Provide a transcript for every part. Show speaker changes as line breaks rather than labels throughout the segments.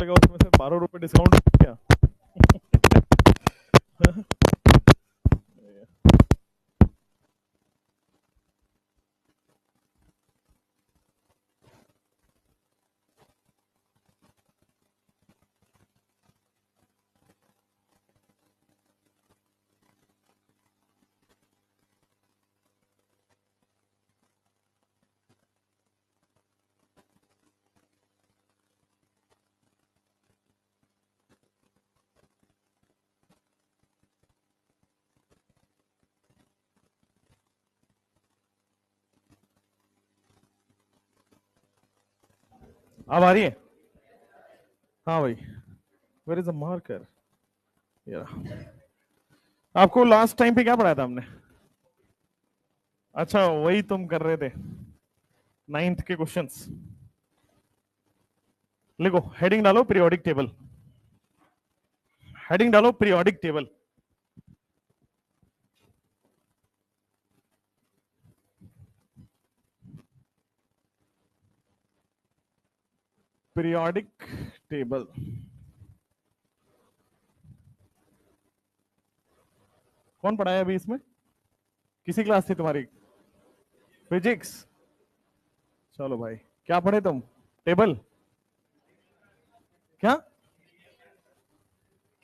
लगा उसमें से 12 रुपए डिस्काउंट किया। अब आ रही है? हाँ भाई, वेयर इज द मार्कर? आपको लास्ट टाइम पे क्या पढ़ाया था हमने? अच्छा, वही तुम कर रहे थे, 9th के क्वेश्चंस। लिखो, हेडिंग डालो पीरियोडिक टेबल, हेडिंग डालो पीरियोडिक टेबल। Periodic table. कौन पढ़ाया अभी इसमें? किसी क्लास थी तुम्हारी? फिजिक्स। चलो भाई, क्या पढ़े तुम? टेबल? क्या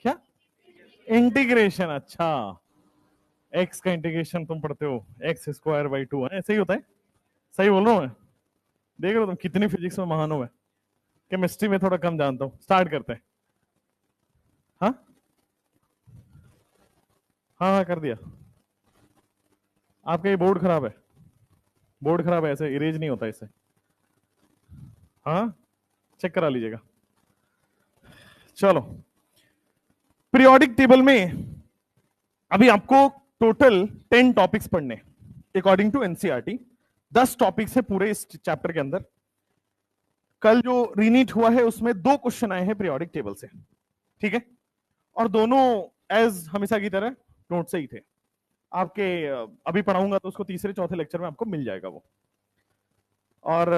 क्या? इंटीग्रेशन। अच्छा, एक्स का इंटीग्रेशन तुम पढ़ते हो, एक्स स्क्वायर बाई 2, ऐसे ही होता है? सही बोल रहा हूं मैं? देख रहे हो तुम कितनी फिजिक्स में महान हो मैं? केमिस्ट्री में थोड़ा कम जानता हूं। स्टार्ट करते हैं। हाँ हाँ हाँ, कर दिया। आपका ये बोर्ड खराब है, बोर्ड खराब है, ऐसे इरेज नहीं होता इससे। हाँ, चेक करा लीजिएगा। चलो, पीरियोडिक टेबल में अभी आपको टोटल 10 टॉपिक्स पढ़ने अकॉर्डिंग टू एनसीईआरटी। 10 टॉपिक्स है पूरे इस चैप्टर के अंदर। कल जो रीनीट हुआ है उसमें 2 क्वेश्चन आए हैं पीरियोडिक टेबल से, ठीक है? और दोनों एज हमेशा की तरह नोट से ही थे आपके। अभी पढ़ाऊंगा तो उसको तीसरे चौथे लेक्चर में आपको मिल जाएगा वो। और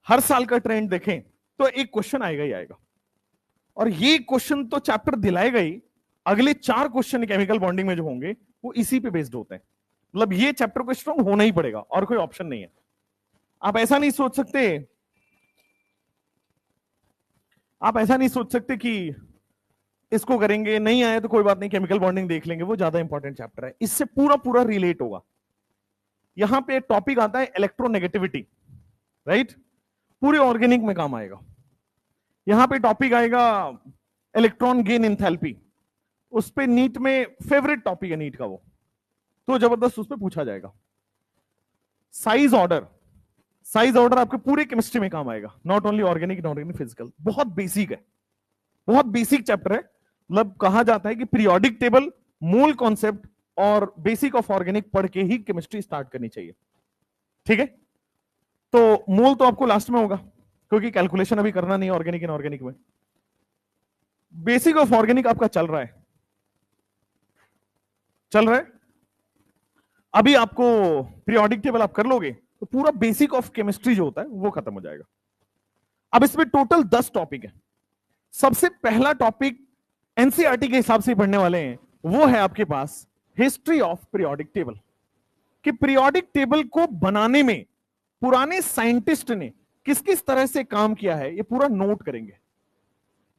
हर साल का ट्रेंड देखें तो एक क्वेश्चन आएगा ही आएगा, और ये क्वेश्चन तो चैप्टर दिलाएगा ही। अगले 4 क्वेश्चन केमिकल बॉन्डिंग में जो होंगे वो इसी पे बेस्ड होते हैं। मतलब ये चैप्टर को स्ट्रॉन्ग होना ही पड़ेगा और कोई ऑप्शन नहीं है। आप ऐसा नहीं सोच सकते, आप ऐसा नहीं सोच सकते कि इसको करेंगे, नहीं आए तो कोई बात नहीं, केमिकल बॉन्डिंग देख लेंगे, वो ज्यादा इंपॉर्टेंट चैप्टर है। इससे पूरा पूरा रिलेट होगा। यहां पे टॉपिक आता है इलेक्ट्रोनेगेटिविटी, राइट? पूरे ऑर्गेनिक में काम आएगा। यहां पे टॉपिक आएगा इलेक्ट्रॉन गेन इंथैल्पी, उस पे नीट में फेवरेट टॉपिक है नीट का वो, तो जबरदस्त उस पे पूछा जाएगा। साइज ऑर्डर, साइज ऑर्डर आपके पूरे केमिस्ट्री में काम आएगा, not only organic not only physical. बहुत बेसिक है, बहुत बेसिक चैप्टर है। मतलब कहा जाता है कि पीरियोडिक टेबल, मोल कॉन्सेप्ट और बेसिक ऑफ ऑर्गेनिक पढ़ के ही केमिस्ट्री स्टार्ट करनी चाहिए, ठीक है? तो मोल तो आपको लास्ट में होगा क्योंकि कैलकुलेशन अभी करना नहीं ऑर्गेनिक इनऑर्गेनिक में। बेसिक ऑफ ऑर्गेनिक आपका चल रहा है, चल रहा है। अभी आपको पीरियोडिक टेबल आप कर लोगे तो पूरा बेसिक ऑफ केमिस्ट्री जो होता है वो खत्म हो जाएगा। अब इसमें टोटल 10 टॉपिक है। सबसे पहला टॉपिक एनसीईआरटी के हिसाब से पढ़ने वाले हैं, वो है आपके पास हिस्ट्री ऑफ पीरियोडिक टेबल। कि पीरियोडिक टेबल को बनाने में पुराने साइंटिस्ट ने किस किस तरह से काम किया है ये पूरा नोट करेंगे।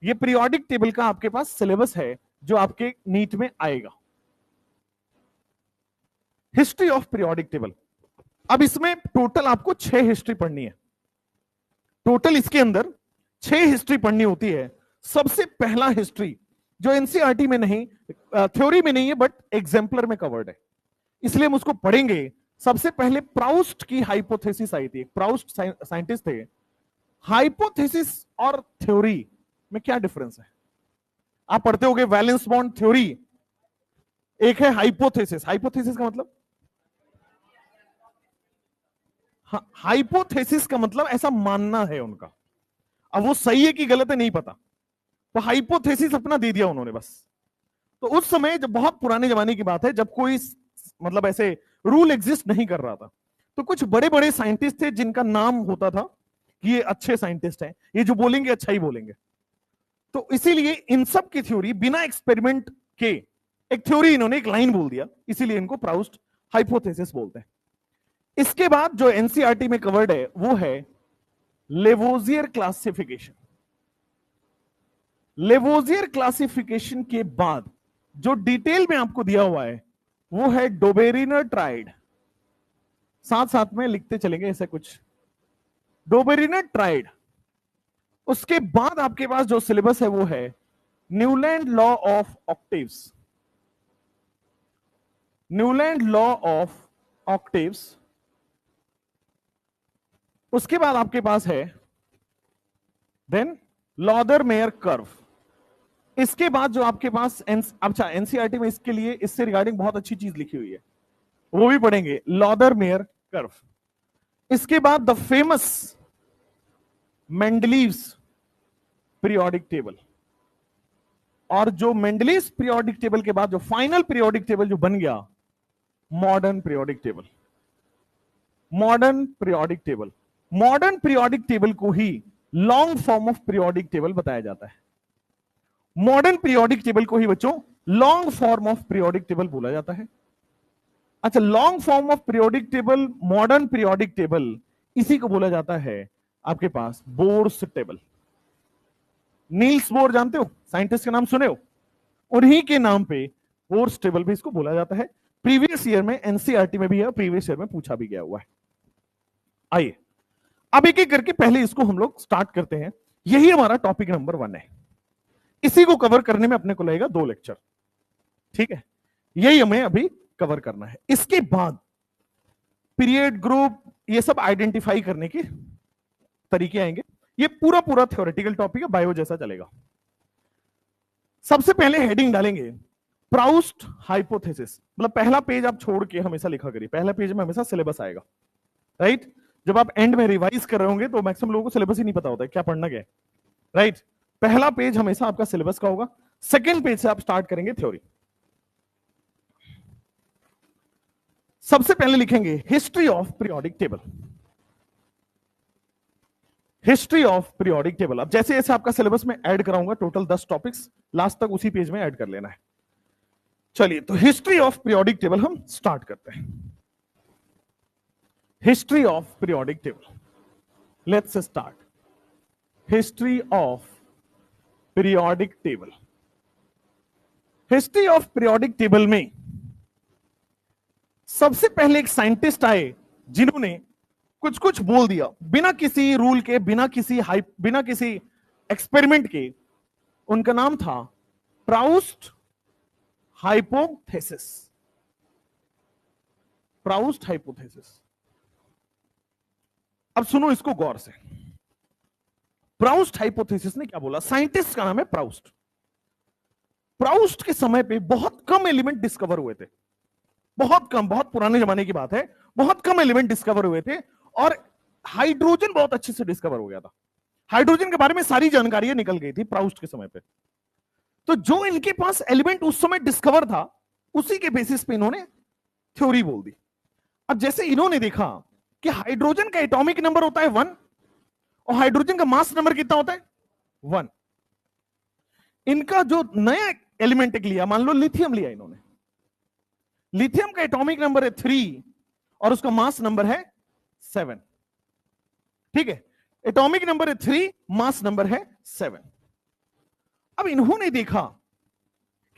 ये पीरियोडिक टेबल का आपके पास सिलेबस है जो आपके नीट में आएगा, हिस्ट्री ऑफ पीरियोडिक टेबल। अब इसमें टोटल आपको 6 हिस्ट्री पढ़नी है। टोटल इसके अंदर 6 हिस्ट्री पढ़नी होती है। सबसे पहला हिस्ट्री जो एनसीईआरटी में नहीं, थ्योरी में नहीं है, बट एग्जाम्पलर में कवर्ड है, इसलिए हम उसको पढ़ेंगे। सबसे पहले प्राउस्ट की हाइपोथेसिस आई थी। प्राउस्ट साइंटिस्ट थे। हाइपोथेसिस और थ्योरी में क्या डिफरेंस है? आप पढ़ते होगे वैलेंस बॉन्ड थ्योरी, एक है हाइपोथेसिस। हाइपोथेसिस का मतलब, हाइपोथेसिस का मतलब ऐसा मानना है उनका। अब वो सही है कि गलत है नहीं पता, तो हाइपोथेसिस अपना दे दिया उन्होंने बस। तो उस समय जब बहुत पुराने जमाने की बात है, जब कोई मतलब ऐसे रूल एग्जिस्ट नहीं कर रहा था, तो कुछ बड़े बड़े साइंटिस्ट थे जिनका नाम होता था कि ये अच्छे साइंटिस्ट हैं, ये जो बोलेंगे अच्छा ही बोलेंगे। तो इसीलिए इन सब की थ्योरी बिना एक्सपेरिमेंट के, एक थ्योरी इन्होंने एक लाइन बोल दिया, इसीलिए इनको प्राउस्ट हाइपोथेसिस बोलते हैं। इसके बाद जो एनसीईआरटी में कवर्ड है वो है लेवोजियर क्लासिफिकेशन। लेवोजियर क्लासिफिकेशन के बाद जो डिटेल में आपको दिया हुआ है वो है डोबेरिनर ट्राइड। साथ साथ में लिखते चलेंगे ऐसे कुछ, डोबेरिनर ट्राइड। उसके बाद आपके पास जो सिलेबस है वो है Newland law of octaves. Newland law of octaves. उसके बाद आपके पास है देन लॉदर मेयर कर्व। इसके बाद जो आपके पास अच्छा एनसीईआरटी में इसके लिए इससे रिगार्डिंग बहुत अच्छी चीज लिखी हुई है, वो भी पढ़ेंगे, लॉदर मेयर कर्व। इसके बाद the famous Mendeleev's periodic table. और जो मेंडलीव्स पीरियोडिक टेबल के बाद जो फाइनल पीरियोडिक टेबल जो बन गया, modern periodic table. Modern periodic table, modern periodic table को ही long form of periodic table बताया जाता है। मॉडर्न पीरियोडिक टेबल को ही बच्चों long form of periodic table बोला जाता है। अच्छा, long form of periodic table, modern periodic table, इसी को बोला जाता है आपके पास बोर्स टेबल। नील्स बोर जानते हो, साइंटिस्ट का नाम सुने हो, उन्हीं के नाम पे बोर्स टेबल भी इसको बोला जाता है। प्रीवियस ईयर में एनसीईआरटी में भी है, प्रीवियस ईयर में पूछा भी गया हुआ है। आइए अब एक एक करके पहले इसको हम लोग स्टार्ट करते हैं। यही हमारा टॉपिक नंबर 1 है। इसी को कवर करने में अपने को लगेगा 2 लेक्चर, ठीक है, यही हमें अभी कवर करना है। इसके बाद पीरियड, ग्रुप, ये सब आइडेंटिफाई करने के तरीके आएंगे। ये पूरा पूरा थ्योरेटिकल टॉपिक है, बायो जैसा चलेगा। सबसे पहले हेडिंग डालेंगे प्राउस्ट हाइपोथेसिस। मतलब पहला पेज आप छोड़ के हमेशा लिखा करिए, पहला पेज में हमेशा सिलेबस आएगा, राइट। जब आप एंड में रिवाइज कर रहे होंगे तो मैक्सिमम लोगों को सिलेबस ही नहीं पता होता है क्या पढ़ना क्या है, राइट। पहला पेज हमेशा आपका सिलेबस का होगा, सेकंड पेज से आप स्टार्ट करेंगे थ्योरी। सबसे पहले लिखेंगे history of periodic table. History of periodic table. अब जैसे जैसे आपका सिलेबस में ऐड कराऊंगा, टोटल 10 टॉपिक्स, लास्ट तक उसी पेज में ऐड कर लेना है। चलिए, तो हिस्ट्री ऑफ पीरियोडिक टेबल हम स्टार्ट करते हैं। History of periodic table, let's start. History of periodic table. History of periodic table में सबसे पहले एक साइंटिस्ट आए जिन्होंने कुछ कुछ बोल दिया बिना किसी रूल के, बिना किसी एक्सपेरिमेंट के। उनका नाम था प्राउस्ट हाइपोथेसिस। Proust hypothesis. अब सुनो इसको गौर से। प्राउस्ट हाइपोथेसिस ने क्या बोला? साइंटिस्ट का नाम है प्राउस्ट। प्राउस्ट के समय पे बहुत कम एलिमेंट डिस्कवर हुए थे, बहुत कम, बहुत पुराने जमाने की बात है, बहुत कम एलिमेंट डिस्कवर हुए थे और हाइड्रोजन बहुत अच्छे से डिस्कवर हो गया था। हाइड्रोजन के बारे में सारी जानकारियां निकल गई थी प्राउस्ट के समय पे। तो जो इनके पास एलिमेंट उस समय डिस्कवर था, उसी के बेसिस पे इन्होंने थ्योरी बोल दी। अब जैसे इन्होंने देखा कि हाइड्रोजन का एटॉमिक नंबर होता है 1 और हाइड्रोजन का मास नंबर कितना होता है 1। इनका जो नया एलिमेंट लिया, मान लो लिथियम लिया इन्होंने, लिथियम का एटॉमिक नंबर है 3 और उसका मास नंबर है 7, ठीक है। एटॉमिक नंबर है 3, मास नंबर है 7। अब इन्होंने देखा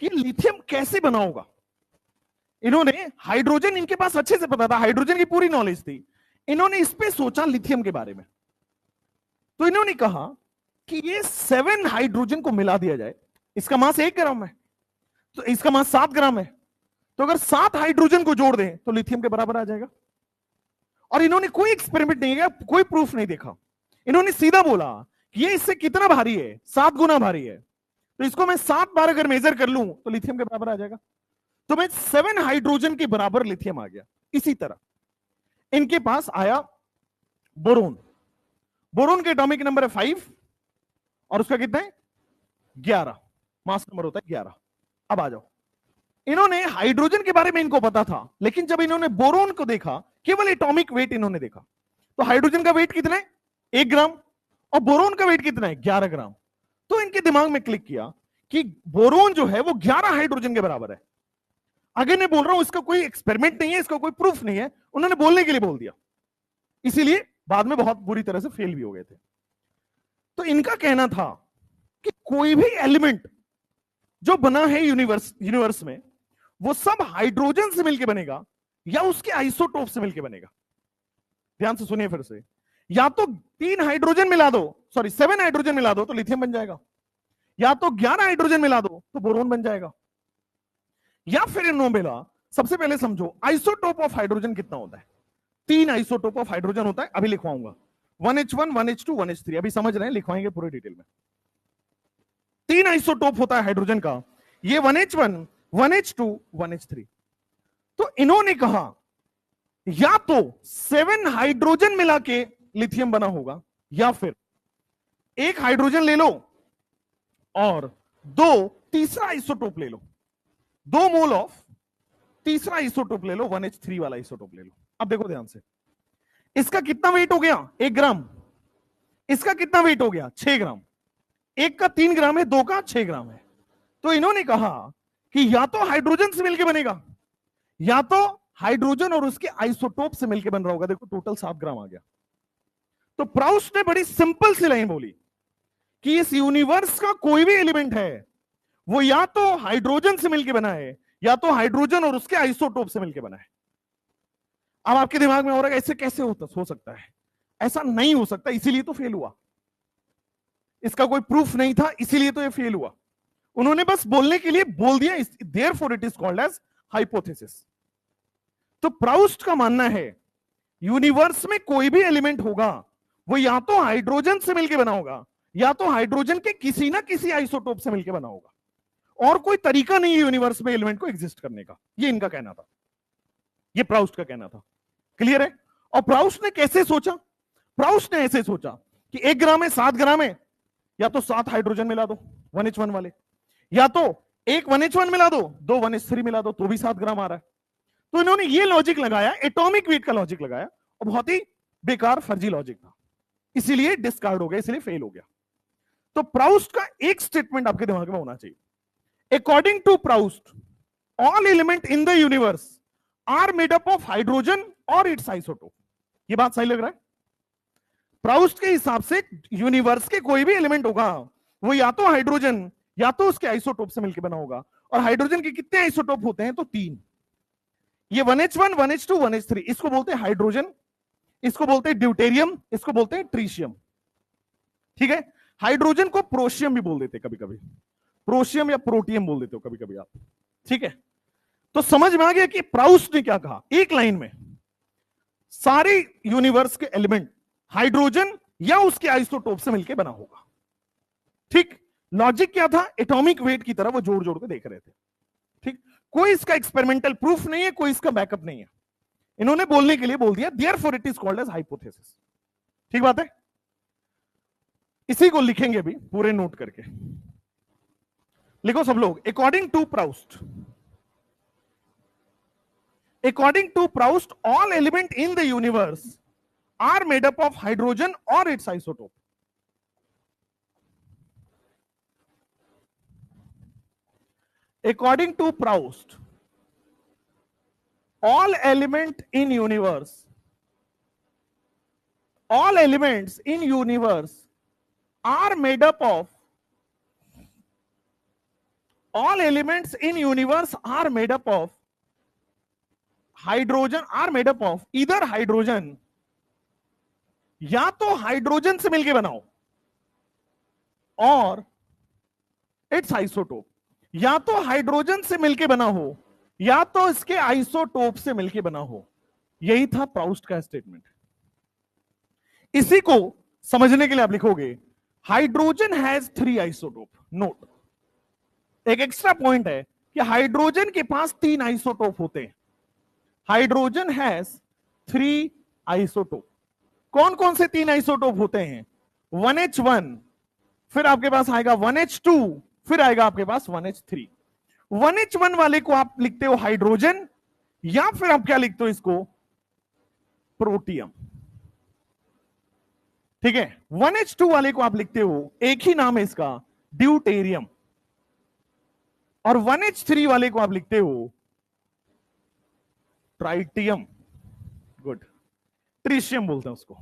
कि लिथियम कैसे बना होगा। इन्होंने, हाइड्रोजन इनके पास अच्छे से पता था, हाइड्रोजन की पूरी नॉलेज थी, इन्होंने इस पे सोचा लिथियम के बारे में। तो इन्होंने कहा कि ये 7 हाइड्रोजन को मिला दिया जाए। इसका मास 1 ग्राम है, तो इसका मास 7 ग्राम है, तो अगर 7 हाइड्रोजन को जोड़ दें तो लिथियम के बराबर आ जाएगा। और इन्होंने कोई एक्सपेरिमेंट नहीं किया, कोई प्रूफ नहीं देखा, इन्होंने सीधा बोला कि ये इससे कितना भारी है, 7 गुना भारी है, तो इसको मैं 7 बार अगर मेजर कर लूं तो लिथियम के बराबर आ जाएगा। तो मैं 7 हाइड्रोजन के बराबर लिथियम आ गया। इसी तरह इनके पास आया बोरोन। बोरोन का एटॉमिक नंबर है 5 और उसका कितना है 11, मास नंबर होता है 11। अब आ जाओ, इन्होंने हाइड्रोजन के बारे में इनको पता था, लेकिन जब इन्होंने बोरोन को देखा, केवल एटॉमिक वेट इन्होंने देखा, तो हाइड्रोजन का वेट कितना है 1 ग्राम और बोरोन का वेट कितना है 11 ग्राम।
तो इनके दिमाग में क्लिक किया कि बोरोन जो है वो 11 हाइड्रोजन के बराबर है। अगर मैं बोल रहा हूं इसका कोई एक्सपेरिमेंट नहीं है, इसका कोई प्रूफ नहीं है, उन्होंने बोलने के लिए बोल दिया, इसीलिए बाद में बहुत बुरी तरह से फेल भी हो गए थे। तो इनका कहना था कि कोई भी एलिमेंट जो बना है यूनिवर्स में वो सब हाइड्रोजन से मिलकर बनेगा या उसके आइसोटोप से मिलकर बनेगा। ध्यान से सुनिए फिर से, या तो 3 हाइड्रोजन मिला दो, सॉरी 7 हाइड्रोजन मिला दो तो लिथियम बन जाएगा, या तो 11 हाइड्रोजन मिला दो तो बोरोन बन जाएगा, या फिर इन्होंने बोला सबसे पहले समझो आइसोटोप ऑफ हाइड्रोजन कितना होता है। 3 आइसोटोप ऑफ हाइड्रोजन होता है, अभी लिखवाऊंगा 1H1 1H2 1H3, अभी समझ रहे हैं, लिखवाएंगे पूरे डिटेल में। 3 आइसोटोप होता है हाइड्रोजन का, ये 1H1 1H2 1H3। तो इन्होंने कहा या तो 7 हाइड्रोजन मिला के लिथियम बना होगा, या फिर 1 हाइड्रोजन ले लो और 2 तीसरा आइसोटोप ले लो, 2 मोल ऑफ तीसरा आइसोटोप ले लो, 1H3 वाला आइसोटोप ले लो। अब देखो ध्यान से, इसका कितना वेट हो गया 1 ग्राम, इसका कितना वेट हो गया 6 ग्राम, एक का 3 ग्राम है, 2 का 6 ग्राम है। तो इन्होंने कहा कि या तो हाइड्रोजन से मिलकर बनेगा या तो हाइड्रोजन और उसके आइसोटोप से मिलकर बन रहा होगा। देखो टोटल 7 ग्राम आ गया। तो प्राउस्ट ने बड़ी सिंपल सी लाइन बोली कि इस यूनिवर्स का कोई भी एलिमेंट है वो या तो हाइड्रोजन से मिलकर बना है या तो हाइड्रोजन और उसके आइसोटोप से मिलकर बना है। अब आपके दिमाग में हो रहा है ऐसे कैसे हो सकता है, ऐसा नहीं हो सकता, इसीलिए तो फेल हुआ, इसका कोई प्रूफ नहीं था इसीलिए तो ये फेल हुआ। उन्होंने बस बोलने के लिए बोल दिया, therefore it is called as hypothesis. तो प्राउस्ट का मानना है यूनिवर्स में कोई भी एलिमेंट होगा वो या तो हाइड्रोजन से मिलकर बना होगा या तो हाइड्रोजन के किसी ना किसी आइसोटोप से मिलकर बना होगा, और कोई तरीका नहीं है यूनिवर्स में एलिमेंट को एग्जिस्ट करने का। ये इनका कहना था, ये प्राउस्ट का कहना था। क्लियर है? और प्राउस्ट ने कैसे सोचा? प्राउस्ट ने ऐसे सोचा कि 1 ग्राम है 7 ग्राम है, या तो 7 हाइड्रोजन मिला दो 1H1 वाले, या तो 1 1H1 मिला दो, 2 1H3 मिला दो तो भी 7 ग्राम आ रहा है। तो इन्होंने ये लॉजिक लगाया, एटॉमिक वेट का लॉजिक लगाया, और बहुत ही बेकार फर्जी लॉजिक था, इसीलिए डिस्कार्ड हो गया, इसलिए फेल हो गया। तो प्राउस्ट का एक स्टेटमेंट आपके दिमाग में होना चाहिए, according to Proust all element in the universe are made up of hydrogen और इट्स आइसोटोप। ये बात सही लग रहा है? प्राउस्ट के हिसाब से यूनिवर्स के कोई भी एलिमेंट होगा वो या तो हाइड्रोजन या तो उसके आइसोटोप से मिलकर बना होगा, और हाइड्रोजन के कितने आइसोटोप होते हैं? तो 3। ये 1H1 1H2 1H3, इसको बोलते हैं हाइड्रोजन, इसको बोलते हैं ड्यूटेरियम, इसको बोलते हैं ट्रीशियम। ठीक है? हाइड्रोजन को प्रोशियम भी बोल देते कभी कभी, प्रोशियम या प्रोटियम बोल देते हो कभी कभी आप। ठीक है? तो समझ में आ गया कि प्राउस्ट ने क्या कहा एक लाइन में, सारे यूनिवर्स के एलिमेंट हाइड्रोजन या उसके आइसोटोप से मिलकर बना होगा। ठीक? लॉजिक क्या था? एटॉमिक वेट की तरह वो जोड़ जोड़ के देख रहे थे। ठीक? कोई इसका एक्सपेरिमेंटल प्रूफ नहीं है, कोई इसका बैकअप नहीं है, इन्होंने बोलने के लिए बोल दिया, therefore it is called as hypothesis. ठीक बात है? इसी को लिखेंगे अभी पूरे नोट करके, लिखो सब लोग, according to Proust, according to Proust all element in the universe are made up of hydrogen or its isotope. According to Proust all element in universe, all elements in universe are made up of, all elements in universe are made up of hydrogen, are made up of इधर hydrogen, या तो hydrogen से मिलके बनाओ और its isotope, या तो hydrogen से मिलके बना हो या तो इसके आइसोटोप से मिलके बना हो। यही था प्राउस्ट का स्टेटमेंट। इसी को समझने के लिए आप लिखोगे हाइड्रोजन हैज 3 आइसोटोप। नोट, एक एक्स्ट्रा पॉइंट है कि हाइड्रोजन के पास 3 आइसोटोप होते हैं। Hydrogen has 3 isotope. कौन कौन से 3 आइसोटोप होते हैं? 1H1, फिर आपके पास आएगा 1H2, फिर आएगा आपके पास 1H3। 1H1 वाले को आप लिखते हो हाइड्रोजन, या फिर आप क्या लिखते हो इसको? प्रोटियम। ठीक है? 1H2 वाले को आप लिखते हो, एक ही नाम है इसका, ड्यूटेरियम, और 1H3 वाले को आप लिखते हो ट्राइटियम। गुड, ट्रिशियम बोलते हैं उसको।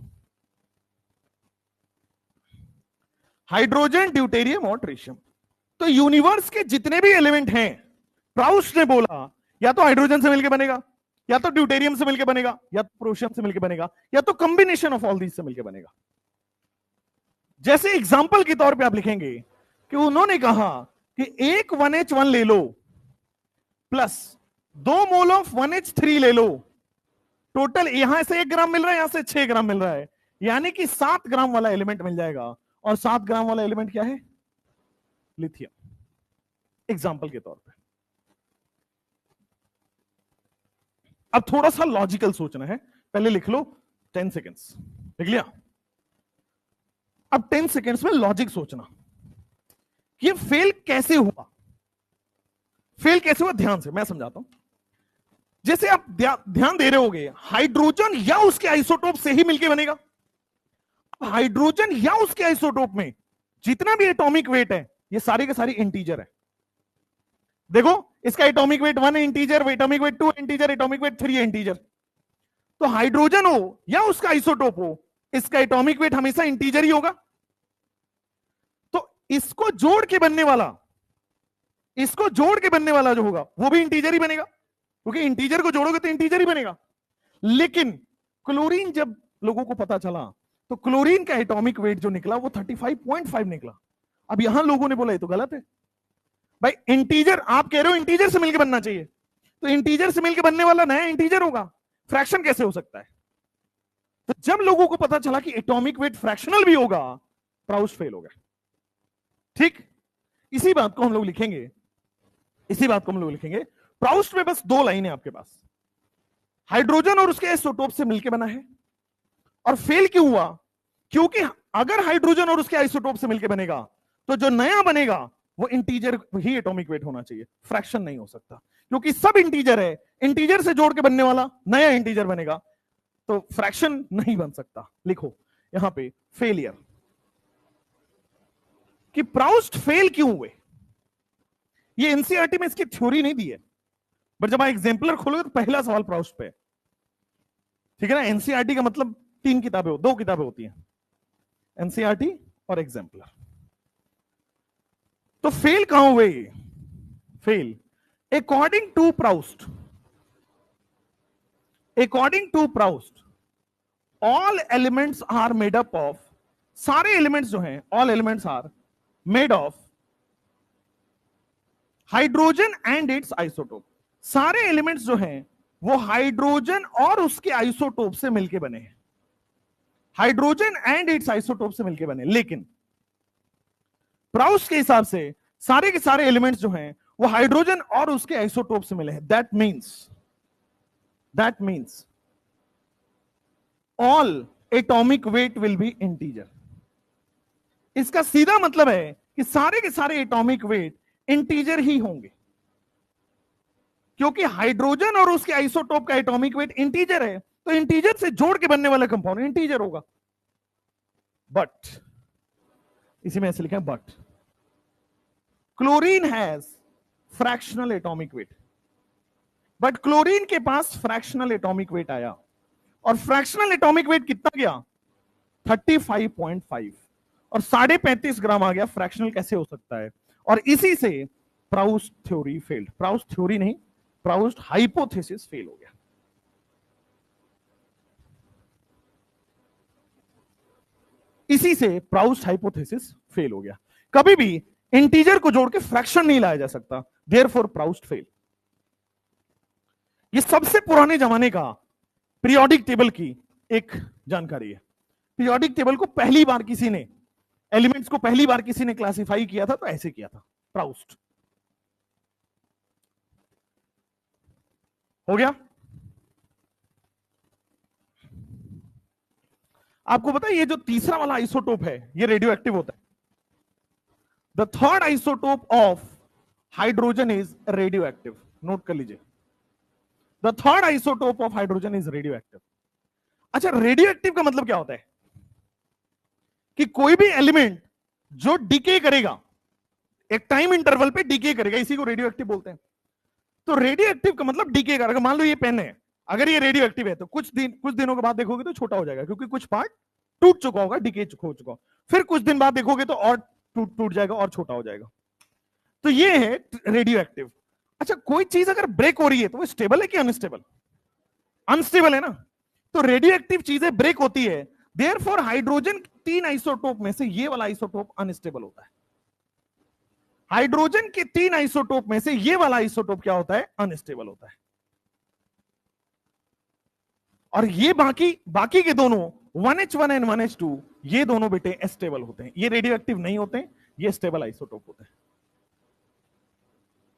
हाइड्रोजन, ड्यूटेरियम और ट्रिशियम। तो यूनिवर्स के जितने भी एलिमेंट हैं, प्राउस्ट ने बोला या तो हाइड्रोजन से मिलकर बनेगा, या तो ड्यूटेरियम से मिलकर बनेगा, या तो प्रोशियम से मिलकर बनेगा, या तो कॉम्बिनेशन ऑफ ऑल दीज से मिलकर बनेगा। जैसे एग्जांपल के तौर पे आप लिखेंगे कि उन्होंने कहा कि एक 1H1 ले लो प्लस 2 मोल ऑफ 1H3 ले लो, टोटल यहां से 1 ग्राम मिल रहा है, यहां से 6 ग्राम मिल रहा है, यानी कि 7 ग्राम वाला एलिमेंट मिल जाएगा। और 7 ग्राम वाला एलिमेंट क्या है? लिथियम। एग्जांपल के तौर पे। अब थोड़ा सा लॉजिकल सोचना है, पहले लिख लो 10 सेकेंड्स। लिख लिया? अब 10 सेकेंड्स में लॉजिक सोचना, ये फेल कैसे हुआ। फेल कैसे हुआ ध्यान से मैं समझाता हूं। जैसे आप ध्यान दे रहे होगे, हाइड्रोजन या उसके आइसोटोप से ही मिलके बनेगा। हाइड्रोजन या उसके आइसोटोप में जितना भी एटॉमिक वेट है, ये सारे के सारे इंटीजर है। देखो, इसका atomic weight 1 integer, atomic weight 2 integer, atomic weight 3 integer. तो हाइड्रोजन हो या उसका आइसोटोप हो, इसका एटॉमिक वेट हमेशा इंटीजर ही होगा। तो इसको जोड़ के बनने वाला जो होगा वो भी इंटीजर ही बनेगा, क्योंकि इंटीजर को जोड़ोगे तो इंटीजर ही बनेगा। लेकिन क्लोरीन जब लोगों को पता चला, तो क्लोरीन का एटॉमिक वेट जो निकला वो 35.5 निकला। अब यहां लोगों ने बोला ये तो गलत है भाई, इंटीजर आप कह रहे हो इंटीजर से मिलकर बनना चाहिए, तो इंटीजर से मिलकर बनने वाला नया इंटीजर होगा, फ्रैक्शन कैसे हो सकता है? तो जब लोगों को पता चला कि एटॉमिक वेट फ्रैक्शनल भी होगा, प्राउस्ट फेल हो गया। ठीक, इसी बात को हम लोग लिखेंगे, प्राउस्ट में बस 2 लाइन है आपके पास, हाइड्रोजन और उसके आइसोटोप से मिलकर बना है। और फेल क्यों हुआ? क्योंकि अगर हाइड्रोजन और उसके आइसोटोप से मिलकर बनेगा, तो जो नया बनेगा वो इंटीजर ही एटॉमिक वेट होना चाहिए, फ्रैक्शन नहीं हो सकता, क्योंकि सब इंटीजर है। इंटीजर से जोड़ के बनने वाला नया इंटीजर बनेगा, तो फ्रैक्शन नहीं बन सकता। लिखो यहां पे फेलियर, कि प्राउस्ट फेल क्यों हुए। ये एनसीईआरटी में इसकी थ्योरी नहीं दी है, बट जब आप एग्जाम्पलर खोलोगे तो पहला सवाल प्राउस्ट पे है। ठीक है ना? एनसीईआरटी का मतलब 2 किताबें होती हैं, एनसीईआरटी और एग्जाम्पलर। तो फेल कहां हुए? Fail according to Proust all elements are made up of, सारे एलिमेंट्स जो हैं, all elements are made of hydrogen and its isotope. सारे एलिमेंट्स जो हैं वो हाइड्रोजन और उसके आइसोटोप से मिलके बने हैं, हाइड्रोजन एंड इट्स आइसोटोप से मिलके बने। लेकिन प्राउस्ट के हिसाब से सारे के सारे एलिमेंट्स जो हैं वो हाइड्रोजन और उसके आइसोटोप से मिले हैं। That means all atomic weight will be integer. इसका सीधा मतलब है कि सारे के सारे एटॉमिक वेट इंटीजर ही होंगे, क्योंकि हाइड्रोजन और उसके आइसोटोप का एटॉमिक वेट इंटीजर है, तो इंटीजर से जोड़ के बनने वाला कंपाउंड इंटीजर होगा। बट इसी में ऐसे लिखा है, but chlorine has fractional atomic weight. But chlorine के पास फ्रैक्शनल एटॉमिक वेट आया, और फ्रैक्शनल एटॉमिक वेट कितना गया? 35.5, और 35.5 ग्राम आ गया। फ्रैक्शनल कैसे हो सकता है? और इसी से Proust theory failed. Proust theory नहीं, प्राउस्ट हाइपोथेसिस फेल हो गया। इसी से प्राउस्ट हाइपोथेसिस फेल हो गया। कभी भी इंटीजर को जोड़ के फ्रैक्शन नहीं लाया जा सकता, देयरफॉर प्राउस्ट फेल। ये सबसे पुराने जमाने का पीरियोडिक टेबल की एक जानकारी है। पीरियोडिक टेबल को पहली बार किसी ने, एलिमेंट्स को पहली बार किसी ने क्लासिफाई किया था, तो ऐसे किया था, प्राउस्ट। हो गया? आपको पता है ये जो तीसरा वाला आइसोटोप है ये रेडियो एक्टिव होता है। The third isotope of hydrogen is radio active. Note कर लीजिए, the third isotope of hydrogen is radio active. अच्छा, रेडियो एक्टिव का मतलब क्या होता है? कि कोई भी एलिमेंट जो डिके करेगा, एक टाइम इंटरवल पे डीके करेगा, इसी को रेडियो एक्टिव बोलते हैं। तो रेडियो एक्टिव का मतलब डीके करेगा। मान लो ये पेन है, अगर ये रेडियो एक्टिव है तो कुछ दिनों के बाद देखोगे तो छोटा हो जाएगा, क्योंकि कुछ पार्ट टूट चुका होगा, डीके हो चुका। फिर कुछ दिन बाद देखोगे तो और टूट जाएगा और छोटा हो जाएगा। तो ये है रेडियो एक्टिव। अच्छा, कोई चीज अगर ब्रेक हो रही है तो वो स्टेबल है कि अनस्टेबल? अनस्टेबल है ना। तो रेडियो एक्टिव चीजें ब्रेक होती है, देयरफॉर हाइड्रोजन 3 आइसोटोप में से ये वाला आइसोटोप अनस्टेबल होता है। हाइड्रोजन के 3 आइसोटोप में से ये वाला आइसोटोप क्या होता है? अनस्टेबल होता है। और ये बाकी के दोनों 1H1 एंड 1H2 ये दोनों बेटे स्टेबल होते हैं। ये रेडियो एक्टिव नहीं होते हैं, ये स्टेबल आइसोटोप होते हैं।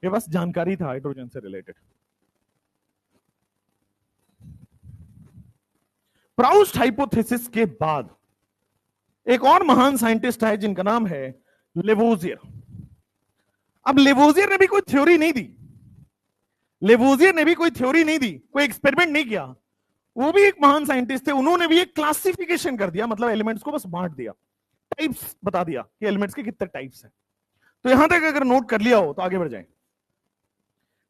ये बस जानकारी था हाइड्रोजन से रिलेटेड। प्राउस्ट हाइपोथेसिस के बाद एक और महान साइंटिस्ट है जिनका नाम है लेवोजियर। अब लेवोजियर ने भी कोई थ्योरी नहीं दी, लेवोजियर ने भी कोई थ्योरी नहीं दी, कोई एक्सपेरिमेंट नहीं किया। वो भी एक महान साइंटिस्ट थे, उन्होंने भी एक क्लासिफिकेशन कर दिया, मतलब एलिमेंट्स को बस बांट दिया, टाइप्स बता दिया कि एलिमेंट्स के कितने टाइप्स हैं। तो यहां तक अगर नोट कर लिया हो तो आगे बढ़ जाए।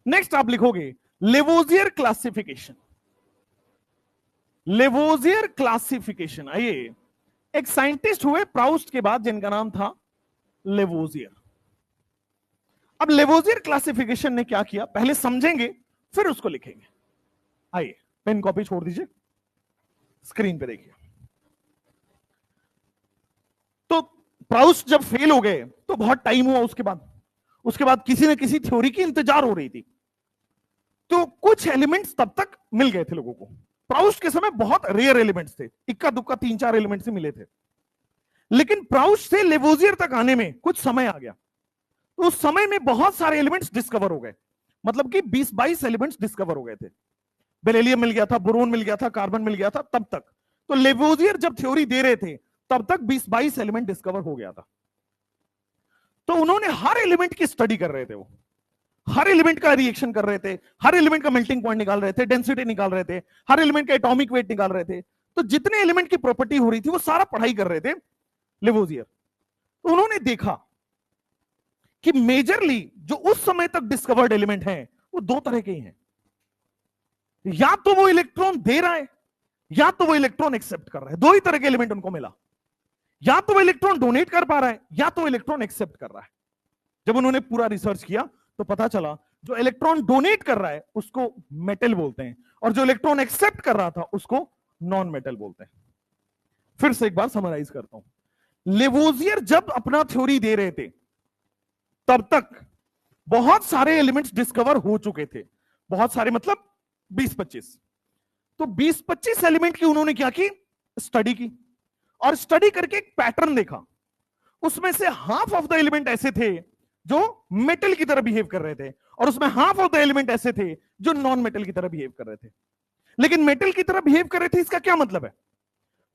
नेक्स्ट आप लिखोगे लेवोजियर क्लासिफिकेशन। Lavoisier classification. आइए, एक साइंटिस्ट हुए प्राउस्ट के बाद जिनका नाम था लेवोजियर। अब लेवोजियर क्लासिफिकेशन ने क्या किया पहले समझेंगे, फिर उसको लिखेंगे। आइए, पेन कॉपी छोड़ दीजिए, स्क्रीन पे देखिए। तो प्राउस्ट जब फेल हो गए तो बहुत टाइम हुआ, उसके बाद किसी न किसी थ्योरी की इंतजार हो रही थी। तो कुछ एलिमेंट्स तब तक मिल गए थे लोगों को। प्राउस्ट के समय बहुत रेयर एलिमेंट्स थे, इक्का दुक्का 3-4 एलिमेंट्स ही मिले थे। लेकिन प्राउस्ट से लेवोजियर तक आने में कुछ समय आ गया। तो उस समय में बहुत सारे एलिमेंट्स डिस्कवर हो गए, मतलब कि 20-22 एलिमेंट्स डिस्कवर हो गए थे। बेरिलियम मिल गया था, बोरोन मिल गया था, कार्बन मिल गया था तब तक। तो लेवोजियर जब थ्योरी दे रहे थे तब तक 20-22 एलिमेंट डिस्कवर हो गया था। तो उन्होंने हर एलिमेंट की स्टडी कर रहे थे, वो हर एलिमेंट का रिएक्शन कर रहे थे, हर एलिमेंट का मेल्टिंग पॉइंट निकाल रहे थे, डेंसिटी निकाल रहे थे, हर एलिमेंट का एटॉमिक वेट निकाल रहे थे। तो जितने एलिमेंट की प्रॉपर्टी हो रही थी वो सारा पढ़ाई कर रहे थे लेवोजियर। तो उन्होंने देखा कि मेजरली जो उस समय तक डिस्कवर्ड एलिमेंट हैं वो दो तरह के ही हैं। या तो वो इलेक्ट्रॉन दे रहा है या तो वो इलेक्ट्रॉन एक्सेप्ट कर रहा है। दो ही तरह के एलिमेंट उनको मिला, या तो वो इलेक्ट्रॉन डोनेट कर पा रहा है या तो इलेक्ट्रॉन एक्सेप्ट कर रहा है। जब उन्होंने पूरा रिसर्च किया तो पता चला जो इलेक्ट्रॉन डोनेट कर रहा है उसको मेटल बोलते हैं, और जो इलेक्ट्रॉन एक्सेप्ट कर रहा था उसको नॉन मेटल बोलते हैं। फिर से एक बार समराइज करता हूं। लेवोजियर जब अपना थ्योरी दे रहे थे तब तक बहुत सारे एलिमेंट्स डिस्कवर हो चुके थे, बहुत सारे मतलब 20-25। तो 20-25 एलिमेंट की उन्होंने क्या की? स्टडी की, और स्टडी करके एक पैटर्न देखा। उसमें से हाफ ऑफ द एलिमेंट ऐसे थे जो मेटल की तरह बिहेव कर रहे थे, और उसमें हाफ ऑफ द एलिमेंट ऐसे थे जो नॉन मेटल की तरह बिहेव कर रहे थे। लेकिन मेटल की तरह बिहेव कर रहे थे, इसका क्या मतलब है?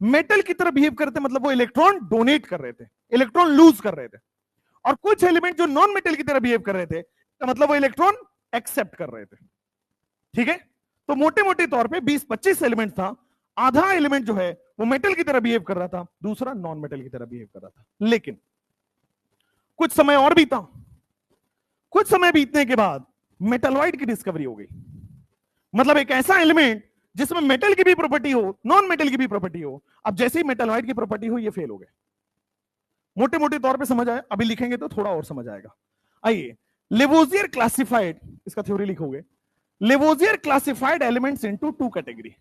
मेटल की तरह बिहेव कर रहे थे मतलब वो इलेक्ट्रॉन डोनेट कर रहे थे, इलेक्ट्रॉन लूज कर रहे थे। और कुछ एलिमेंट जो नॉन मेटल की तरह बिहेव कर रहे थे, तो मतलब वो इलेक्ट्रॉन एक्सेप्ट कर रहे थे। ठीक है, तो मोटे मोटे तौर पे 20-25 एलिमेंट था। आधा एलिमेंट जो है वो मेटल की तरह बिहेव कर रहा था, दूसरा नॉन मेटल की तरह बिहेव कर रहा था। लेकिन कुछ समय और बीता, कुछ समय बीतने के बाद मेटलॉइड की डिस्कवरी हो गई। मतलब एक ऐसा एलिमेंट जिसमें मेटल की भी प्रॉपर्टी हो, नॉन मेटल की भी प्रॉपर्टी हो। अब जैसे ही मेटलॉइड की प्रॉपर्टी हो, ये फेल हो गए। मोटे मोटे तौर पे समझ आया? अभी लिखेंगे तो थोड़ा और समझ आएगा। आइए, लेवोजियर क्लासिफाइड, इसका थ्योरी लिखोगे। Lavoisier classified elements into 2 category.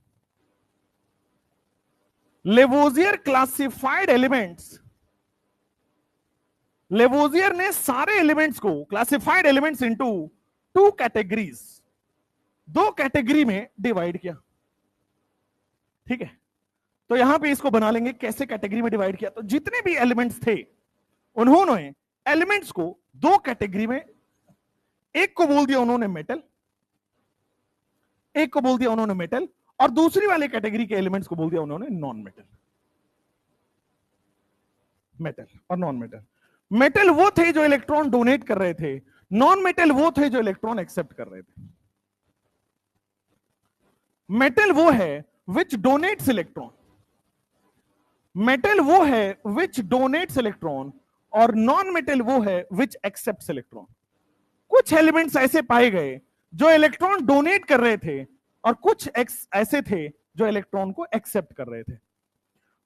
Lavoisier classified elements, Lavoisier ने सारे एलिमेंट्स को classified elements into 2 categories, 2 category में डिवाइड किया। ठीक है, तो यहां पे इसको बना लेंगे कैसे कैटेगरी में डिवाइड किया। तो जितने भी एलिमेंट्स थे उन्होंने एलिमेंट्स को 2 कैटेगरी में, एक को बोल दिया उन्होंने मेटल, एक को बोल दिया उन्होंने मेटल, और दूसरी वाले कैटेगरी के एलिमेंट्स को बोल दिया उन्होंने नॉन मेटल। मेटल और नॉन मेटल। मेटल वो थे जो इलेक्ट्रॉन डोनेट कर रहे थे, नॉन मेटल वो थे जो इलेक्ट्रॉन एक्सेप्ट कर रहे थे। मेटल वो है विच डोनेट्स इलेक्ट्रॉन, मेटल वो है विच डोनेट्स इलेक्ट्रॉन, और नॉन मेटल वो है विच एक्सेप्ट्स इलेक्ट्रॉन। कुछ एलिमेंट्स ऐसे पाए गए जो इलेक्ट्रॉन डोनेट कर रहे थे और कुछ ऐसे थे जो इलेक्ट्रॉन को एक्सेप्ट कर रहे थे।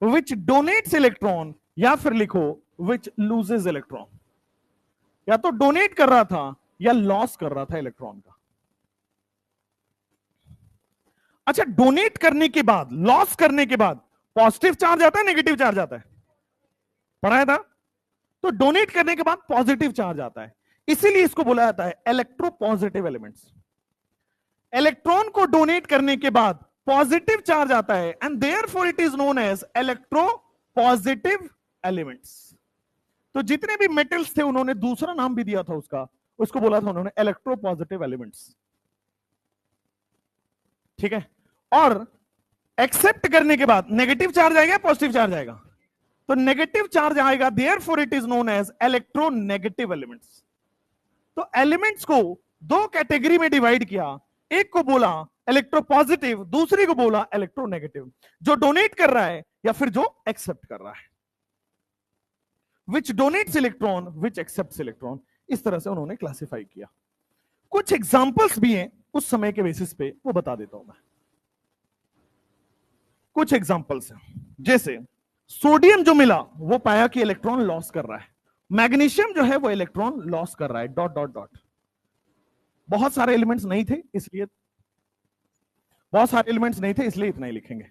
विच डोनेट्स इलेक्ट्रॉन, या फिर लिखो विच लूजेस इलेक्ट्रॉन। या तो डोनेट कर रहा था या लॉस कर रहा था इलेक्ट्रॉन का। अच्छा, डोनेट करने के बाद, लॉस करने के बाद पॉजिटिव चार्ज आता है, नेगेटिव चार्ज आता है, पढ़ाया था। तो डोनेट करने के बाद पॉजिटिव चार्ज आता है, इसीलिए इसको बोला जाता है इलेक्ट्रोपॉजिटिव एलिमेंट्स। इलेक्ट्रॉन को डोनेट करने के बाद पॉजिटिव चार्ज आता है and therefore it is known as electropositive elements. तो जितने भी मेटल्स थे उन्होंने दूसरा नाम भी दिया था उसका, उसको बोला था उन्होंने इलेक्ट्रोपॉजिटिव एलिमेंट्स। ठीक है, और एक्सेप्ट करने के बाद नेगेटिव चार्ज आएगा, पॉजिटिव चार्ज आएगा, तो नेगेटिव चार्ज आएगा, therefore it is known as electronegative elements. तो एलिमेंट्स को दो कैटेगरी में डिवाइड किया, एक को बोला इलेक्ट्रोपॉजिटिव, दूसरी को बोला इलेक्ट्रोनेगेटिव, जो डोनेट कर रहा है या फिर जो एक्सेप्ट कर रहा है। विच डोनेट्स इलेक्ट्रॉन, विच एक्सेप्ट्स इलेक्ट्रॉन, इस तरह से उन्होंने क्लासिफाई किया। कुछ एग्जांपल्स भी हैं उस समय के बेसिस पे, वो बता देता हूं मैं। कुछ एग्जांपल्स हैं, जैसे सोडियम जो मिला वो पाया कि इलेक्ट्रॉन लॉस कर रहा है, मैग्नीशियम जो है वो इलेक्ट्रॉन लॉस कर रहा है, डॉट डॉट डॉट। बहुत सारे एलिमेंट्स नहीं थे इसलिए, बहुत सारे एलिमेंट्स नहीं थे इसलिए इतना ही लिखेंगे।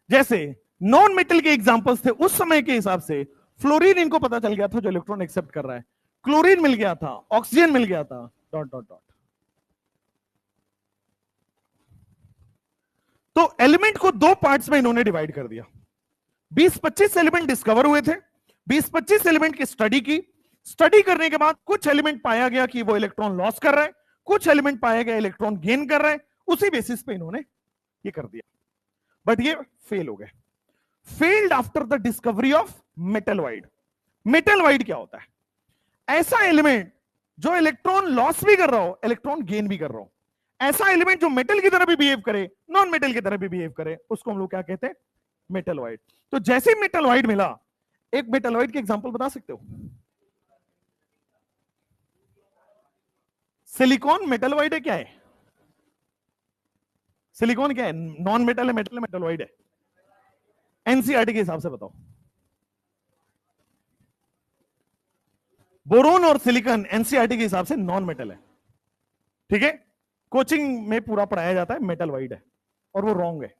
जैसे नॉन मेटल के एग्जांपल्स थे उस समय के हिसाब से, फ्लोरीन इनको पता चल गया था जो इलेक्ट्रॉन एक्सेप्ट कर रहा है, क्लोरीन मिल गया था, ऑक्सीजन मिल गया था, डॉट डॉट डॉट। तो एलिमेंट को दो पार्ट्स में इन्होंने डिवाइड कर दिया। 20-25 एलिमेंट डिस्कवर हुए थे, 20-25 एलिमेंट की स्टडी की। स्टडी करने के बाद कुछ एलिमेंट पाया गया कि वो इलेक्ट्रॉन लॉस कर रहा है, कुछ एलिमेंट पाया गया इलेक्ट्रॉन गेन कर रहा है, उसी बेसिस पे इन्होंने ये कर दिया। बट ये फेल हो गए। Failed after the discovery of metalloid. Metal wide क्या होता है? ऐसा एलिमेंट जो इलेक्ट्रॉन लॉस भी कर रहा हो, इलेक्ट्रॉन गेन भी कर रहा हो, ऐसा एलिमेंट जो मेटल की तरह भी बिहेव करे, नॉन मेटल की तरह भी बिहेव करे, उसको हम लोग क्या कहते हैं? Metal wide. तो जैसे मेटल वाइड मिला, एक मेटल वाइड के एग्जांपल बता सकते हो? सिलिकॉन मेटल वाइड है, क्या है? सिलिकॉन क्या है? नॉन मेटल है, मेटल है, मेटल वाइड है? एनसीईआरटी के हिसाब से बताओ। बोरोन और सिलिकॉन एनसीईआरटी के हिसाब से नॉन मेटल है, ठीक है? कोचिंग में पूरा पढ़ाया जाता है मेटल वाइड है, और वो रॉन्ग है।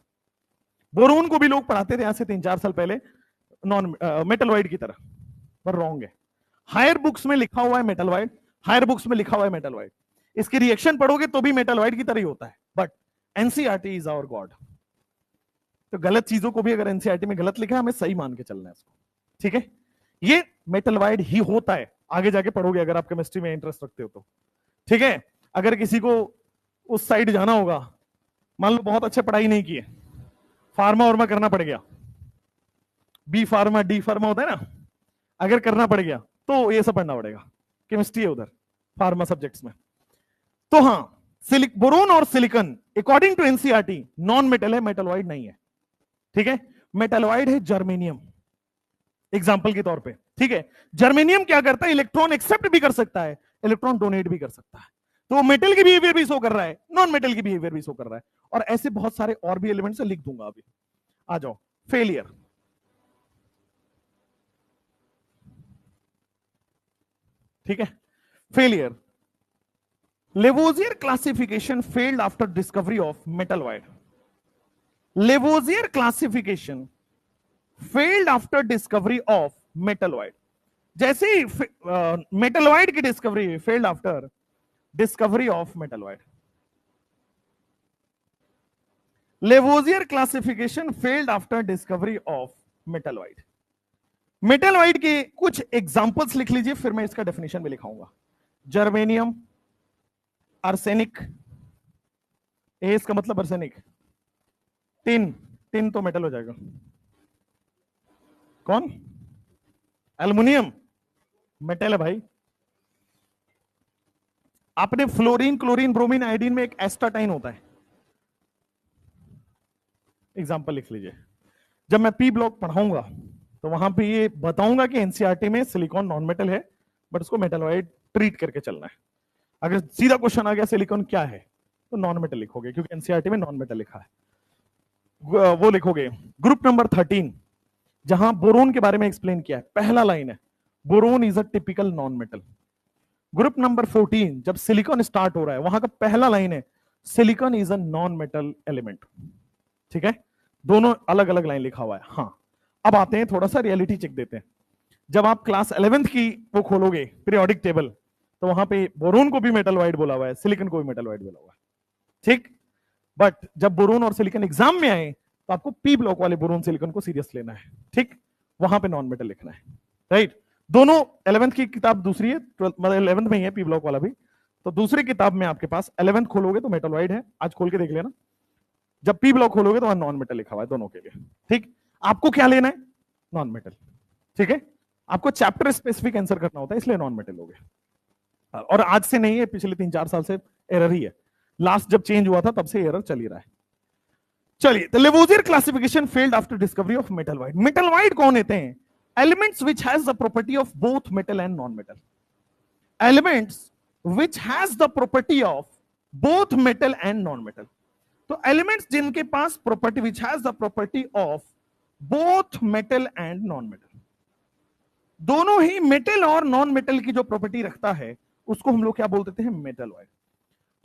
बोरोन को भी लोग पढ़ाते थे आज से 3-4 साल पहले नॉन मेटल वाइड की तरह, पर रॉन्ग है। हायर बुक्स में लिखा हुआ है मेटल वाइड, हायर बुक्स में लिखा हुआ है मेटल वाइड। इसकी रिएक्शन पढ़ोगे तो भी मेटल वाइड की तरह ही होता है, but NCERT is our god. तो गलत चीजों को भी अगर एनसीईआरटी में गलत लिखा है, हमें सही मान के चलना है इसको, ठीक है? ये मेटल वाइड ही होता है, आगे जाके पढ़ोगे अगर आप केमिस्ट्री में इंटरेस्ट रखते हो तो, ठीक है? अगर किसी को उस साइड जाना होगा, मान लो बहुत अच्छे पढ़ाई नहीं की है, फार्मा वर्मा करना पड़ गया, बी फार्मा डी फार्मा होता है ना, अगर करना पड़ गया तो ये सब पढ़ना पड़ेगा, केमिस्ट्री है उधर फार्मा सब्जेक्ट्स में। तो हाँ, बोरोन और silicon according to NCERT non metal है, मेटल वाइड नहीं है, ठीक है? मेटल वाइड है जर्मेनियम, एग्जाम्पल के तौर पे, ठीक है? जर्मेनियम क्या करता है? इलेक्ट्रॉन एक्सेप्ट भी कर सकता है, इलेक्ट्रॉन डोनेट भी कर सकता है। तो मेटल की बिहेवियर भी शो कर रहा है, नॉन मेटल की बिहेवियर भी शो कर रहा है, और ऐसे बहुत सारे और भी एलिमेंट्स लिख दूंगा अभी। आ जाओ, फेलियर। ठीक है, failure. Lavoisier classification failed after discovery of metal wide. Lavoisier classification failed after discovery of metal wide. जैसे ही मेटल वाइड की discovery failed after discovery of metal wide. Lavoisier classification failed after discovery of metalloid. Metal wide के कुछ examples लिख लीजिए, फिर मैं इसका definition भी लिखाऊंगा। जर्मेनियम, आर्सेनिक, ए इसका मतलब आर्सेनिक, टिन, टिन तो मेटल हो जाएगा, कौन? एल्युमिनियम मेटल है भाई। आपने फ्लोरीन, क्लोरीन, ब्रोमीन, आयोडीन में एक एस्टाटाइन होता है, एग्जांपल लिख लीजिए। जब मैं पी ब्लॉक पढ़ाऊंगा तो वहां पे ये बताऊंगा कि एनसीईआरटी में सिलिकॉन नॉन मेटल है, बट उसको मेटलॉइड ट्रीट करके चलना है। अगर सीधा क्वेश्चन आ गया सिलिकॉन क्या है, तो नॉन मेटल लिखोगे, क्योंकि एनसीईआरटी में नॉन मेटल लिखा है। वो लिखोगे ग्रुप नंबर 13, जहां बोरोन के बारे में एक्सप्लेन किया है, पहला लाइन है boron is a typical non metal. Group number 14, जब सिलिकॉन स्टार्ट हो रहा है, वहां का पहला लाइन है silicon is a non metal element. ठीक है, दोनों अलग अलग लाइन लिखा हुआ है। हाँ, अब आते हैं थोड़ा सा रियलिटी चेक देते हैं। जब आप क्लास 11th की वो खोलोगे पीरियोडिक टेबल, तो वहां पे बोरोन को भी मेटल वाइड बोला हुआ है, सिलिकॉन को भी मेटल वाइड बोला हुआ है। ठीक, बट जब बोरोन और सिलिकॉन एग्जाम में आए, तो आपको पी ब्लॉक वाले बोरोन सिलिकॉन को सीरियस लेना है। ठीक, वहां पे नॉन मेटल लिखना है। राइट, दोनों 11th की किताब दूसरी है, मतलब 11th में ही है पी ब्लॉक वाला भी। तो दूसरी किताब में आपके पास 11th खोलोगे तो मेटल वाइड है, आज खोल के देख लेना। जब पी ब्लॉक खोलोगे तो वहां नॉन मेटल लिखा हुआ है दोनों के लिए। ठीक, आपको क्या लेना है? Non metal. ठीक है, आपको चैप्टर स्पेसिफिक आंसर करना होता है, इसलिए नॉन मेटल हो गया। और आज से नहीं है, पिछले 3-4 साल से एरर ही है। लास्ट जब चेंज हुआ था तब से एरर चल ही रहा है। चलिए, the Lavoisier classification failed after discovery of metalloid. Metalloid कौन होते हैं? Elements which has the property of both metal and non metal. Elements which has the property of both metal and non metal. तो elements जिनके पास property which has the property of both metal and non metal, दोनों ही metal और non metal की जो property रखता है, उसको हम लोग क्या बोल देते हैं? Metal wide.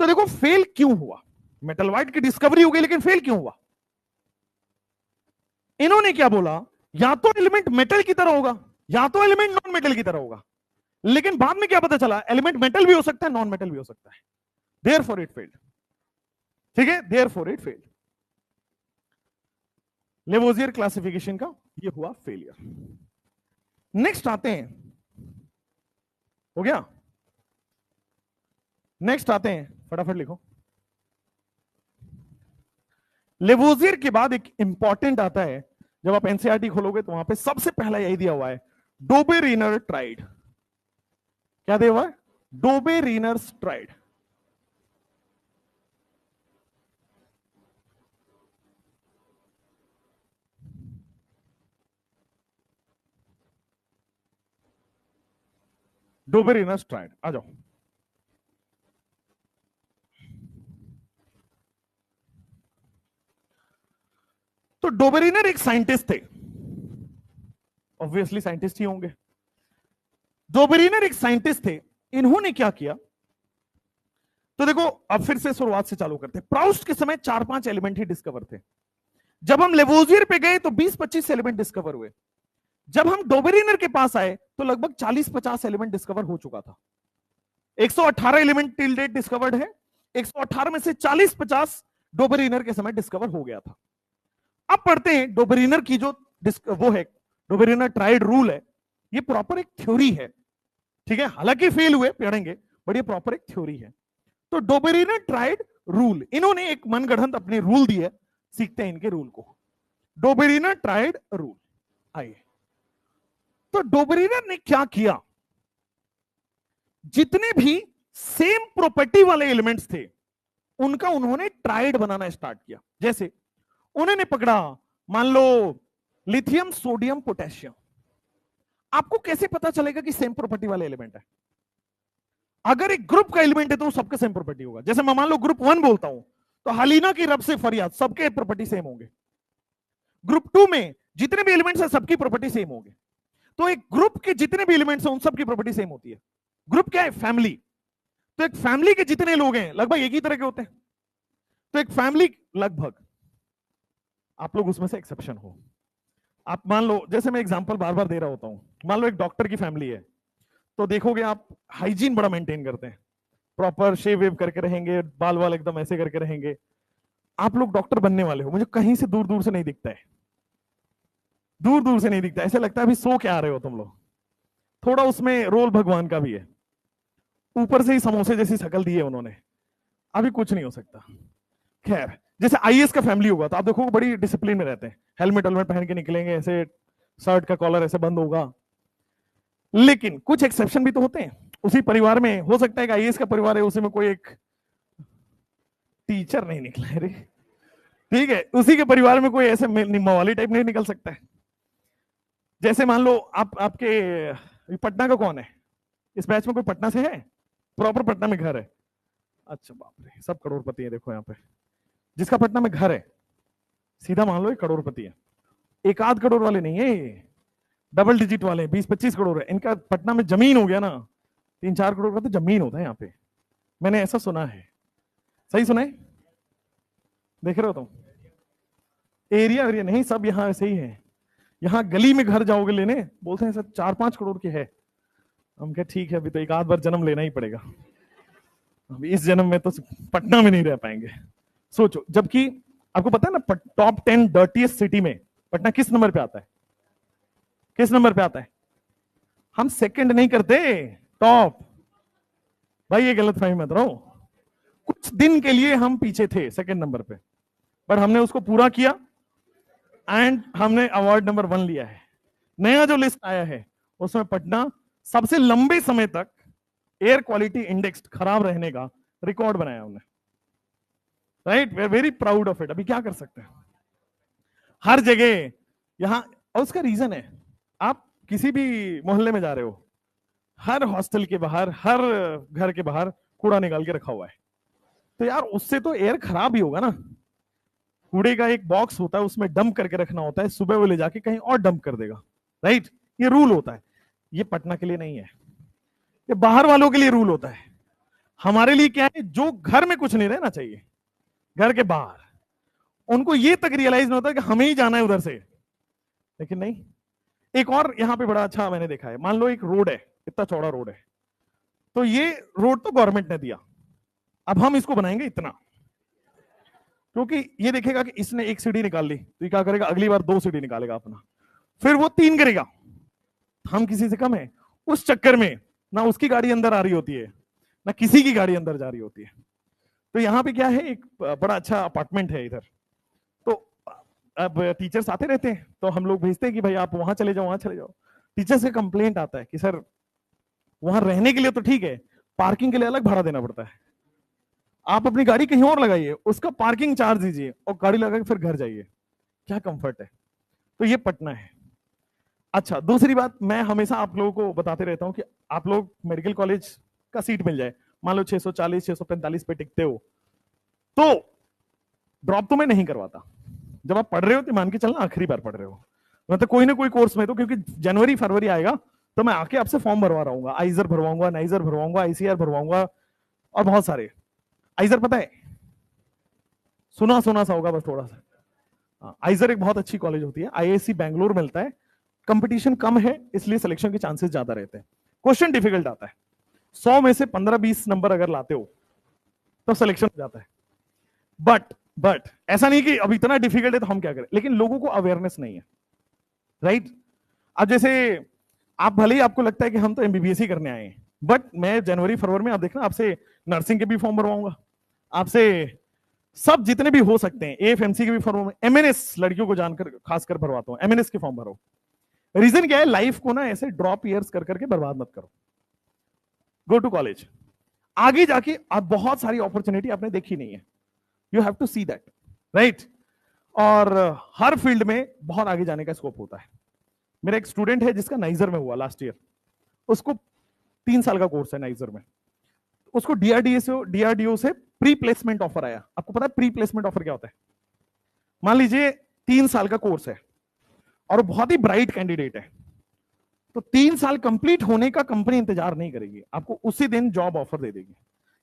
तो देखो फेल क्यों हुआ? मेटल वाइड की डिस्कवरी हो गई, लेकिन फेल क्यों हुआ? इन्होंने क्या बोला, या तो एलिमेंट मेटल की तरह होगा या तो एलिमेंट नॉन मेटल की तरह होगा। लेकिन बाद में क्या पता चला, एलिमेंट मेटल भी हो सकता है, नॉन मेटल भी हो सकता है। Therefore it failed. ठीक है, therefore it failed. Lavoisier classification का ये हुआ फेलियर। नेक्स्ट आते हैं, हो गया? नेक्स्ट आते हैं, फटाफट लिखो। लेवोजियर के बाद एक इंपॉर्टेंट आता है, जब आप एनसीईआरटी खोलोगे तो वहां पे सबसे पहला यही दिया हुआ है, डोबेरीनर ट्राइड। क्या दिया हुआ है? डोबेरीनर्स ट्राइड। डोबेरीनर्स ट्राइड, आ जाओ। तो डोबेरीनर एक साइंटिस्ट थे, ऑब्वियसली साइंटिस्ट ही होंगे। डोबेरीनर एक साइंटिस्ट थे। इन्होंने क्या किया, तो देखो अब फिर से शुरुआत से चालू करते हैं। प्राउस्ट के समय 4-5 एलिमेंट ही डिस्कवर थे। जब हम लेवोजियर पे गए तो 20-25 एलिमेंट डिस्कवर हुए। जब हम डोबेरीनर के पास आए तो लगभग 40-50 एलिमेंट डिस्कवर हो चुका था। 118 एलिमेंट टिल डेट डिस्कवर्ड है। 118 में से 40-50 डोबेरीनर के समय डिस्कवर हो गया था। अब पढ़ते हैं डोबेरीनर की जो वो है, डोबेरीनर ट्राइड रूल है। ये प्रॉपर एक थ्योरी है। ठीक है, हालांकि फेल हुए, पढ़ेंगे, बट ये प्रॉपर एक थ्योरी है। तो डोबेरीनर ट्राइड रूल, इन्होंने एक मनगढ़ंत अपनी रूल दी है, सीखते हैं इनके रूल को। डोबेरीनर ट्राइड रूल, आइए। तो डोबेरीनर ने क्या किया, जितने भी सेम प्रॉपर्टी वाले एलिमेंट्स थे उनका उन्होंने ट्राइड बनाना स्टार्ट किया। जैसे उन्होंने पकड़ा, मान लो लिथियम, सोडियम, पोटेशियम। आपको कैसे पता चलेगा कि सेम प्रॉपर्टी वाले एलिमेंट है? अगर एक ग्रुप का एलिमेंट है तो सबके सेम प्रॉपर्टी होगा। जैसे मैं मान लो ग्रुप 1 बोलता हूं, तो हलीना की रब से फरियाद, सबके प्रॉपर्टी सेम होंगे। ग्रुप 2 में जितने भी एलिमेंट्स हैं सबकी प्रॉपर्टी सेम होंगे। तो एक ग्रुप के जितने भी एलिमेंट्स हैं उन सबकी प्रॉपर्टी सेम होती है। ग्रुप क्या है? फैमिली। तो एक फैमिली के जितने लोग हैं लगभग एक ही तरह के होते हैं। तो एक फैमिली लगभग, आप लोग उसमें से एक्सेप्शन हो। आप मान लो, जैसे मैं एग्जांपल बार बार दे रहा होता हूं, मान लो एक डॉक्टर की फैमिली है, तो देखोगे आप हाइजीन बड़ा मेंटेन करते हैं, प्रॉपर शेव वेव करके रहेंगे, बाल वाल एकदम ऐसे करके रहेंगे। आप लोग डॉक्टर बनने वाले हो, मुझे कहीं से दूर दूर से नहीं दिखता है, दूर दूर से नहीं दिखता, ऐसे लगता है अभी सो के आ रहे हो तुम लोग। थोड़ा उसमें रोल भगवान का भी है, ऊपर से ही समोसे जैसी शक्ल दी है उन्होंने, अभी कुछ नहीं हो सकता। खैर, जैसे आईएएस का फैमिली होगा तो आप देखो बड़ी डिसिप्लिन में रहते हैं, हेलमेट हेलमेट पहन के निकलेंगे, ऐसे शर्ट का कॉलर ऐसे बंद होगा। लेकिन कुछ एक्सेप्शन भी तो होते हैं। उसी परिवार में हो सकता है कि आईएएस का परिवार है, उसी में कोई एक टीचर नहीं निकला है रे, ठीक है, उसी के परिवार में कोई ऐसे मवाली टाइप नहीं निकल सकता है। जैसे मान लो आपके पटना का कौन है इस बैच में? कोई पटना से है? प्रॉपर पटना में घर है? अच्छा बाप रे, सब करोड़पति है। देखो यहाँ पे जिसका पटना में घर है सीधा मान लो ये करोड़पति है। एक आध करोड़ वाले नहीं है, ये डबल डिजिट वाले 20-25 करोड़ है। इनका पटना में जमीन हो गया ना 3-4 करोड़ का तो जमीन होता है यहाँ पे। मैंने ऐसा सुना है। सही सुना है? देख रहे हो तुम? एरिया नहीं, सब यहाँ ऐसे ही है। यहाँ गली में घर जाओगे लेने, बोलते हैं सर 4-5 करोड़ के है। हम कहे ठीक है, अभी तो एक आध बार जन्म लेना ही पड़ेगा, अभी इस जन्म में तो पटना में नहीं रह पाएंगे। सोचो, जबकि आपको पता है ना टॉप 10 डर्टीएस्ट सिटी में पटना किस नंबर पे आता है? किस नंबर पे आता है? हम सेकंड नहीं करते, टॉप। भाई ये गलत फहमी मत रहो। कुछ दिन के लिए हम पीछे थे सेकंड नंबर पे, पर हमने उसको पूरा किया एंड हमने अवार्ड नंबर 1 लिया है। नया जो लिस्ट आया है उसमें पटना सबसे लंबे समय तक एयर क्वालिटी इंडेक्स खराब रहने का रिकॉर्ड बनाया हमने। Right, we are very proud of it. अभी क्या कर सकते हैं, हर जगह यहां। और उसका रीजन है, आप किसी भी मोहल्ले में जा रहे हो, हर हॉस्टल के बाहर, हर घर के बाहर कूड़ा निकाल के रखा हुआ है। तो यार उससे तो एयर खराब ही होगा ना। कूड़े का एक बॉक्स होता है, उसमें डंप करके रखना होता है, सुबह वो ले जाके कहीं और डंप कर देगा। राइट, ये रूल होता है। ये पटना के लिए नहीं है, ये बाहर वालों के लिए रूल होता है। हमारे लिए क्या है, जो घर में कुछ नहीं रहना चाहिए, घर के बाहर, उनको ये तक रियलाइज नहीं होता कि हमें ही जाना है उधर से। लेकिन नहीं। एक और यहां पे बड़ा अच्छा मैंने देखा है, मान लो एक रोड है, इतना चौड़ा रोड है, तो ये रोड तो गवर्नमेंट ने दिया, अब हम इसको बनाएंगे इतना, क्योंकि ये देखेगा कि इसने एक सीढ़ी निकाल ली तो ये क्या करेगा, अगली बार 2 सीढ़ी निकालेगा अपना, फिर वो 3 करेगा। हम किसी से कम है? उस चक्कर में ना उसकी गाड़ी अंदर आ रही होती है, ना किसी की गाड़ी अंदर जा रही होती है। तो यहाँ पे क्या है, एक बड़ा अच्छा अपार्टमेंट है इधर। तो अब टीचर्स आते रहते हैं, तो हम लोग भेजते हैं कि भाई आप वहां चले जाओ, वहां चले जाओ। टीचर से कंप्लेंट आता है कि सर वहां रहने के लिए तो ठीक है, पार्किंग के लिए अलग भाड़ा देना पड़ता है। आप अपनी गाड़ी कहीं और लगाइए, उसका पार्किंग चार्ज दीजिए और गाड़ी लगा के फिर घर जाइए। क्या कंफर्ट है। तो ये पटना है। अच्छा, दूसरी बात, मैं हमेशा आप लोगों को बताते रहता हूं कि आप लोग मेडिकल कॉलेज का सीट मिल जाए, मान लो 640 645 पे टिकते हो, तो ड्रॉप तो मैं नहीं करवाता। जब आप पढ़ रहे हो तो मान के चलना आखिरी बार पढ़ रहे हो, मतलब कोई ना कोई कोर्स में, तो क्योंकि जनवरी फरवरी आएगा तो मैं आके आपसे फॉर्म भरवा रहा हूँ, आइजर भरवाऊंगा, नाइजर भरवाऊंगा, आईसीआर भरवाऊंगा और बहुत सारे। आइजर पता है, सुना सुना सा होगा बस थोड़ा सा। आइजर एक बहुत अच्छी कॉलेज होती है, आईआईसी बैंगलोर मिलता है। कंपटीशन कम है इसलिए सिलेक्शन के चांसेस ज्यादा रहते हैं। क्वेश्चन डिफिकल्ट आता है, 100 में से 15-20 नंबर अगर लाते हो तो सिलेक्शन हो जाता है। बट ऐसा नहीं कि अब इतना डिफिकल्ट है तो हम क्या करें, लेकिन लोगों को अवेयरनेस नहीं है। राइट, अब जैसे आप भले ही आपको लगता है कि हम तो एमबीबीएस ही करने आए हैं, बट मैं जनवरी फरवरी में आप देखना आपसे नर्सिंग के भी फॉर्म भरवाऊंगा, आपसे सब जितने भी हो सकते हैं, एएफएमसी के भी फॉर्म, एमएनएस लड़कियों को जानकर खासकर भरवाता हूं, एमएनएस के फॉर्म भरो। रीजन क्या है, लाइफ को ना ऐसे ड्रॉप ईयर्स कर करके बर्बाद मत करो। गो टू कॉलेज, आगे जाके आप बहुत सारी अपॉर्चुनिटी आपने देखी नहीं है, you have to see that. Right, और हर फील्ड में बहुत आगे जाने का स्कोप होता है। मेरा एक स्टूडेंट है जिसका नाइजर में हुआ लास्ट ईयर, उसको 3 साल का कोर्स है नाइजर में, उसको डीआरडीओ से प्री प्लेसमेंट ऑफर आया। आपको पता है प्री प्लेसमेंट ऑफर क्या होता है? मान लीजिए 3 साल का कोर्स है और बहुत ही ब्राइट कैंडिडेट है, तो 3 साल कंप्लीट होने का कंपनी इंतजार नहीं करेगी, आपको उसी दिन जॉब ऑफर दे देगी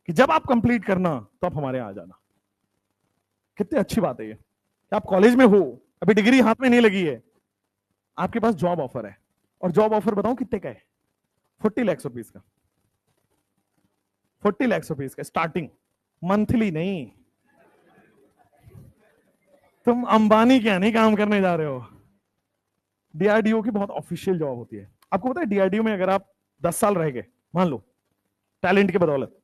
कि जब आप कंप्लीट करना तो आप हमारे यहाँ आ जाना। कितनी अच्छी बात है ये, कि आप कॉलेज में हो, अभी डिग्री हाथ में नहीं लगी है, आपके पास जॉब ऑफर है। और जॉब ऑफर बताऊं कितने का है? 40 लाख रुपीस का। 40 लाख रुपीस का स्टार्टिंग, मंथली नहीं। तुम अंबानी क्या नहीं काम करने जा रहे हो। डीआरडीओ की बहुत ऑफिशियल जॉब होती है। आपको पता है डीआरडीओ में अगर आप 10 साल रह गए, मान लो टैलेंट की बदौलत,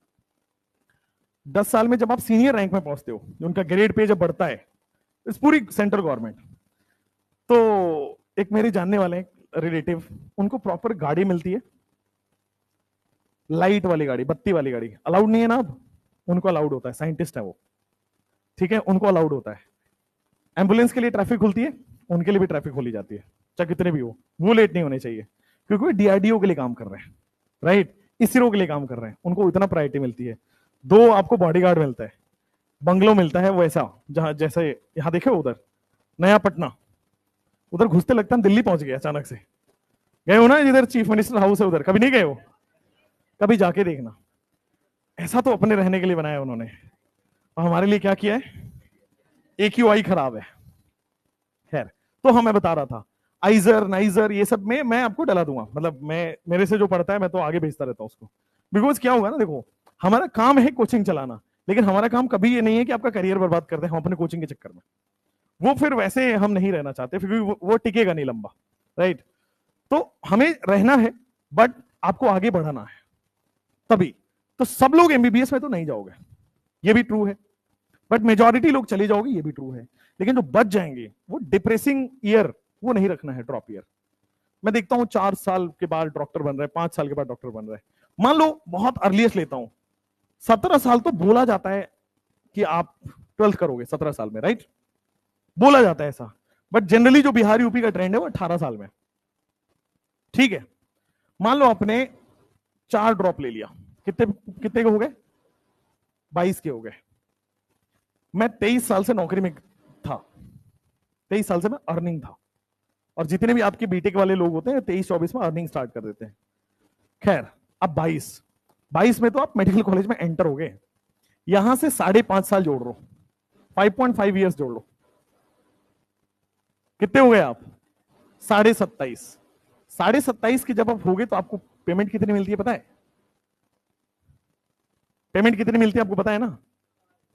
10 साल में जब आप सीनियर रैंक में पहुंचते हो, उनका ग्रेड पे जब बढ़ता है, इस पूरी सेंट्रल गवर्नमेंट, तो एक मेरे जानने वाले रिलेटिव, उनको प्रॉपर गाड़ी मिलती है, लाइट वाली गाड़ी, बत्ती वाली गाड़ी। अलाउड नहीं है ना अब, उनको अलाउड होता है, साइंटिस्ट है वो, ठीक है, उनको अलाउड होता है। एम्बुलेंस के लिए ट्रैफिक खुलती है, उनके लिए भी ट्रैफिक खोली जाती है,
चाहे कितने भी हो, वो लेट नहीं होने चाहिए, क्योंकि वो डीआरडीओ के लिए काम कर रहे हैं, राइट, इसरो के लिए काम कर रहे हैं, उनको इतना प्रायोरिटी मिलती है। दो, आपको बॉडीगार्ड मिलता है, बंगलो मिलता है वैसा, जहां जैसे यहाँ देखे उधर नया पटना, उधर घुसते लगता है दिल्ली पहुंच गया अचानक से। गए हो ना जिधर चीफ मिनिस्टर हाउस है उधर, कभी नहीं गए हो? कभी जाके देखना। ऐसा तो अपने रहने के लिए बनाया उन्होंने, और हमारे लिए क्या किया है? AQI खराब है। खैर, तो हाँ मैं बता रहा था, आइजर नाइजर ये सब में मैं आपको डला दूंगा, मतलब मैं, मेरे से जो पढ़ता है मैं तो आगे भेजता रहता हूँ उसको। बिकॉज क्या होगा ना, देखो हमारा काम है कोचिंग चलाना, लेकिन हमारा काम कभी ये नहीं है कि आपका करियर बर्बाद कर दे हम अपने कोचिंग के चक्कर में। वो फिर वैसे हम नहीं रहना चाहते, क्योंकि वो टिकेगा नहीं लंबा, राइट। तो हमें रहना है, बट आपको आगे बढ़ाना है तभी। तो सब लोग MBBS में तो नहीं जाओगे, ये भी ट्रू है, बट मेजॉरिटी लोग चले जाओगे, ये भी ट्रू है। लेकिन जो बच जाएंगे, वो डिप्रेसिंग ईयर वो नहीं रखना है, ड्रॉप ईयर। मैं देखता हूं 4 साल के बाद डॉक्टर बन रहे हैं, 5 साल के बाद डॉक्टर बन रहे हैं। मान लो बहुत अर्लीस्ट लेता हूं, 17 साल तो बोला जाता है कि आप 12th करोगे 17 साल में, राइट, बोला जाता है ऐसा। बट जनरली जो बिहार यूपी का ट्रेंड है वो 18 साल में, ठीक है। मान लो आपने 4 ड्रॉप ले लिया, कितने कितने के हो गए? 22 के हो गए। मैं 23 साल से नौकरी में था, 23 साल से मैं अर्निंग था, और जितने भी आपके बीटेक वाले लोग होते हैं 23-24 में अर्निंग स्टार्ट कर देते हैं। खैर, अब 22 में तो आप मेडिकल कॉलेज में एंटर हो गए, यहां से 5.5 साल जोड़ लो, 5.5 ईयर्स जोड़ लो, कितने हो गए आप? 27.5। 27.5 के जब आप हो गए तो आपको पेमेंट कितनी मिलती है पता है? पेमेंट कितनी मिलती है आपको पता है ना?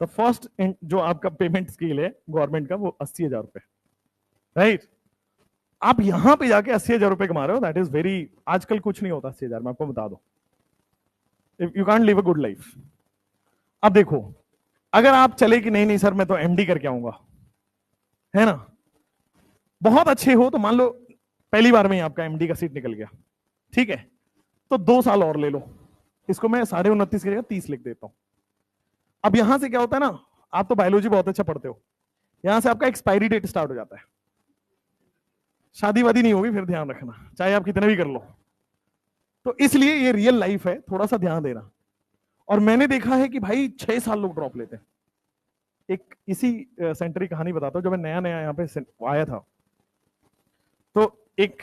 तो फर्स्ट जो आपका पेमेंट स्केल है गवर्नमेंट का, वो 80,000 रुपए, राइट। आप यहां पे जाके 80,000 रुपए कमा रहे हो, दैट इज वेरी, आजकल कुछ नहीं होता 80,000 में, आपको बता दो। You can't live a good life. अब देखो, अगर आप चले कि नहीं नहीं सर मैं तो MD करके आऊंगा, है ना, बहुत अच्छे हो, तो मान लो पहली बार में ही आपका MD का सीट निकल गया, ठीक है, तो 2 साल और ले लो, इसको मैं 29.5 की जगह 30 लिख देता हूं। अब यहां से क्या होता है ना, आप तो बायोलॉजी बहुत अच्छा पढ़ते हो, यहां से आपका एक्सपायरी डेट स्टार्ट हो जाता है। शादी वादी नहीं होगी फिर, ध्यान रखना, चाहे आप कितने भी कर लो। तो इसलिए ये रियल लाइफ है, थोड़ा सा ध्यान देना। और मैंने देखा है कि भाई 6 साल लोग ड्रॉप लेते हैं। एक इसी सेंटर की कहानी बताता हूं, जब मैं नया नया यहाँ पे आया था, तो एक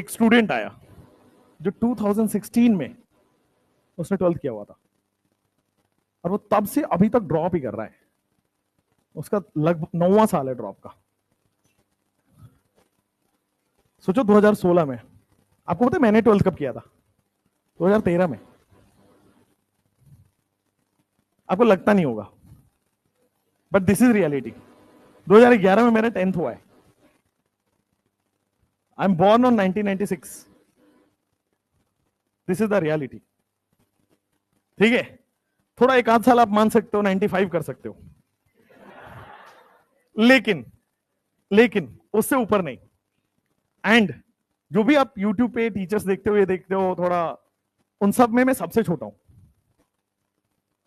स्टूडेंट आया जो 2016 में उसने 12th किया हुआ था, और वो तब से अभी तक ड्रॉप ही कर रहा है, उसका लगभग 9वां साल है ड्रॉप का। सोचो 2016 में, आपको पता है मैंने 12th कब किया था? 2013 में। आपको लगता नहीं होगा, बट दिस इज रियलिटी। 2011 में मेरा 10th हुआ है। I am born on 1996। This is the reality, ठीक है। थोड़ा एक आध साल आप मान सकते हो, 95 कर सकते हो, लेकिन उससे ऊपर नहीं। एंड जो भी आप YouTube पे टीचर्स देखते हो, ये देखते हो थोड़ा, उन सब में मैं सबसे छोटा हूं।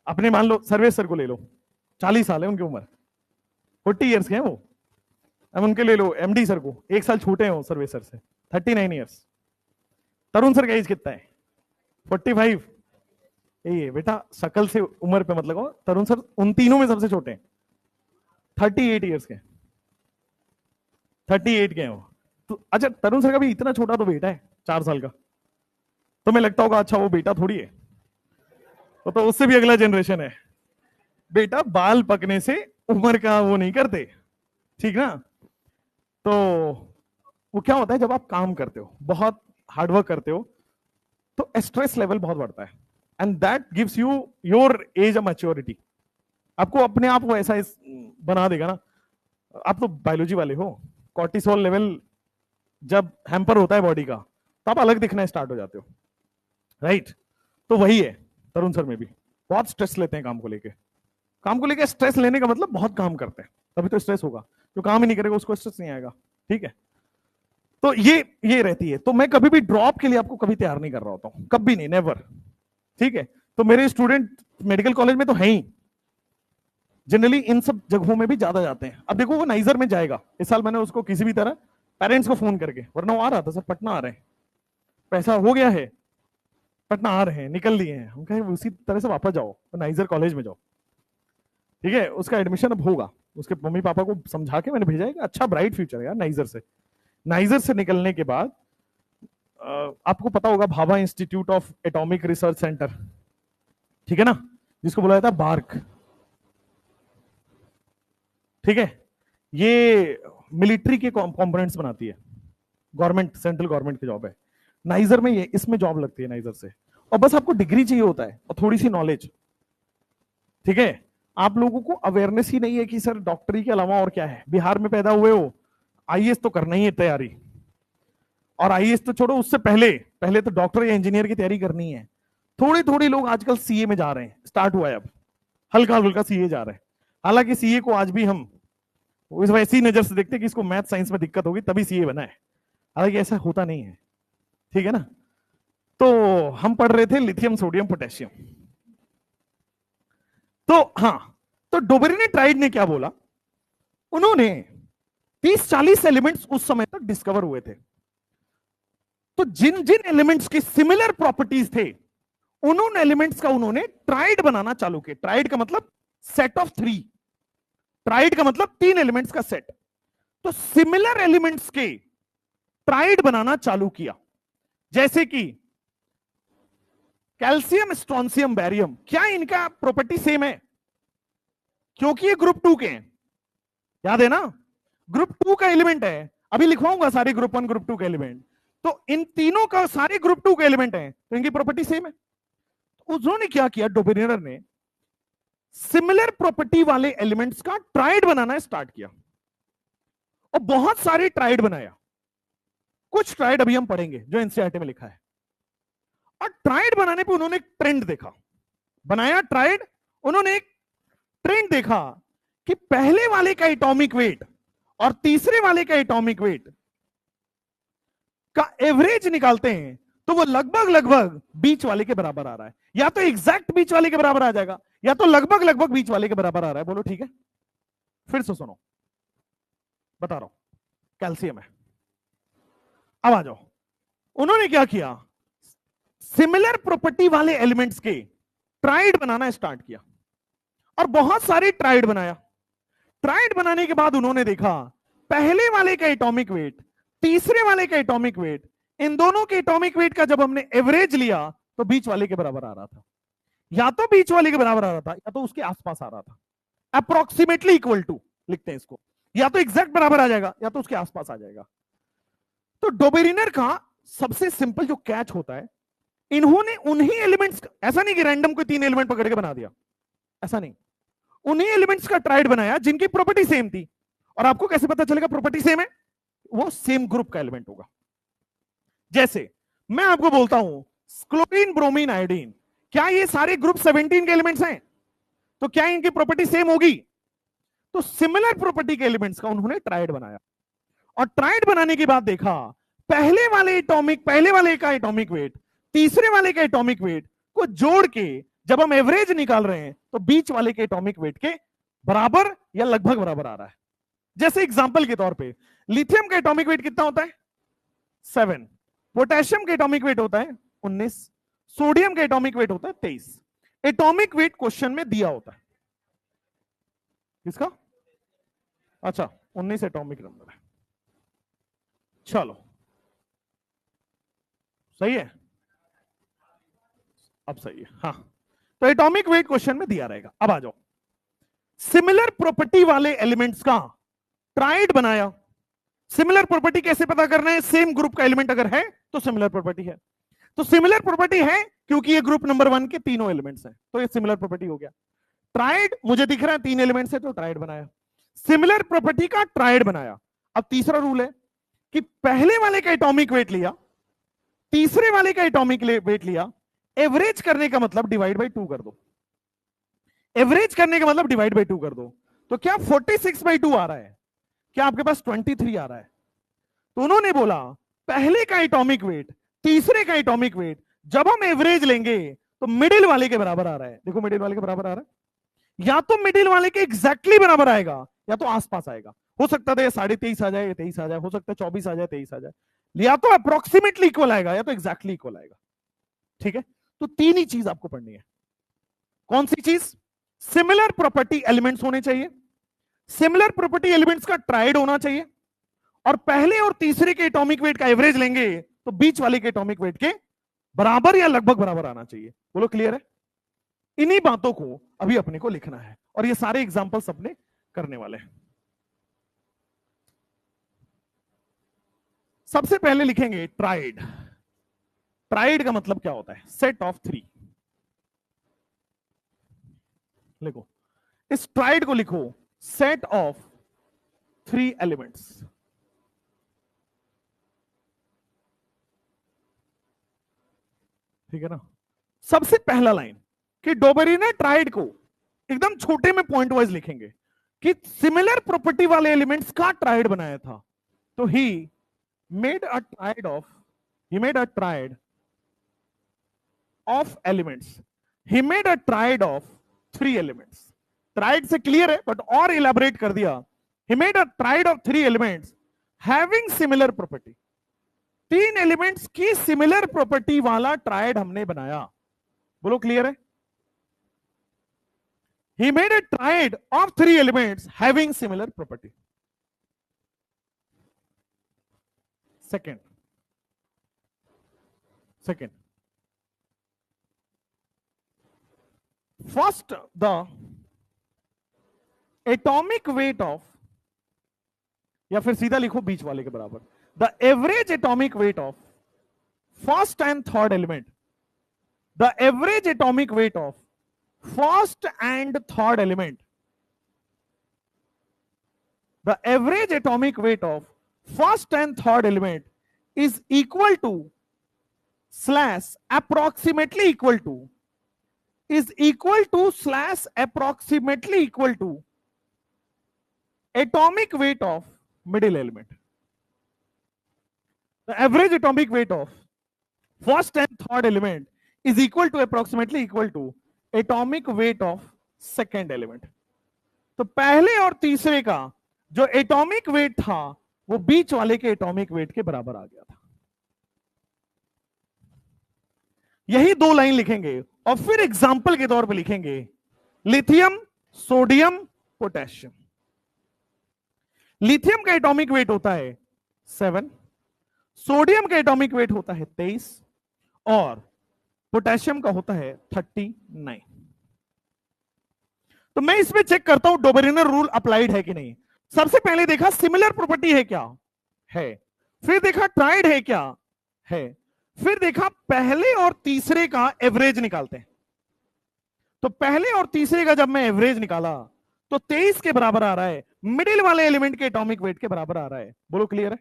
अपने मान लो सर्वेश सर को ले लो, 40 साल है उनकी उम्र, 40 ईयर्स के हैं वो। अब उनके ले लो MD सर को, 1 साल छोटे हो सर्वेश सर से, 39 ईयर्स। तरुण सर का एज कितना है? 45। ये बेटा शकल से उम्र पे मत लगाओ, तरुण सर उन तीनों में सबसे छोटे हैं, 38 ईयर्स के, 38 के हैं वो। तो अच्छा, तरुण सर का भी इतना छोटा तो बेटा है 4 साल का, तो मैं लगता होगा अच्छा वो बेटा थोड़ी है, तो उससे भी अगला जनरेशन है। बेटा बाल पकने से उम्र का वो नहीं करते, ठीक ना। तो वो क्या होता है, जब आप काम करते हो, बहुत हार्डवर्क करते हो, तो स्ट्रेस लेवल बहुत बढ़ता है, and that gives you your as a maturity. आपको अपने आप वो ऐसा बना देगा ना। आप तो बायोलॉजी वाले हो, कॉर्टिसोल लेवल जब हैम्पर होता है बॉडी का, तो आप अलग दिखना स्टार्ट हो जाते हो, राइट। तो वही है तरुण सर में भी, बहुत स्ट्रेस लेते हैं काम को लेके। काम को लेके स्ट्रेस लेने का मतलब बहुत काम करते हैं, तभी तो स्ट्रेस होगा। जो काम ही नहीं करेगा उसको स्ट्रेस नहीं आएगा, ठीक है। तो ये रहती है। तो मैं कभी भी ड्रॉप के लिए आपको कभी तैयार नहीं कर रहा होता हूं, कभी नहीं, नेवर, ठीक है। तो मेरे स्टूडेंट मेडिकल कॉलेज में तो है ही, जनरली इन सब जगहों में भी ज्यादा जाते हैं। अब देखो वो नाइजर में जाएगा, इस साल मैंने उसको किसी भी तरह
पेरेंट्स को फोन करके, वरना वो आ रहा था सर पटना आ रहे हैं, पैसा हो गया है, पटना आ रहे हैं, निकल लिए हैं। हम कहे उसी तरह से वापस जाओ, नाइजर कॉलेज में जाओ, ठीक है, उसका एडमिशन अब होगा। उसके मम्मी पापा को समझा के मैंने भेजा है, अच्छा ब्राइट फ्यूचर है यार नाइजर से। नाइजर से निकलने के बाद आपको पता होगा Bhabha institute of atomic research centre, ठीक है ना, जिसको बोला जाता है बार्क, ठीक है, ये मिलिट्री के कंपोनेंट्स बनाती है, गवर्नमेंट, सेंट्रल गवर्नमेंट की जॉब है। नाइजर में ये, इसमें जॉब लगती है नाइजर से, और बस आपको डिग्री चाहिए होता है और थोड़ी सी नॉलेज, ठीक है। आप लोगों को अवेयरनेस ही नहीं है कि सर डॉक्टरी के अलावा और क्या है। बिहार में पैदा हुए हो, आईएएस तो करना ही है तैयारी, और आईएएस तो छोड़ो, उससे पहले पहले तो डॉक्टर या इंजीनियर की तैयारी करनी है। थोड़ी थोड़ी लोग आजकल सीए में जा रहे हैं, स्टार्ट हुआ है अब, हल्का हल्का सीए जा रहे हैं। हालांकि सीए को आज भी हम इस वैसी नजर से देखते हैं कि इसको मैथ साइंस में दिक्कत होगी तभी सीए बना है, हालांकि ऐसा होता नहीं है, ठीक है ना। तो हम पढ़ रहे थे लिथियम सोडियम पोटेशियम। तो हाँ, तो डोबेरिनी-ट्राइड ने क्या बोला, उन्होंने 30-40 एलिमेंट्स उस समय तक डिस्कवर हुए थे। तो जिन जिन एलिमेंट्स की सिमिलर प्रॉपर्टीज थे, उन एलिमेंट्स का उन्होंने ट्राइड बनाना चालू किया। ट्राइड का मतलब सेट ऑफ 3, ट्राइड का मतलब 3 एलिमेंट्स का सेट। तो सिमिलर एलिमेंट्स के ट्राइड बनाना चालू किया, जैसे कि कैल्शियम, स्ट्रोंसियम, बैरियम। क्या इनका प्रॉपर्टी सेम है? क्योंकि ये ग्रुप 2 के हैं, याद है ना, ग्रुप 2 का एलिमेंट है। अभी लिखवाऊंगा सारे ग्रुप 1 ग्रुप 2 के एलिमेंट। तो इन तीनों का सारे ग्रुप 2 के एलिमेंट हैं, तो इनकी प्रॉपर्टी सेम है। तो उन्होंने क्या किया, डोबेरिनर ने सिमिलर प्रॉपर्टी वाले एलिमेंट्स का ट्राइड बनाना स्टार्ट किया, और बहुत सारे ट्राइड बनाया। कुछ ट्राइड अभी हम पढ़ेंगे जो एनसीईआरटी में लिखा है। और ट्राइड बनाने पे उन्होंने एक ट्रेंड देखा, बनाया ट्राइड, उन्होंने एक ट्रेंड देखा कि पहले वाले का एटॉमिक वेट और तीसरे वाले का एटॉमिक वेट का एवरेज निकालते हैं तो वो लगभग लगभग बीच वाले के बराबर आ रहा है। या तो एग्जैक्ट बीच वाले के बराबर आ जाएगा, या तो लगभग लगभग बीच वाले के बराबर आ रहा है। बोलो ठीक है, फिर से सुनो, बता रहा हूं, कैल्शियम है। अब आ जाओ, उन्होंने क्या किया, सिमिलर प्रॉपर्टी वाले एलिमेंट्स के ट्राइड बनाना स्टार्ट किया, और बहुत सारे ट्राइड बनाया। ट्राइड बनाने के बाद उन्होंने देखा पहले वाले का एटॉमिक वेट, तीसरे वाले का एटॉमिक वेट, इन दोनों के एटॉमिक वेट का जब हमने एवरेज लिया तो बीच वाले के बराबर आ रहा था। या तो बीच वाले के बराबर आ रहा था, या तो उसके आसपास आ रहा था। अप्रोक्सीमेटली इक्वल टू लिखते हैं इसको, या तो एग्जैक्ट बराबर आ जाएगा या तो उसके आसपास आ जाएगा। तो डोबेरिनर का सबसे सिंपल जो कैच होता है, इन्होंने उन्हीं एलिमेंट्स, ऐसा नहीं कि रैंडम कोई 3 एलिमेंट पकड़ के बना दिया, ऐसा नहीं, उन्हीं एलिमेंट्स का ट्राइड बनाया जिनकी प्रॉपर्टी सेम थी। और आपको कैसे पता चलेगा प्रॉपर्टी सेम है? वो सेम ग्रुप का एलिमेंट होगा। जैसे मैं आपको बोलता हूं क्लोरीन, ब्रोमीन, आयोडीन, क्या ये सारे ग्रुप 17 के एलिमेंट्स हैं? तो क्या इनकी प्रॉपर्टी सेम होगी? तो सिमिलर प्रॉपर्टी के एलिमेंट्स का उन्होंने ट्राइड बनाया, और ट्राइड बनाने के बाद देखा पहले वाले का एटॉमिक वेट, तीसरे वाले का एटॉमिक वेट को जोड़ के जब हम एवरेज निकाल रहे हैं तो बीच वाले के एटॉमिक वेट के बराबर या लगभग बराबर आ रहा है। जैसे एग्जांपल के तौर पे लिथियम का एटॉमिक वेट कितना होता है? 7। पोटेशियम का एटॉमिक वेट होता है 19। सोडियम का एटॉमिक वेट होता है 23। एटॉमिक वेट क्वेश्चन में दिया होता है किसका? अच्छा, 19 एटॉमिक नंबर है। चलो सही है, अब सही है, हाँ। तो एटॉमिक वेट क्वेश्चन में दिया रहेगा। अब आ जाओ, सिमिलर प्रॉपर्टी वाले एलिमेंट्स का ट्राइड बनाया। सिमिलर प्रॉपर्टी कैसे पता करना है? सेम ग्रुप का एलिमेंट अगर है तो सिमिलर प्रॉपर्टी है। तो सिमिलर प्रॉपर्टी है क्योंकि ये ग्रुप नंबर 1 के तीनों एलिमेंट्स हैं, तो ये सिमिलर प्रॉपर्टी हो गया। ट्राइड मुझे दिख रहा है 3 एलिमेंट्स है तो ट्राइड बनाया, सिमिलर प्रॉपर्टी का ट्राइड बनाया। अब तीसरा रूल है कि पहले वाले का एटॉमिक वेट लिया, तीसरे वाले का एटॉमिक वेट लिया, एवरेज करने का मतलब डिवाइड बाई 2 कर दो। एवरेज करने का मतलब डिवाइड बाई 2 कर दो। तो क्या 46/2 आ रहा है? क्या आपके पास 23 आ रहा है? तो उन्होंने बोला पहले का एटॉमिक वेट, तीसरे का एटॉमिक वेट जब हम एवरेज लेंगे तो मिडिल वाले के बराबर आ रहा है। देखो मिडिल वाले के बराबर आ रहा है, या तो मिडिल वाले के एग्जैक्टली बराबर आएगा या तो आसपास आएगा। हो सकता था ये 23.5 आ जाए, ये 23 आ जाए, हो सकता है 24 आ जाए, 23 आ जाए, या तो अप्रोक्सीमेटली इक्वल आएगा या तो एग्जैक्टली इक्वल आएगा। ठीक है, तो तीन ही चीज आपको पढ़नी है। कौन सी चीज? सिमिलर प्रॉपर्टी एलिमेंट्स होने चाहिए, सिमिलर प्रॉपर्टी एलिमेंट्स का ट्राइड होना चाहिए, और पहले और तीसरे के एटॉमिक वेट का एवरेज लेंगे तो बीच वाले के एटॉमिक वेट के बराबर या लगभग बराबर आना चाहिए। बोलो क्लियर है? इन्हीं बातों को अभी अपने को लिखना है और ये सारे एग्जांपल्स अपने करने वाले हैं। सबसे पहले लिखेंगे ट्राइड। ट्राइड का मतलब क्या होता है? Set of three. लिखो, इस ट्राइड को लिखो सेट ऑफ थ्री एलिमेंट्स। ठीक है ना? सबसे पहला लाइन कि डोबेरी ने ट्राइड को एकदम छोटे में पॉइंट वाइज लिखेंगे कि सिमिलर प्रॉपर्टी वाले एलिमेंट्स का ट्राइड बनाया था। तो he made a tried of elements, he made a tried of three elements. Tried से क्लियर है, बट और इलैबोरेट कर दिया। He made a tried of three elements having similar property. तीन एलिमेंट्स की सिमिलर प्रॉपर्टी वाला ट्राइड हमने बनाया। बोलो क्लियर है? He made a triad of three elements having similar property. Second, first the atomic weight of, या फिर सीधा लिखो बीच वाले के बराबर, the average atomic weight of first and third element, the average atomic weight of first and third element, the average atomic weight of first and third element is equal to slash approximately equal to, is equal to slash approximately equal to atomic weight of middle element. The average atomic weight of first and third element is equal to approximately equal to atomic weight of second element. तो पहले और तीसरे का जो atomic weight था वो बीच वाले के एटॉमिक वेट के बराबर आ गया था। यही दो लाइन लिखेंगे और फिर एग्जाम्पल के तौर पे लिखेंगे लिथियम, सोडियम, पोटेशियम। लिथियम का एटॉमिक वेट होता है 7, सोडियम का एटॉमिक वेट होता है 23 और पोटेशियम का होता है 39। तो मैं इसमें चेक करता हूं डोबेरिनर रूल अप्लाइड है कि नहीं। सबसे पहले देखा सिमिलर प्रॉपर्टी है क्या है, फिर देखा ट्राइड है क्या है, फिर देखा पहले और तीसरे का एवरेज निकालते हैं। तो पहले और तीसरे का जब मैं एवरेज निकाला तो 23 के बराबर आ रहा है, मिडिल वाले एलिमेंट के एटॉमिक वेट के बराबर आ रहा है। बोलो क्लियर है?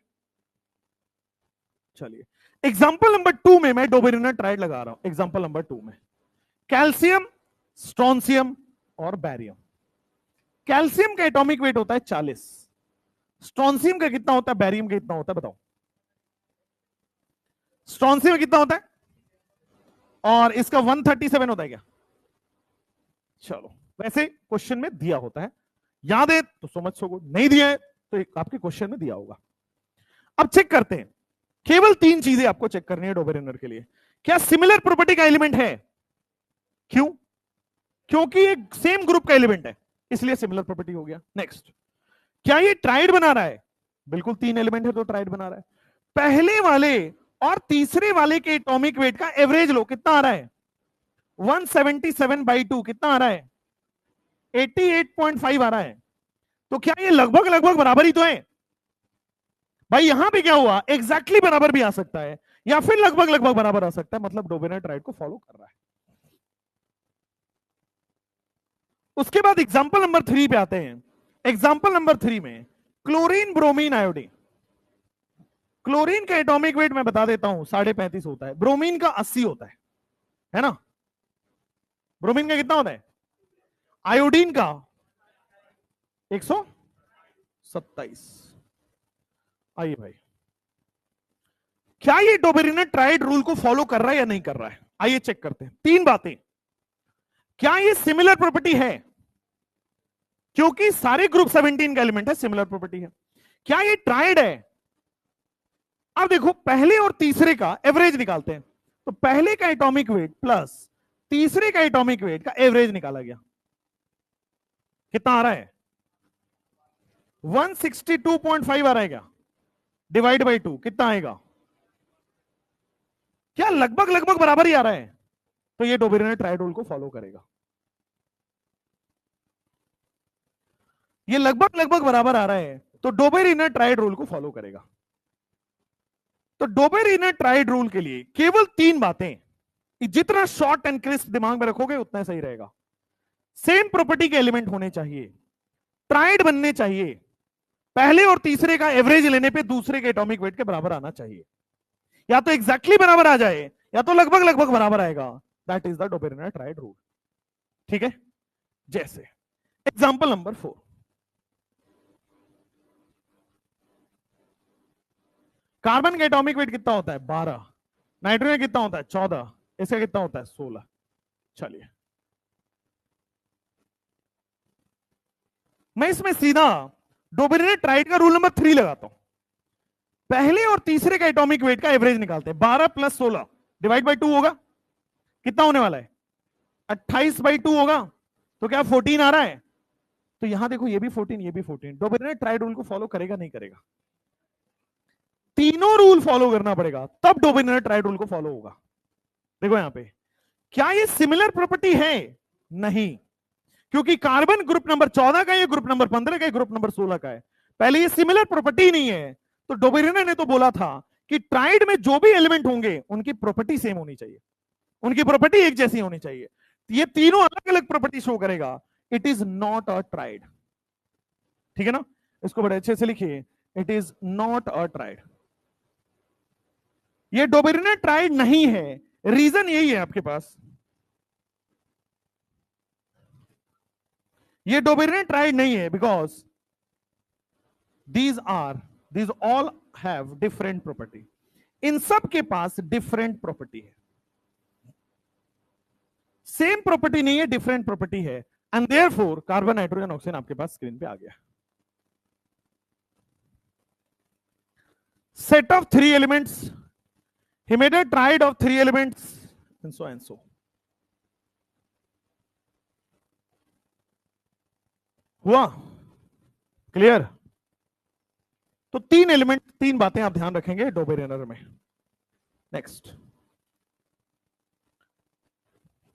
चलिए एग्जाम्पल नंबर 2 में मैं डोबेरिनर ट्राइड लगा रहा हूं। एग्जाम्पल नंबर 2 में कैल्शियम, स्ट्रोंसियम और बैरियम। कैल्शियम का एटॉमिक वेट होता है 40, स्ट्रोंसियम का कितना होता है, बैरियम का कितना होता है बताओ? स्ट्रोंसियम में कितना होता है और इसका 137 होता है क्या? चलो वैसे क्वेश्चन में दिया होता है, याद है तो समझ सको, नहीं दिया है तो आपके क्वेश्चन में दिया होगा। अब चेक करते हैं, केवल 3 चीजें आपको चेक करनी है डोबेरिनर के लिए। क्या सिमिलर प्रॉपर्टी का एलिमेंट है? क्यों? क्योंकि ये सेम ग्रुप का एलिमेंट है इसलिए सिमिलर प्रॉपर्टी हो गया। नेक्स्ट, क्या ये ट्राइड बना रहा है? बिल्कुल 3 एलिमेंट है तो ट्राइड बना रहा है। पहले वाले और तीसरे वाले के एटॉमिक वेट का एवरेज लो, कितना आ रहा है? 177/2 कितना आ रहा है? 88.5 आ रहा है। तो क्या ये लगभग लगभग बराबर ही तो है भाई? यहां पे क्या हुआ, एग्जैक्टली बराबर भी आ सकता है या फिर लगभग लगभग बराबर आ सकता है, मतलब डोबेरिनर ट्राइड को फॉलो कर रहा है। उसके बाद एग्जांपल नंबर 3 पे आते हैं। एग्जांपल नंबर 3 में क्लोरीन, ब्रोमीन, आयोडीन। क्लोरीन का एटॉमिक वेट मैं बता देता हूं 35.5 होता है, ब्रोमीन का 80 होता है ना? ब्रोमीन का कितना होता है? आयोडीन का 127। आइए भाई, क्या ये डोबेरिनर ट्राइड रूल को फॉलो कर रहा है या नहीं कर रहा है? आइए चेक करते हैं। 3 बातें, क्या ये सिमिलर प्रॉपर्टी है? क्योंकि सारे ग्रुप 17 का एलिमेंट है, सिमिलर प्रॉपर्टी है। क्या ये ट्राइड है? अब देखो, पहले और तीसरे का एवरेज निकालते हैं। तो पहले का एटॉमिक वेट प्लस तीसरे का एटॉमिक वेट का एवरेज निकाला गया, कितना आ रहा है? 162.5 आ रहा है क्या? डिवाइड बाई 2 कितना आएगा? क्या लगभग लगभग बराबर ही आ रहा है? तो ये डोबेरिनर ट्राइड रूल को फॉलो करेगा। ये लगभग लगभग बराबर आ रहा है, तो डोबेरिनर ट्राइड रूल को फॉलो करेगा। तो डोबेरिनर ट्राइड रूल के लिए केवल 3 बातें, जितना शॉर्ट एंड क्रिस्प दिमाग में रखोगे उतना सही रहेगा। सेम प्रॉपर्टी के एलिमेंट होने चाहिए, ट्राइड बनने चाहिए, पहले और तीसरे का एवरेज लेने पे दूसरे के एटॉमिक वेट के बराबर आना चाहिए। या तो एग्जैक्टली बराबर आ जाए या तो लगभग लगभग बराबर आएगा। That is the Dobereiner triad rule. ठीक है, जैसे एग्जांपल नंबर 4, कार्बन का एटॉमिक वेट कितना होता है? 12। नाइट्रोजन कितना होता है? 14। इसका कितना होता है? 16। चलिए, मैं इसमें सीधा डोबेरिनर ट्राइड का रूल नंबर 3 लगाता हूं। पहले और तीसरे का एटॉमिक वेट का एवरेज निकालते हैं। 12 प्लस 16 डिवाइड बाई 2 होगा, कितना होने वाला है? 28/2 होगा। तो क्या 14 आ रहा है? तो यहां देखो, ये भी 14, ये भी 14। डोबेरिनर ट्राइड रूल को फॉलो करेगा नहीं करेगा? तीनों रूल फॉलो करना पड़ेगा, तब डोबेरिनर ट्राइड रूल को फॉलो होगा। देखो यहां पे, क्या ये सिमिलर प्रॉपर्टी है? नहीं, क्योंकि कार्बन ग्रुप नंबर 14 का, ये ग्रुप नंबर 15 का, ये ग्रुप नंबर 16 का है। पहले ये सिमिलर प्रॉपर्टी नहीं है। तो डोबेरिनर ने तो बोला था कि ट्राइड में जो भी एलिमेंट होंगे उनकी प्रॉपर्टी सेम होनी चाहिए, उनकी प्रॉपर्टी एक जैसी होनी चाहिए। ये तीनों अलग अलग प्रॉपर्टी शो करेगा। It is not a tried. ठीक है ना, इसको बड़े अच्छे से लिखिए, it is not a tried. ये डोबेरिनर ट्राइड नहीं है। रीजन यही है आपके पास, ये डोबेरिनर ट्राइड नहीं है because these all have different property। इन सब के पास डिफरेंट प्रॉपर्टी है, सेम प्रॉपर्टी नहीं है, डिफरेंट प्रॉपर्टी है। And therefore carbon, nitrogen, oxygen आपके पास स्क्रीन पे आ गया। Set of 3 elements, he made a triad of 3 elements and so and so। हुआ क्लियर? तो 3 एलिमेंट, 3 बातें आप ध्यान रखेंगे डोबेरिनर में। नेक्स्ट,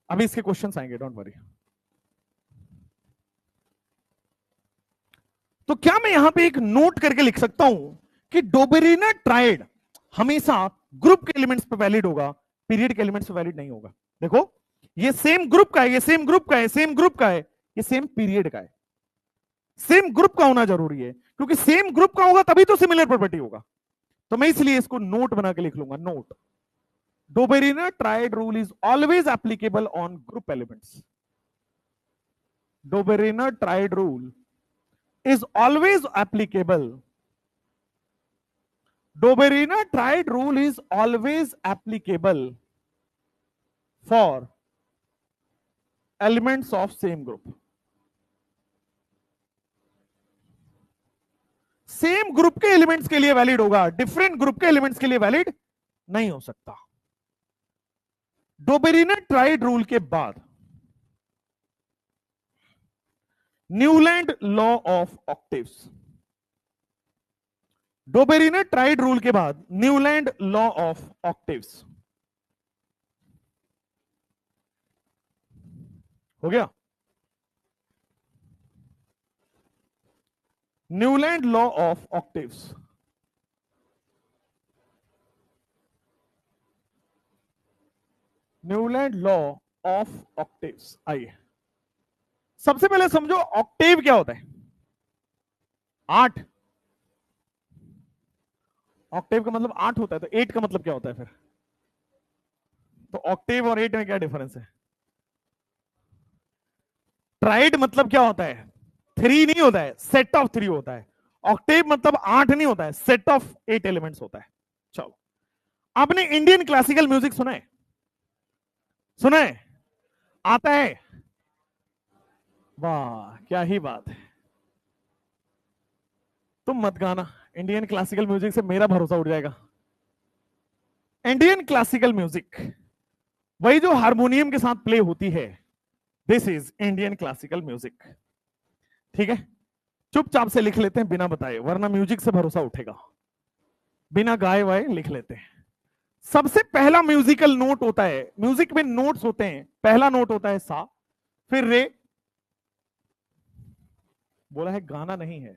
अभी इसके क्वेश्चंस आएंगे, डोंट वरी। तो क्या मैं यहां पे एक नोट करके लिख सकता हूं कि डोबेरिनर ट्राइड हमेशा ग्रुप के एलिमेंट्स पे वैलिड होगा, पीरियड के एलिमेंट्स पे वैलिड नहीं होगा? देखो, ये सेम ग्रुप का है, ये सेम ग्रुप का है, सेम ग्रुप का है, ये सेम पीरियड का है। सेम ग्रुप का होना जरूरी है, क्योंकि सेम ग्रुप का होगा तभी तो सिमिलर प्रॉपर्टी होगा। तो मैं इसलिए इसको नोट बना के लिख लूंगा, note, Dobereiner triad rule is always applicable on group elements. Dobereiner triad rule is always applicable, Dobereiner triad rule is always applicable for elements of same group। Same group के एलिमेंट्स के लिए valid होगा, different group के elements के लिए valid नहीं हो सकता। डोबेरिनर ट्राइड रूल के बाद Newland law of octaves, Dobereiner triad rule के बाद न्यूलैंड लॉ ऑफ ऑक्टेव्स हो गया। Newland law of octaves, Newland law of octaves. आइए, सबसे पहले समझो ऑक्टेव क्या होता है। 8, ऑक्टेव का मतलब 8 होता है, तो 8 का मतलब क्या होता है फिर? तो ऑक्टेव और 8 में क्या डिफरेंस है? ट्राइड मतलब क्या होता है? 3 नहीं होता है, सेट ऑफ 3 होता है। ऑक्टेव मतलब 8 नहीं होता है, सेट ऑफ 8 एलिमेंट्स होता है। चलो, आपने इंडियन क्लासिकल म्यूजिक सुना है? सुना है? आता है? वाह, क्या ही बात है। तुम मत गाना, इंडियन क्लासिकल म्यूजिक से मेरा भरोसा उठ जाएगा। इंडियन क्लासिकल म्यूजिक वही जो हारमोनियम के साथ प्ले होती है, this is Indian classical music. ठीक है, चुपचाप से लिख लेते हैं बिना बताए, वरना म्यूजिक से भरोसा उठेगा। बिना गाए वाए लिख लेते हैं। सबसे पहला म्यूजिकल नोट होता है, म्यूजिक में नोट्स होते हैं, पहला नोट होता है सा, फिर रे। बोला है गाना नहीं है।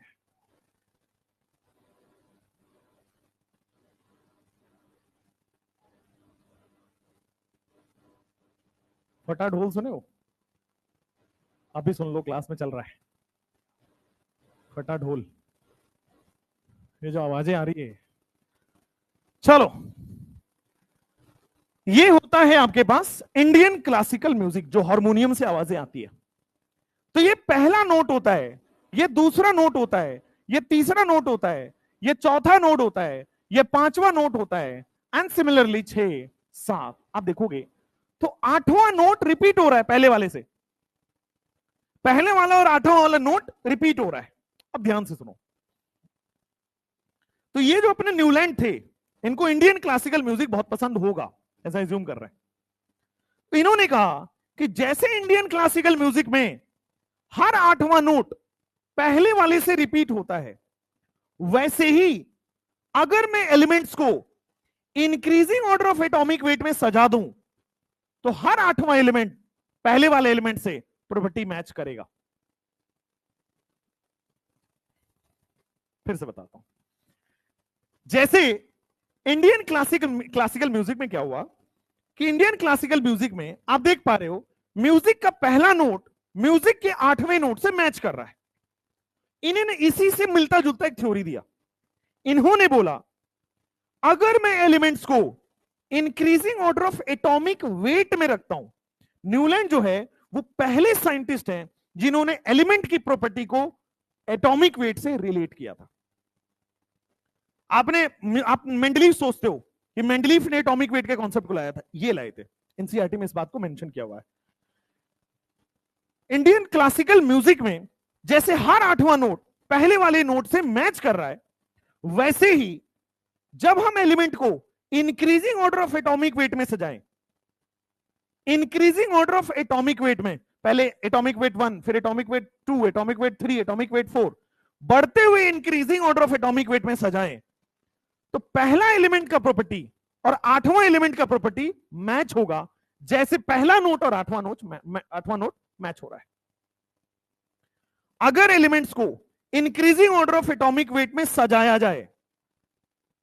फटा ढोल सुने हो? अभी सुन लो, क्लास में चल रहा है फटा ढोल, ये जो आवाजें आ रही है। चलो, ये होता है आपके पास इंडियन क्लासिकल म्यूजिक, जो हारमोनियम से आवाजें आती है। तो ये पहला नोट होता है, ये दूसरा नोट होता है, ये तीसरा नोट होता है, ये चौथा नोट होता है, ये पांचवा नोट होता है, एंड सिमिलरली 6 7। आप देखोगे तो आठवां नोट रिपीट हो रहा है पहले वाले से, पहले वाला और आठवां वाला नोट रिपीट हो रहा है। अब ध्यान से सुनो, तो ये जो अपने न्यूलैंड थे, इनको इंडियन क्लासिकल म्यूजिक बहुत पसंद होगा, ऐसा एज्यूम कर रहे हैं। तो इन्होंने कहा कि जैसे इंडियन क्लासिकल म्यूजिक में हर आठवां नोट पहले वाले से रिपीट होता है, वैसे ही अगर मैं एलिमेंट्स को increasing order of atomic wait में सजा दूं, तो हर आठवां एलिमेंट पहले वाले एलिमेंट से प्रॉपर्टी मैच करेगा। फिर से बताता हूं, जैसे इंडियन क्लासिकल म्यूजिक में क्या हुआ कि इंडियन क्लासिकल म्यूजिक में आप देख पा रहे हो, म्यूजिक का पहला नोट म्यूजिक के आठवें नोट से मैच कर रहा है। इन्होंने इसी से मिलता जुलता एक थ्योरी दिया। इन्होंने बोला अगर मैं एलिमेंट्स को increasing order of atomic wait में रखता हूं, न्यूलैंड जो है वो पहले साइंटिस्ट हैं जिन्होंने एलिमेंट की प्रॉपर्टी को एटॉमिक वेट से रिलेट किया था। आप मेंडलीव सोचते हो कि मेंडलीव ने एटॉमिक वेट के कॉन्सेप्ट को लाया था, ये लाए थे, एनसीईआरटी में इस बात को मेंशन किया हुआ है। इंडियन क्लासिकल म्यूजिक में जैसे हर आठवां नोट पहले वाले नोट से मैच कर रहा है, वैसे ही जब हम एलिमेंट को increasing order of atomic wait में सजाएं, increasing order of atomic wait में, पहले एटॉमिक वेट 1, फिर atomic weight 2, atomic weight 3, atomic weight 4, बढ़ते हुए increasing order of atomic wait में सजाएं, तो पहला एलिमेंट का प्रॉपर्टी और आठवां एलिमेंट का प्रॉपर्टी मैच होगा, जैसे पहला नोट और आठवां नोट मैच हो रहा है। अगर एलिमेंट्स को increasing order of atomic wait में सजाया जाए,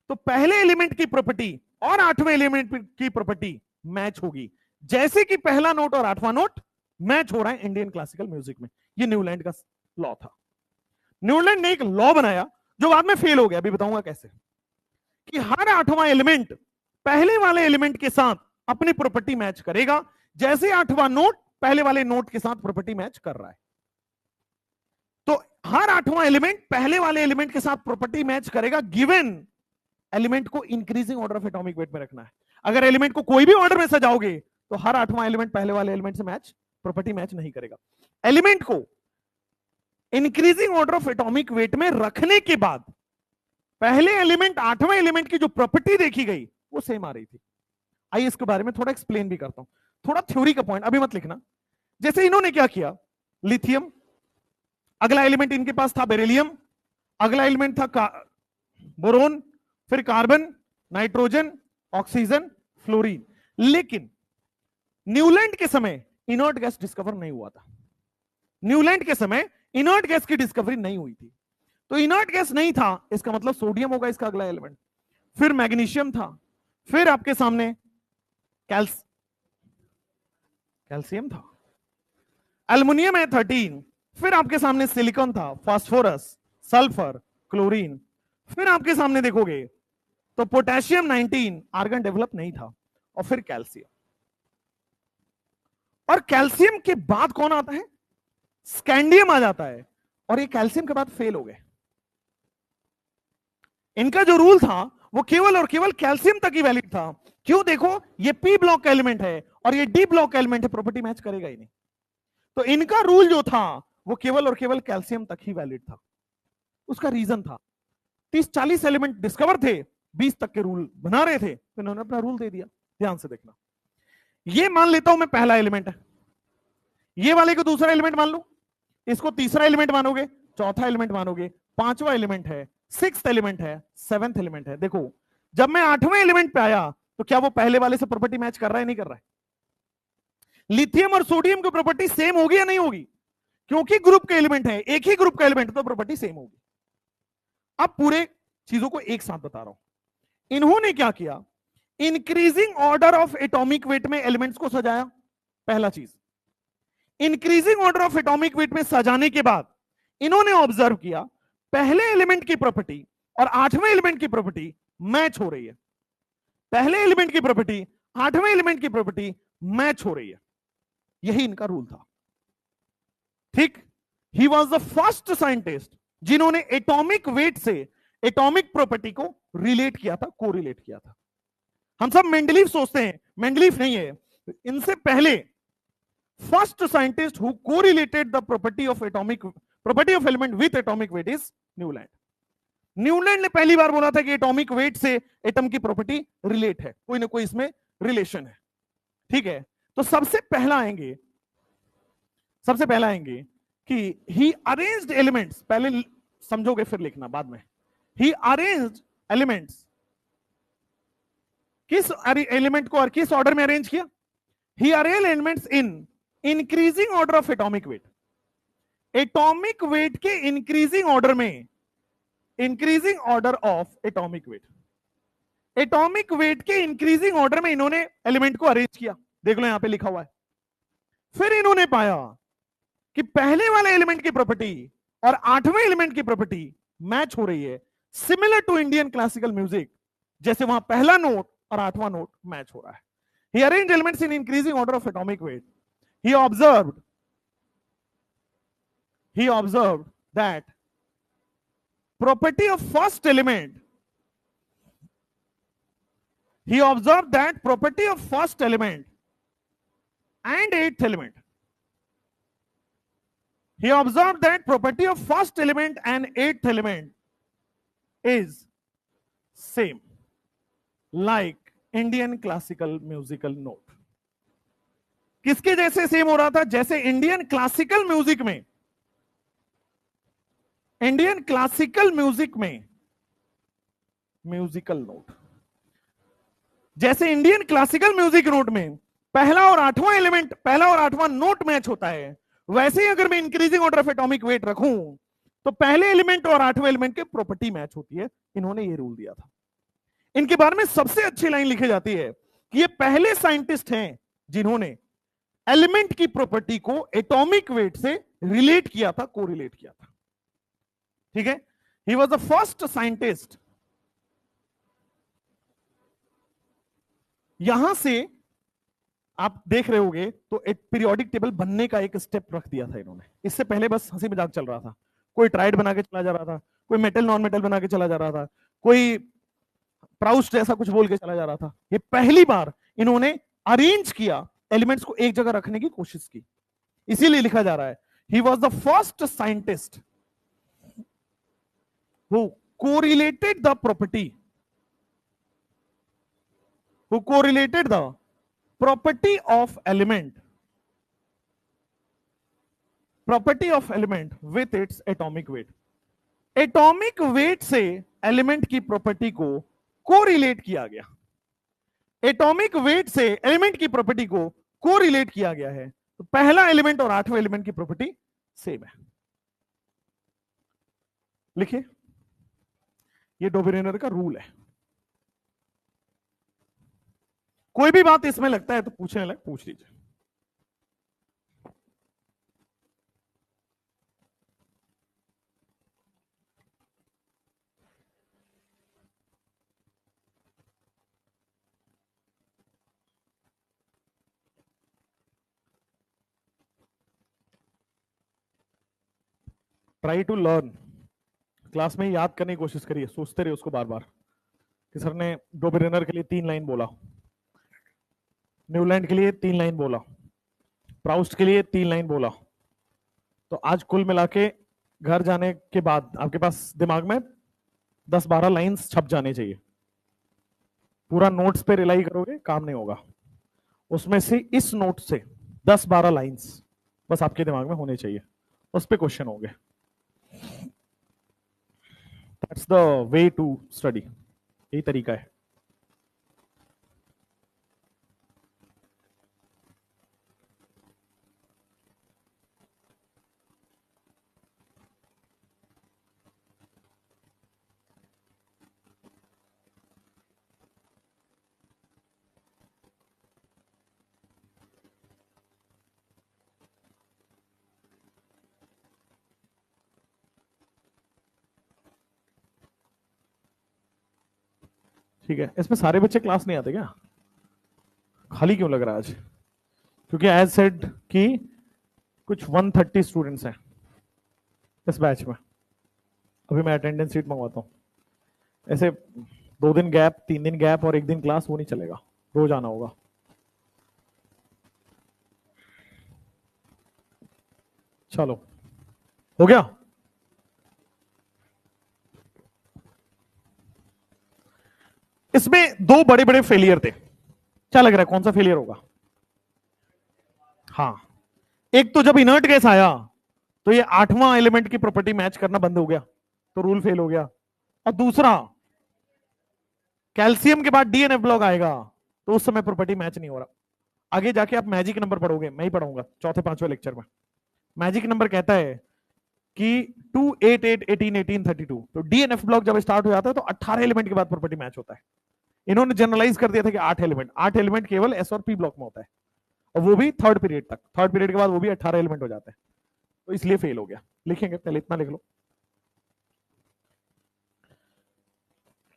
तो पहले एलिमेंट की प्रॉपर्टी और आठवें एलिमेंट की प्रॉपर्टी मैच होगी, जैसे कि पहला नोट और आठवां नोट मैच हो रहा है इंडियन क्लासिकल म्यूजिक में। यह न्यूलैंड का लॉ था। न्यूलैंड ने एक लॉ बनाया जो बाद में फेल हो गया, अभी बताऊंगा कैसे, कि हर आठवां एलिमेंट पहले वाले एलिमेंट के साथ अपनी प्रॉपर्टी मैच करेगा, जैसे आठवां नोट पहले वाले नोट के साथ प्रॉपर्टी मैच कर रहा है। तो हर आठवां एलिमेंट पहले वाले एलिमेंट के साथ प्रॉपर्टी मैच करेगा, गिवन एलिमेंट को increasing order of atomic wait में रखना है। अगर एलिमेंट को कोई भी ऑर्डर में सजाओगे तो हर आठवां एलिमेंट पहले वाले एलिमेंट से प्रॉपर्टी मैच नहीं करेगा। एलिमेंट को increasing order of atomic wait में रखने के बाद पहले एलिमेंट आठवें एलिमेंट की जो प्रॉपर्टी देखी गई वो सेम आ रही थी। आइए इसके बारे में थोड़ा एक्सप्लेन भी करता हूं, थोड़ा थ्योरी का पॉइंट, अभी मत लिखना। जैसे इन्होंने क्या किया, लिथियम, अगला एलिमेंट इनके पास था बेरिलियम, अगला एलिमेंट था बोरोन, फिर कार्बन, नाइट्रोजन, ऑक्सीजन, फ्लोरीन। लेकिन न्यूलैंड के समय इनर्ट गैस डिस्कवर नहीं हुआ था। न्यूलैंड के समय इनर्ट गैस की डिस्कवरी नहीं हुई थी। तो इनर्ट गैस नहीं था, इसका मतलब सोडियम होगा इसका अगला एलिमेंट, फिर मैग्नीशियम था, फिर आपके सामने कैल्शियम था, एल्युमिनियम है 13, फिर आपके सामने सिलिकॉन था, फास्फोरस, सल्फर, क्लोरीन, फिर आपके सामने देखोगे तो पोटेशियम 19, आर्गन डेवलप नहीं था, और फिर कैल्शियम। और कैल्शियम के बाद कौन आता है, स्कैंडियम आ जाता है, और ये कैल्शियम के बाद फेल हो गए। इनका जो रूल था वो केवल और केवल कैल्शियम तक ही वैलिड था। क्यों, देखो ये पी ब्लॉक का एलिमेंट है और ये डी ब्लॉक का एलिमेंट है, प्रॉपर्टी मैच करेगा ही नहीं। तो इनका रूल जो था वो केवल और केवल कैल्शियम तक ही वैलिड था। उसका रीजन था, 30-40 एलिमेंट डिस्कवर थे, 20 तक के रूल बना रहे थे, तो इन्होंने अपना रूल दे दिया। ध्यान से देखना, ये मान लेता हूं मैं पहला एलिमेंट है, ये वाले को दूसरा एलिमेंट मान लो, इसको तीसरा एलिमेंट मानोगे, चौथा एलिमेंट मानोगे, पांचवा एलिमेंट है, सिक्स्थ एलिमेंट है, सेवेंथ एलिमेंट है। देखो जब मैं आठवें एलिमेंट पे आया तो क्या वो पहले वाले से प्रॉपर्टी मैच कर रहा है, नहीं कर रहा है? लिथियम और सोडियम की प्रॉपर्टी सेम होगी या नहीं होगी? क्योंकि ग्रुप के एलिमेंट है, एक ही ग्रुप का एलिमेंट, तो प्रॉपर्टी सेम होगी। अब पूरे चीजों को एक साथ बता रहा हूं। इन्होंने क्या किया, increasing order of atomic wait में एलिमेंट्स को सजाया। पहला चीज, increasing order of atomic wait में सजाने के बाद इन्होंने ऑब्जर्व किया पहले एलिमेंट की प्रॉपर्टी और आठवें एलिमेंट की प्रॉपर्टी मैच हो रही है। पहले एलिमेंट की प्रॉपर्टी, आठवें एलिमेंट की प्रॉपर्टी मैच हो रही है। यही इनका रूल था। ठीक, he was the first scientist जिन्होंने एटॉमिक वेट से एटॉमिक प्रॉपर्टी को रिलेट किया था, कोरिलेट किया था। हम सब मेंडलीफ सोचते हैं, मेंडलीफ नहीं है, इनसे पहले first scientist who correlated the property of element with atomic weight is Newland. Newland ने पहली बार बोला था कि एटॉमिक वेट से एटम की प्रॉपर्टी रिलेट है, कोई ना कोई इसमें रिलेशन है। ठीक है, तो सबसे पहला आएंगे कि ही अरेंज्ड एलिमेंट्स, पहले समझोगे फिर लिखना बाद में। ही अरेंज्ड एलिमेंट्स, किस एलिमेंट को और किस ऑर्डर में अरेंज किया? He arrange elements in increasing order of atomic weight. Atomic weight के इंक्रीजिंग ऑर्डर में, increasing order of atomic weight, atomic weight के इंक्रीजिंग ऑर्डर में इन्होंने एलिमेंट को अरेंज किया। देख लो यहां पे लिखा हुआ है। फिर इन्होंने पाया कि पहले वाले एलिमेंट की प्रॉपर्टी और आठवें एलिमेंट की प्रॉपर्टी मैच हो रही है, similar to Indian classical music, जैसे वहां पहला नोट और आठवां नोट मैच हो रहा है। He arranged elements in increasing order of atomic weight. He observed that property of first element, and eighth element. He observed that property of first element and eighth element is same, like Indian classical musical note. किसके जैसे same हो रहा था? जैसे Indian classical music में musical note, जैसे Indian classical music note में पहला और आठवां नोट मैच होता है, वैसे ही अगर मैं increasing order of atomic wait रखूं तो पहले एलिमेंट और आठवें एलिमेंट के प्रॉपर्टी मैच होती है। इन्होंने ये रूल दिया था। इनके बारे में सबसे अच्छी लाइन लिखी जाती है कि ये पहले साइंटिस्ट हैं जिन्होंने एलिमेंट की प्रॉपर्टी को एटॉमिक वेट से रिलेट किया था, कोरिलेट किया था। ठीक है, he was the first scientist. यहां से आप देख रहे होगे तो एक पीरियोडिक टेबल बनने का एक स्टेप रख दिया था इन्होंने। इससे पहले बस हंसी मजाक चल रहा था, कोई ट्राइड बना के चला जा रहा था, कोई मेटल नॉन मेटल बना के चला जा रहा था, कोई प्राउस्ट ऐसा कुछ बोल के चला जा रहा था। ये पहली बार इन्होंने अरेंज किया, एलिमेंट्स को एक जगह रखने की कोशिश की, इसीलिए लिखा जा रहा है he was the first scientist who correlated the property of element with its atomic weight. Atomic weight से एलिमेंट की प्रॉपर्टी को कोरिलेट किया गया, एटॉमिक वेट से एलिमेंट की प्रॉपर्टी को कोरिलेट किया गया है, तो पहला एलिमेंट और आठवें एलिमेंट की प्रॉपर्टी सेम है। लिखिए, ये डोबेरेनर का रूल है। कोई भी बात इसमें लगता है तो पूछने लगे, पूछ लीजिए। ट्राई टू लर्न, क्लास में याद करने की कोशिश करिए, सोचते रहिए उसको बार बार कि सर ने डोबेरेनर के लिए 3 लाइन बोला, न्यूलैंड के लिए 3 लाइन बोला, प्राउस्ट के लिए 3 लाइन बोला, तो आज कुल मिला के घर जाने के बाद आपके पास दिमाग में
10-12 लाइंस छप जाने चाहिए। पूरा नोट्स पे रिलाई करोगे काम नहीं होगा। उसमें से इस नोट से 10-12 लाइंस बस आपके दिमाग में होने चाहिए, उस पे क्वेश्चन होंगे। That's the way to study, यही तरीका है। ठीक है, इसमें सारे बच्चे क्लास नहीं आते क्या? खाली क्यों लग रहा है आज? क्योंकि एज सेड कि कुछ 130 स्टूडेंट्स हैं इस बैच में। अभी मैं अटेंडेंस शीट मंगवाता हूँ। ऐसे 2 दिन गैप, 3 दिन गैप और 1 दिन क्लास, वो नहीं चलेगा, रोज आना होगा। चलो, हो गया। इसमें 2 बड़े बड़े फेलियर थे। क्या लग रहा है कौन सा फेलियर होगा? हाँ, एक तो जब इनर्ट गैस आया तो ये 8वां एलिमेंट की प्रॉपर्टी मैच करना बंद हो गया, तो रूल फेल हो गया। और दूसरा, कैल्शियम के बाद डीएनएफ ब्लॉक आएगा तो उस समय प्रॉपर्टी मैच नहीं हो रहा। आगे जाके आप मैजिक नंबर पढ़ोगे, मैं ही पढ़ाऊंगा 4थे-5वें लेक्चर में। मैजिक नंबर कहता है कि 2 8 8 18 18 32, तो डीएनएफ ब्लॉक जब स्टार्ट हो जाता है तो 18 एलिमेंट के बाद प्रॉपर्टी मैच होता है। इन्होंने जनरलाइज कर दिया था कि 8 एलिमेंट केवल एस और पी ब्लॉक में होता है, और वो भी थर्ड पीरियड तक। थर्ड पीरियड के बाद वो भी 18 एलिमेंट हो जाते हैं, तो इसलिए फेल हो गया। लिखेंगे, पहले इतना लिख लो,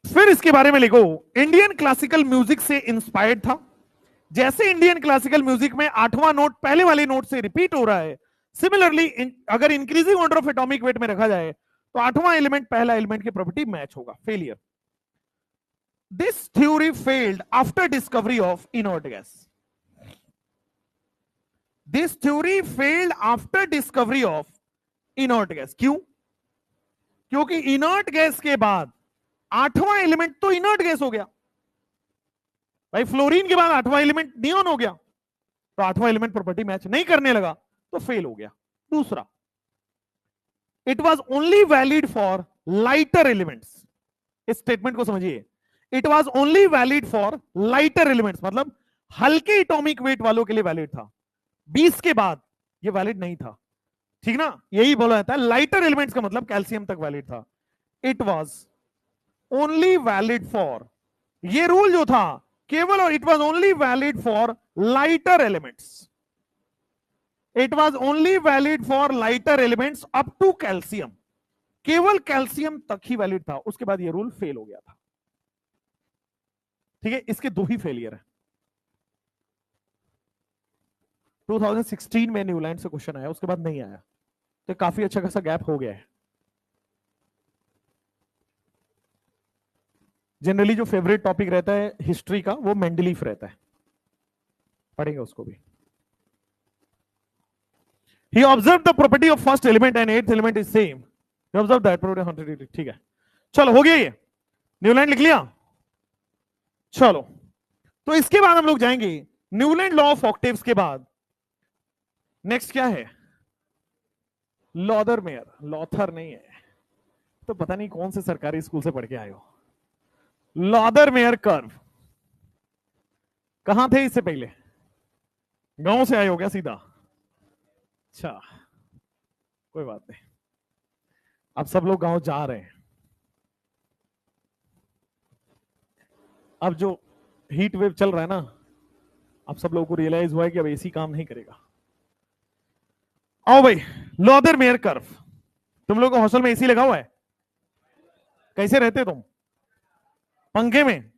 फिर इसके बारे में लिखो। इंडियन क्लासिकल म्यूजिक से इंस्पायर्ड था। जैसे इंडियन क्लासिकल म्यूजिक में 8वां नोट पहले वाले नोट से रिपीट हो रहा है, सिमिलरली अगर increasing order of atomic wait में रखा जाए तो 8वां एलिमेंट पहला एलिमेंट की प्रॉपर्टी मैच होगा। Failure. This theory failed after discovery of inert gas. This theory failed after discovery of inert gas. क्यों? क्योंकि इनर्ट गैस के बाद 8वां एलिमेंट तो इनर्ट गैस हो गया भाई। फ्लोरीन के बाद 8वां एलिमेंट नियोन हो गया, तो 8वां एलिमेंट प्रॉपर्टी मैच नहीं करने लगा, तो फेल हो गया। दूसरा, it was only valid for lighter elements. इस स्टेटमेंट को समझिए, it was only valid for lighter elements, मतलब हल्के एटॉमिक वेट वालों के लिए वैलिड था। 20 के बाद ये वैलिड नहीं था, ठीक ना? यही बोला जाता है, लाइटर एलिमेंट्स का मतलब कैल्शियम तक वैलिड था। It was only valid for, ये रूल जो था केवल, और it was only valid for lighter elements. It was only valid for lighter elements up to calcium. केवल कैल्शियम तक ही वैलिड था, उसके बाद ये रूल फेल हो गया था। ठीक है, इसके 2 ही फेलियर है। 2016 में न्यूलैंड से क्वेश्चन आया, उसके बाद नहीं आया, तो काफी अच्छा खासा गैप हो गया है। जनरली जो फेवरेट टॉपिक रहता है हिस्ट्री का, वो मेंडलीफ रहता है, पढ़ेंगे उसको भी। He observed the property of first element and eighth element is same. He observed that property. ठीक है, चलो हो गया ये, न्यूलैंड लिख लिया। चलो, तो इसके बाद हम लोग जाएंगे न्यूलैंड लॉ ऑफ ऑक्टेव्स के बाद नेक्स्ट क्या है? लॉदरमेयर। लॉथर नहीं है तो पता नहीं कौन से सरकारी स्कूल से पढ़ के आए हो। लॉदरमेयर कर्व। कहां थे इससे पहले? गांव से आए हो क्या सीधा? अच्छा, कोई बात नहीं, अब सब लोग गांव जा रहे हैं। अब जो हीट वेव चल रहा है ना, अब सब लोगों को रियलाइज हुआ है कि अब एसी काम नहीं करेगा। आओ भाई, लॉदरमेयर कर्व। तुम लोगों को हॉस्टल में एसी लगा हुआ है? कैसे रहते तुम? पंखे में?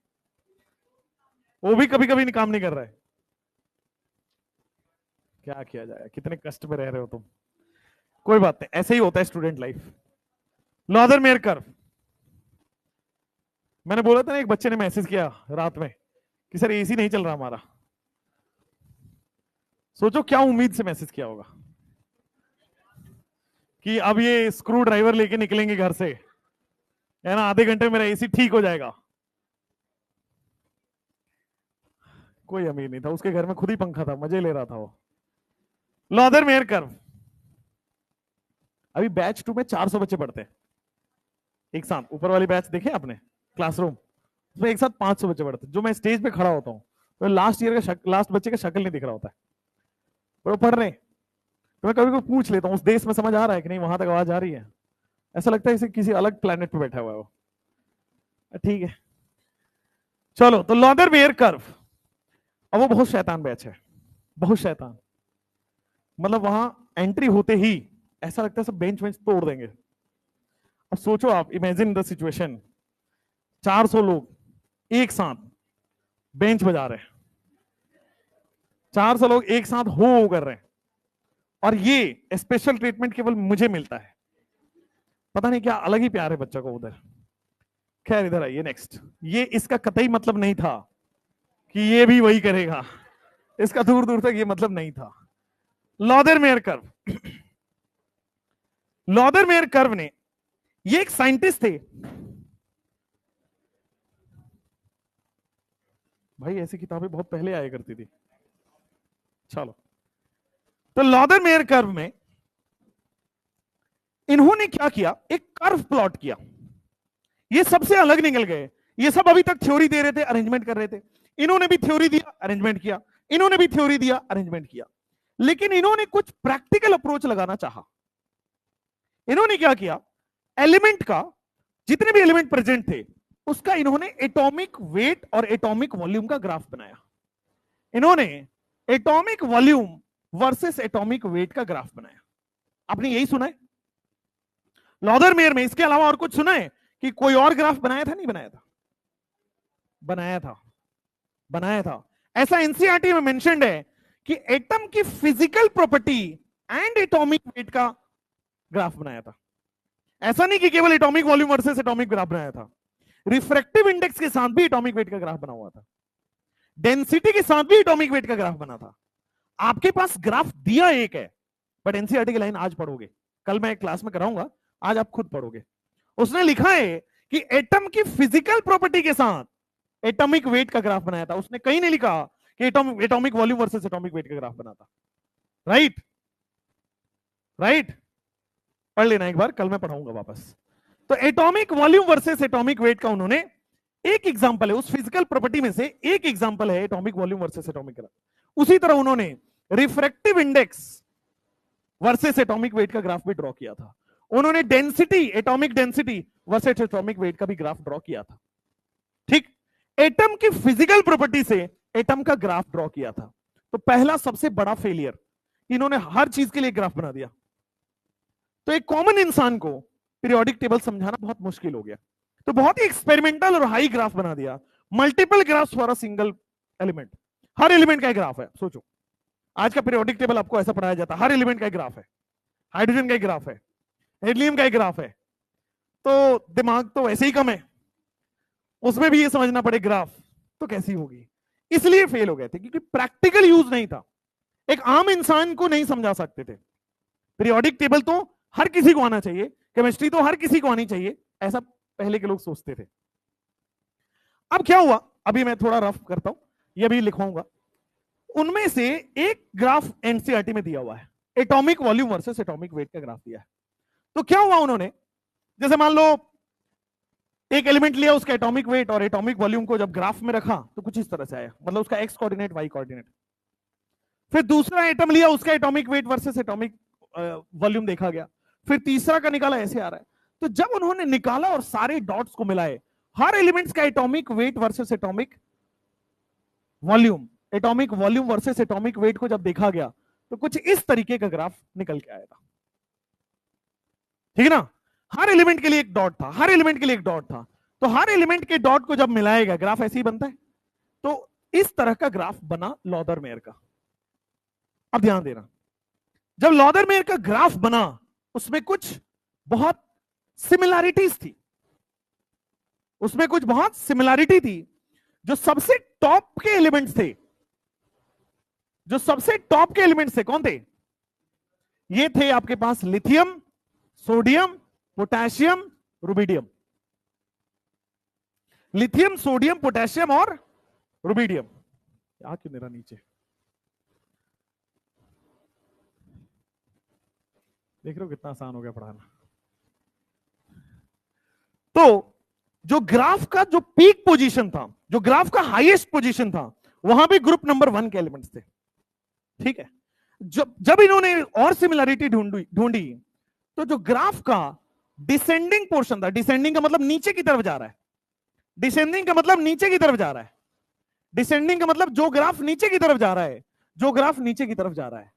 वो भी कभी कभी काम नहीं कर रहा है। क्या किया जाए, कितने कष्ट में रह रहे हो तुम। कोई बात नहीं, ऐसे ही होता है स्टूडेंट लाइफ। लॉदरमेयर कर्व। मैंने बोला था ना, एक बच्चे ने मैसेज किया रात में कि सर एसी नहीं चल रहा हमारा। सोचो क्या उम्मीद से मैसेज किया होगा कि अब ये स्क्रू ड्राइवर लेके निकलेंगे घर से, है ना, आधे घंटे में मेरा एसी ठीक हो जाएगा। कोई अमीर नहीं था, उसके घर में खुद ही पंखा था, मजे ले रहा था वो। लॉदरमेयर कर्व। अभी बैच 2 में 400 बच्चे पढ़ते हैं एक साथ। ऊपर वाली बैच देखे आपने क्लासरूम, उसमें एक साथ 500 बच्चे पढ़ते हैं। जो मैं स्टेज पे खड़ा होता हूँ तो लास्ट ईयर का लास्ट बच्चे का शक्ल नहीं दिख रहा होता है, वो पढ़ रहे हैं। तो मैं कभी कभी पूछ लेता हूँ उस देश में समझ आ रहा है कि नहीं, वहां तक आवाज आ रही है, ऐसा लगता है जैसे किसी अलग प्लेनेट पे बैठा हुआ है वो। ठीक है, चलो। तो लॉदरमेयर कर्व, अब वो बहुत शैतान बैच है, बहुत शैतान। मतलब वहां एंट्री होते ही ऐसा लगता है सब बेंच वेंच तोड़ देंगे। अब सोचो आप, इमेजिन द सिचुएशन, 400 लोग एक साथ बेंच बजा रहे हैं, 400 लोग एक साथ हो कर रहे हैं, और ये स्पेशल ट्रीटमेंट केवल मुझे मिलता है। पता नहीं क्या अलग ही प्यार है बच्चा को उधर। खैर इधर आइए नेक्स्ट। ये इसका कतई मतलब नहीं था कि ये भी वही करेगा, इसका दूर दूर तक ये मतलब नहीं था। लॉदरमेयर कर्व। लॉदरमेयर कर्व ने, ये एक साइंटिस्ट थे भाई, ऐसी किताबें बहुत पहले आया करती थी। चलो, तो लॉदरमेयर कर्व में इन्होंने क्या किया, एक कर्व प्लॉट किया। ये सबसे अलग निकल गए। ये सब अभी तक थ्योरी दे रहे थे, अरेंजमेंट कर रहे थे। इन्होंने भी थ्योरी दिया, अरेंजमेंट किया। इन्होंने भी थ्योरी दिया, अरेंजमेंट किया। लेकिन इन्होंने कुछ प्रैक्टिकल अप्रोच लगाना चाहा। इन्होंने क्या किया, एलिमेंट का, जितने भी एलिमेंट प्रेजेंट थे उसका इन्होंने एटॉमिक वेट और एटॉमिक वॉल्यूम का ग्राफ बनाया। इन्होंने atomic volume versus atomic wait का ग्राफ बनाया। आपने यही सुना है लॉदरमेयर में? इसके अलावा और कुछ सुना है कि कोई और ग्राफ बनाया था? नहीं बनाया था, बनाया था, बनाया था। ऐसा एनसीईआरटी में मेंशन्ड है कि एटम की physical property and atomic wait का ग्राफ बनाया था। ऐसा नहीं कि केवल atomic volume versus atomic graph बनाया था, रिफ्रैक्टिव इंडेक्स के साथ भी एटॉमिक वेट का ग्राफ बना हुआ था, डेंसिटी के साथ भी एटॉमिक वेट का ग्राफ बना था। आपके पास ग्राफ दिया एक है, बट एनसीईआरटी की लाइन आज पढ़ोगे, कल मैं एक क्लास में कराऊंगा, आज आप खुद पढ़ोगे। उसने लिखा है कि एटम की फिजिकल प्रॉपर्टी के साथ एटॉमिक वेट का ग्राफ बनाया था। उसने कहीं नहीं लिखा कि atomic volume versus atomic wait का ग्राफ बना था। राइट, राइट, पढ़ लेना एक बार, कल मैं पढ़ाऊंगा वापस। तो atomic volume versus atomic wait का उन्होंने एक एग्जांपल है, उस फिजिकल प्रॉपर्टी में से एक एग्जांपल है atomic volume versus atomic graph. उसी तरह उन्होंने refractive index versus atomic wait का ग्राफ भी ड्रॉ किया था। उन्होंने density, atomic density versus atomic wait का भी ग्राफ ड्रॉ किया था। ठीक, एटम की फिजिकल प्रॉपर्टी से एटम का ग्राफ ड्रॉ किया था। तो पहला सबसे बड़ा फेलियर, इन्होंने हर चीज के लिए ग्राफ बना दिया। तो एक कॉमन इंसान को पीरियोडिक टेबल समझाना बहुत मुश्किल हो गया। तो बहुत ही एक्सपेरिमेंटल और हाई ग्राफ बना दिया, multiple graphs for a single element. Her element का एक ग्राफ है। सोचो, आज का पीरियोडिक टेबल आपको ऐसा पढ़ाया जाता है, हर एलिमेंट का एक ग्राफ है, हाइड्रोजन का एक ग्राफ है, हीलियम का एक ग्राफ है। तो दिमाग तो वैसे ही कम है, उसमें भी ये समझना पड़े ग्राफ, तो कैसी होगी। इसलिए फेल हो गए थे, क्योंकि प्रैक्टिकल यूज नहीं था, एक आम इंसान को नहीं समझा सकते थे। पीरियोडिक टेबल तो हर किसी को आना चाहिए, केमिस्ट्री तो हर किसी को आनी चाहिए, ऐसा पहले के लोग सोचते थे। अब क्या हुआ, अभी मैं थोड़ा रफ करता हूं, ये भी लिखवाऊंगा। उनमें से एक ग्राफ एनसीईआरटी में दिया हुआ है, atomic volume versus atomic wait का ग्राफ दिया है। तो क्या हुआ, उन्होंने जैसे मान लो एक एलिमेंट लिया, उसका एटॉमिक वेट और एटॉमिक वॉल्यूम को जब ग्राफ में रखा तो कुछ इस तरह से आया, मतलब उसका एक्स कोऑर्डिनेट, वाई कोऑर्डिनेट। फिर दूसरा एटम लिया, उसका atomic weight versus atomic volume देखा गया। फिर तीसरा का निकाला, ऐसे आ रहा है। तो जब उन्होंने निकाला और सारे डॉट्स को मिलाए, हर एलिमेंट्स का atomic weight versus atomic volume, atomic volume versus atomic wait को जब देखा गया तो कुछ इस तरीके का ग्राफ निकल के आएगा। ठीक है ना, हर एलिमेंट के लिए एक डॉट था, हर एलिमेंट के लिए एक डॉट था। तो हर एलिमेंट के डॉट को जब मिलाएगा, ग्राफ ऐसे ही बनता है। तो इस तरह का ग्राफ बना लॉदरमेयर का। अब ध्यान देना, जब लॉदरमेयर का ग्राफ बना, उसमें कुछ बहुत सिमिलैरिटीज थी, उसमें कुछ बहुत सिमिलैरिटी थी। जो सबसे टॉप के एलिमेंट्स थे, जो सबसे टॉप के एलिमेंट्स थे, कौन थे? ये थे आपके पास lithium, sodium, potassium, rubidium.
Lithium, sodium, potassium और रुबिडियम। आ क्यों मेरा नीचे
देख रहे हो कितना आसान हो गया पढ़ाना।
तो जो ग्राफ का जो पीक पोजीशन था, जो ग्राफ का हाईएस्ट पोजीशन था, वहां पे ग्रुप नंबर 1 के एलिमेंट्स थे। ठीक है, जब इन्होंने और सिमिलरिटी ढूंढी तो जो ग्राफ का डिसेंडिंग पोर्शन था, डिसेंडिंग का मतलब नीचे की तरफ जा रहा है, डिसेंडिंग का मतलब नीचे की तरफ जा रहा है, डिसेंडिंग का मतलब जो ग्राफ नीचे की तरफ जा रहा है, जो ग्राफ नीचे की तरफ जा रहा है,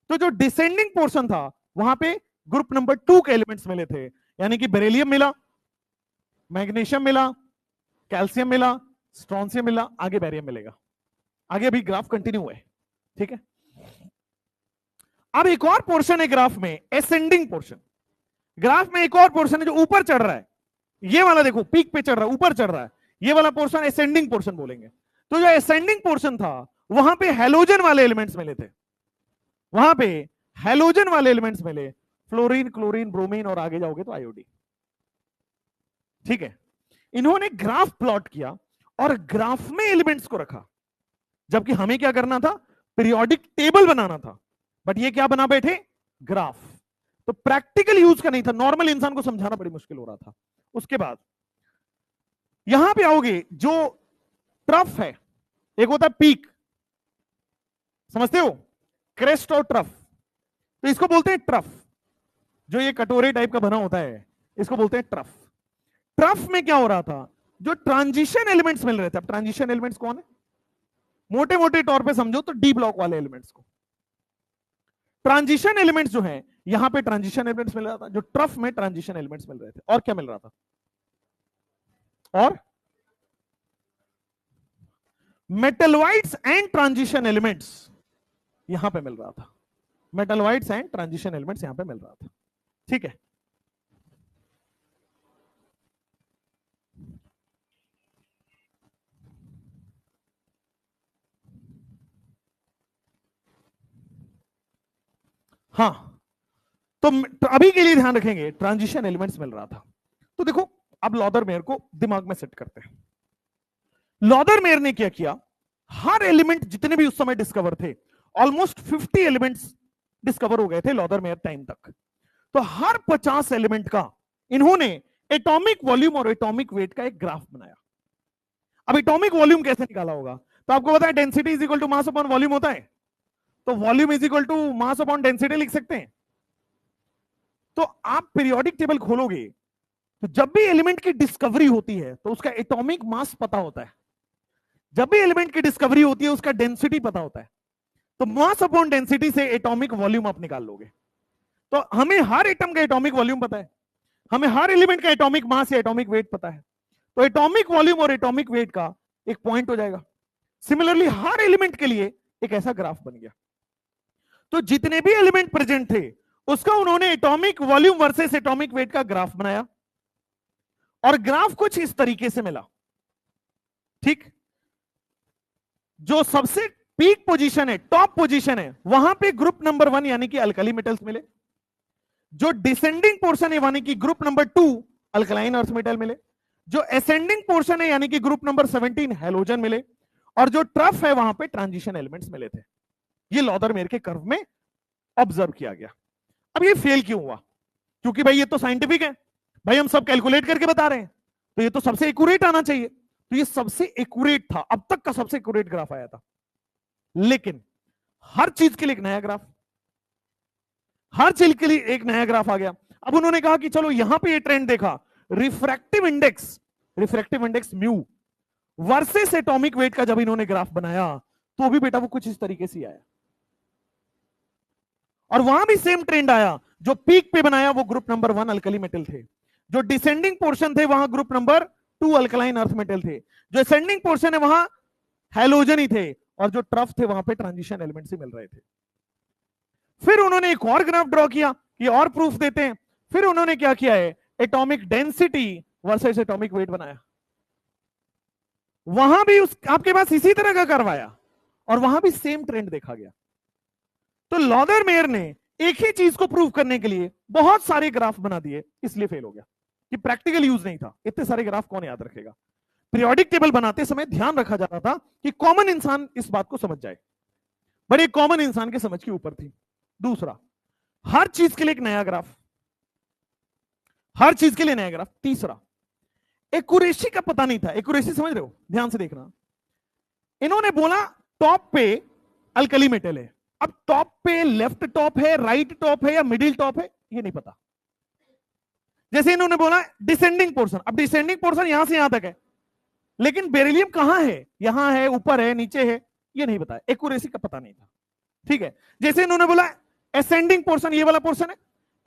तो जो डिसेंडिंग पोर्शन था वहां पे ग्रुप नंबर 2 के एलिमेंट्स मिले थे, यानी कि बेरिलियम मिला, मैग्नीशियम मिला, कैल्शियम मिला, स्ट्रोंशियम मिला, आगे बैरियम मिलेगा। आगे अभी ग्राफ कंटिन्यू है। ठीक है, अब एक और पोर्शन है ग्राफ में, एसेंडिंग पोर्शन। ग्राफ में एक और पोर्शन है जो ऊपर चढ़ रहा है, ये वाला देखो पीक पे चढ़ रहा है, ऊपर चढ़ रहा है, ये वाला पोर्शन एसेंडिंग पोर्शन बोलेंगे। तो जो एसेंडिंग पोर्शन था वहां पे हैलोजन वाले एलिमेंट्स मिले थे, वहां पे हैलोजन वाले एलिमेंट्स मिले, फ्लोरीन, क्लोरीन, ब्रोमीन और आगे जाओगे तो आयोडीन। ठीक है, इन्होंने ग्राफ प्लॉट किया और ग्राफ में एलिमेंट्स को रखा, जबकि हमें क्या करना था, पीरियोडिक टेबल बनाना था, बट ये क्या बना बैठे, ग्राफ। तो प्रैक्टिकल यूज का नहीं था, नॉर्मल इंसान को समझाना बड़ी मुश्किल हो रहा था। उसके बाद यहां पे आओगे, जो ट्रफ है, एक होता है पीक, समझते हो, क्रेस्ट और ट्रफ, तो इसको बोलते हैं ट्रफ। जो ये कटोरे टाइप का बना होता है इसको बोलते हैं ट्रफ। ट्रफ में क्या हो रहा था, जो ट्रांजिशन एलिमेंट्स मिल रहे थे, अब ट्रांजिशन एलिमेंट्स कौन है, मोटे मोटे तौर पे समझो तो डी ब्लॉक वाले एलिमेंट्स को। ट्रांजिशन एलिमेंट्स जो है, यहां पे ट्रांजिशन एलिमेंट्स मिल रहा था, जो ट्रफ में ट्रांजिशन एलिमेंट्स मिल रहे थे। और क्या मिल रहा था, और मेटलवाइड्स एंड ट्रांजिशन एलिमेंट्स यहां पे मिल रहा था, मेटलवाइड्स एंड ट्रांजिशन एलिमेंट्स यहां पे मिल रहा था। ठीक है, हाँ, तो अभी के लिए ध्यान रखेंगे, ट्रांजिशन एलिमेंट्स मिल रहा था। तो देखो, अब लॉदरमेयर को दिमाग में सेट करते हैं। लॉदरमेयर ने क्या किया, हर एलिमेंट जितने भी उस समय डिस्कवर थे, ऑलमोस्ट 50 एलिमेंट्स डिस्कवर हो गए थे लॉदरमेयर टाइम तक। तो हर 50 एलिमेंट का इन्होंने एटॉमिक वॉल्यूम और एटॉमिक वेट का एक ग्राफ बनाया। अब एटॉमिक वॉल्यूम कैसे निकाला होगा, तो आपको पता है density is equal to mass upon volume होता है, तो volume is equal to mass upon density लिख सकते हैं। तो आप पीरियोडिक टेबल खोलोगे तो जब भी एलिमेंट की डिस्कवरी होती है तो उसका एटॉमिक मास पता होता है, जब भी एलिमेंट की डिस्कवरी होती है उसका डेंसिटी पता होता है, तो मास अपॉन डेंसिटी से एटॉमिक वॉल्यूम आप निकाल लोगे। तो हमें हर एटम का एटॉमिक वॉल्यूम पता है, हमें हर एलिमेंट का एटॉमिक मास या एटॉमिक वेट पता है, तो एटॉमिक वॉल्यूम और एटॉमिक वेट का एक पॉइंट हो जाएगा। सिमिलरली हर एलिमेंट के लिए एक ऐसा ग्राफ बन गया। तो जितने भी एलिमेंट प्रेजेंट थे उसका उन्होंने atomic volume versus atomic wait का ग्राफ बनाया, और ग्राफ कुछ इस तरीके से मिला। ठीक, जो सबसे पीक पोजीशन है, टॉप पोजीशन है, वहां पे ग्रुप नंबर 1 यानी कि अल्कली मेटल्स मिले। जो डिसेंडिंग पोर्शन है यानी कि group number 2 alkaline earth metal मिले। जो असेंडिंग पोर्शन है यानी कि ग्रुप नंबर 17 हैलोजन मिले। और जो ट्रफ है वहां पे ट्रांजिशन एलिमेंट्स मिले थे। ये लॉदरमेयर के कर्व में ऑब्जर्व किया गया। अब ये फेल क्यों हुआ, क्योंकि भाई ये तो साइंटिफिक है, भाई हम सब कैलकुलेट करके बता रहे हैं, तो ये तो सबसे एक्यूरेट आना चाहिए। तो ये सबसे एक्यूरेट था, अब तक का सबसे एक्यूरेट ग्राफ आया था। लेकिन हर चीज के लिए एक नया ग्राफ, हर चीज के लिए एक नया ग्राफ आ गया। अब उन्होंने कहा कि चलो यहां पे ये ट्रेंड देखा, refractive index mu versus atomic wait का जब इन्होंने ग्राफ बनाया तो भी बेटा वो कुछ इस तरीके से आया। और वहां भी सेम ट्रेंड आया, जो पीक पे बनाया वो ग्रुप नंबर 1 अल्कली मेटल थे, जो डिसेंडिंग पोर्शन थे वहां group number 2 alkaline earth metal थे, जो असेंडिंग पोर्शन है वहां हैलोजन ही थे, और जो ट्रफ थे वहां पे ट्रांजिशन एलिमेंट्स ही मिल रहे थे। फिर उन्होंने एक और ग्राफ ड्रॉ किया कि और प्रूफ देते हैं। फिर उन्होंने क्या किया है, atomic density versus atomic wait बनाया। वहां भी आपके पास इसी तरह का करवाया और वहां भी सेम ट्रेंड देखा गया। तो लॉदरमेयर ने एक ही चीज को प्रूव करने के लिए बहुत सारे ग्राफ बना दिए, इसलिए फेल हो गया कि प्रैक्टिकल यूज नहीं था। इतने सारे ग्राफ कौन याद रखेगा। पीरियोडिक टेबल बनाते समय ध्यान रखा जाता था कि कॉमन इंसान इस बात को समझ जाए, बट एक कॉमन इंसान के समझ के ऊपर थी। दूसरा, हर चीज के लिए एक नया ग्राफ, हर चीज के लिए नया ग्राफ। तीसरा, एक्यूरेसी का पता नहीं था। एक्यूरेसी समझ रहे हो, ध्यान से देखना। इन्होंने बोला टॉप पे अल्कली मेटल है, अब टॉप पे लेफ्ट टॉप है, राइट टॉप है या मिडिल टॉप है, ये नहीं पता। जैसे इन्होंने बोला डिसेंडिंग पोर्शन, अब डिसेंडिंग पोर्शन यहां से यहां तक है, लेकिन बेरिलियम कहां है, यहां है, ऊपर है, नीचे है, ये नहीं पता। एक्यूरेसी का पता नहीं था, ठीक है। जैसे इन्होंने बोला असेंडिंग पोर्शन, ये वाला पोर्शन है,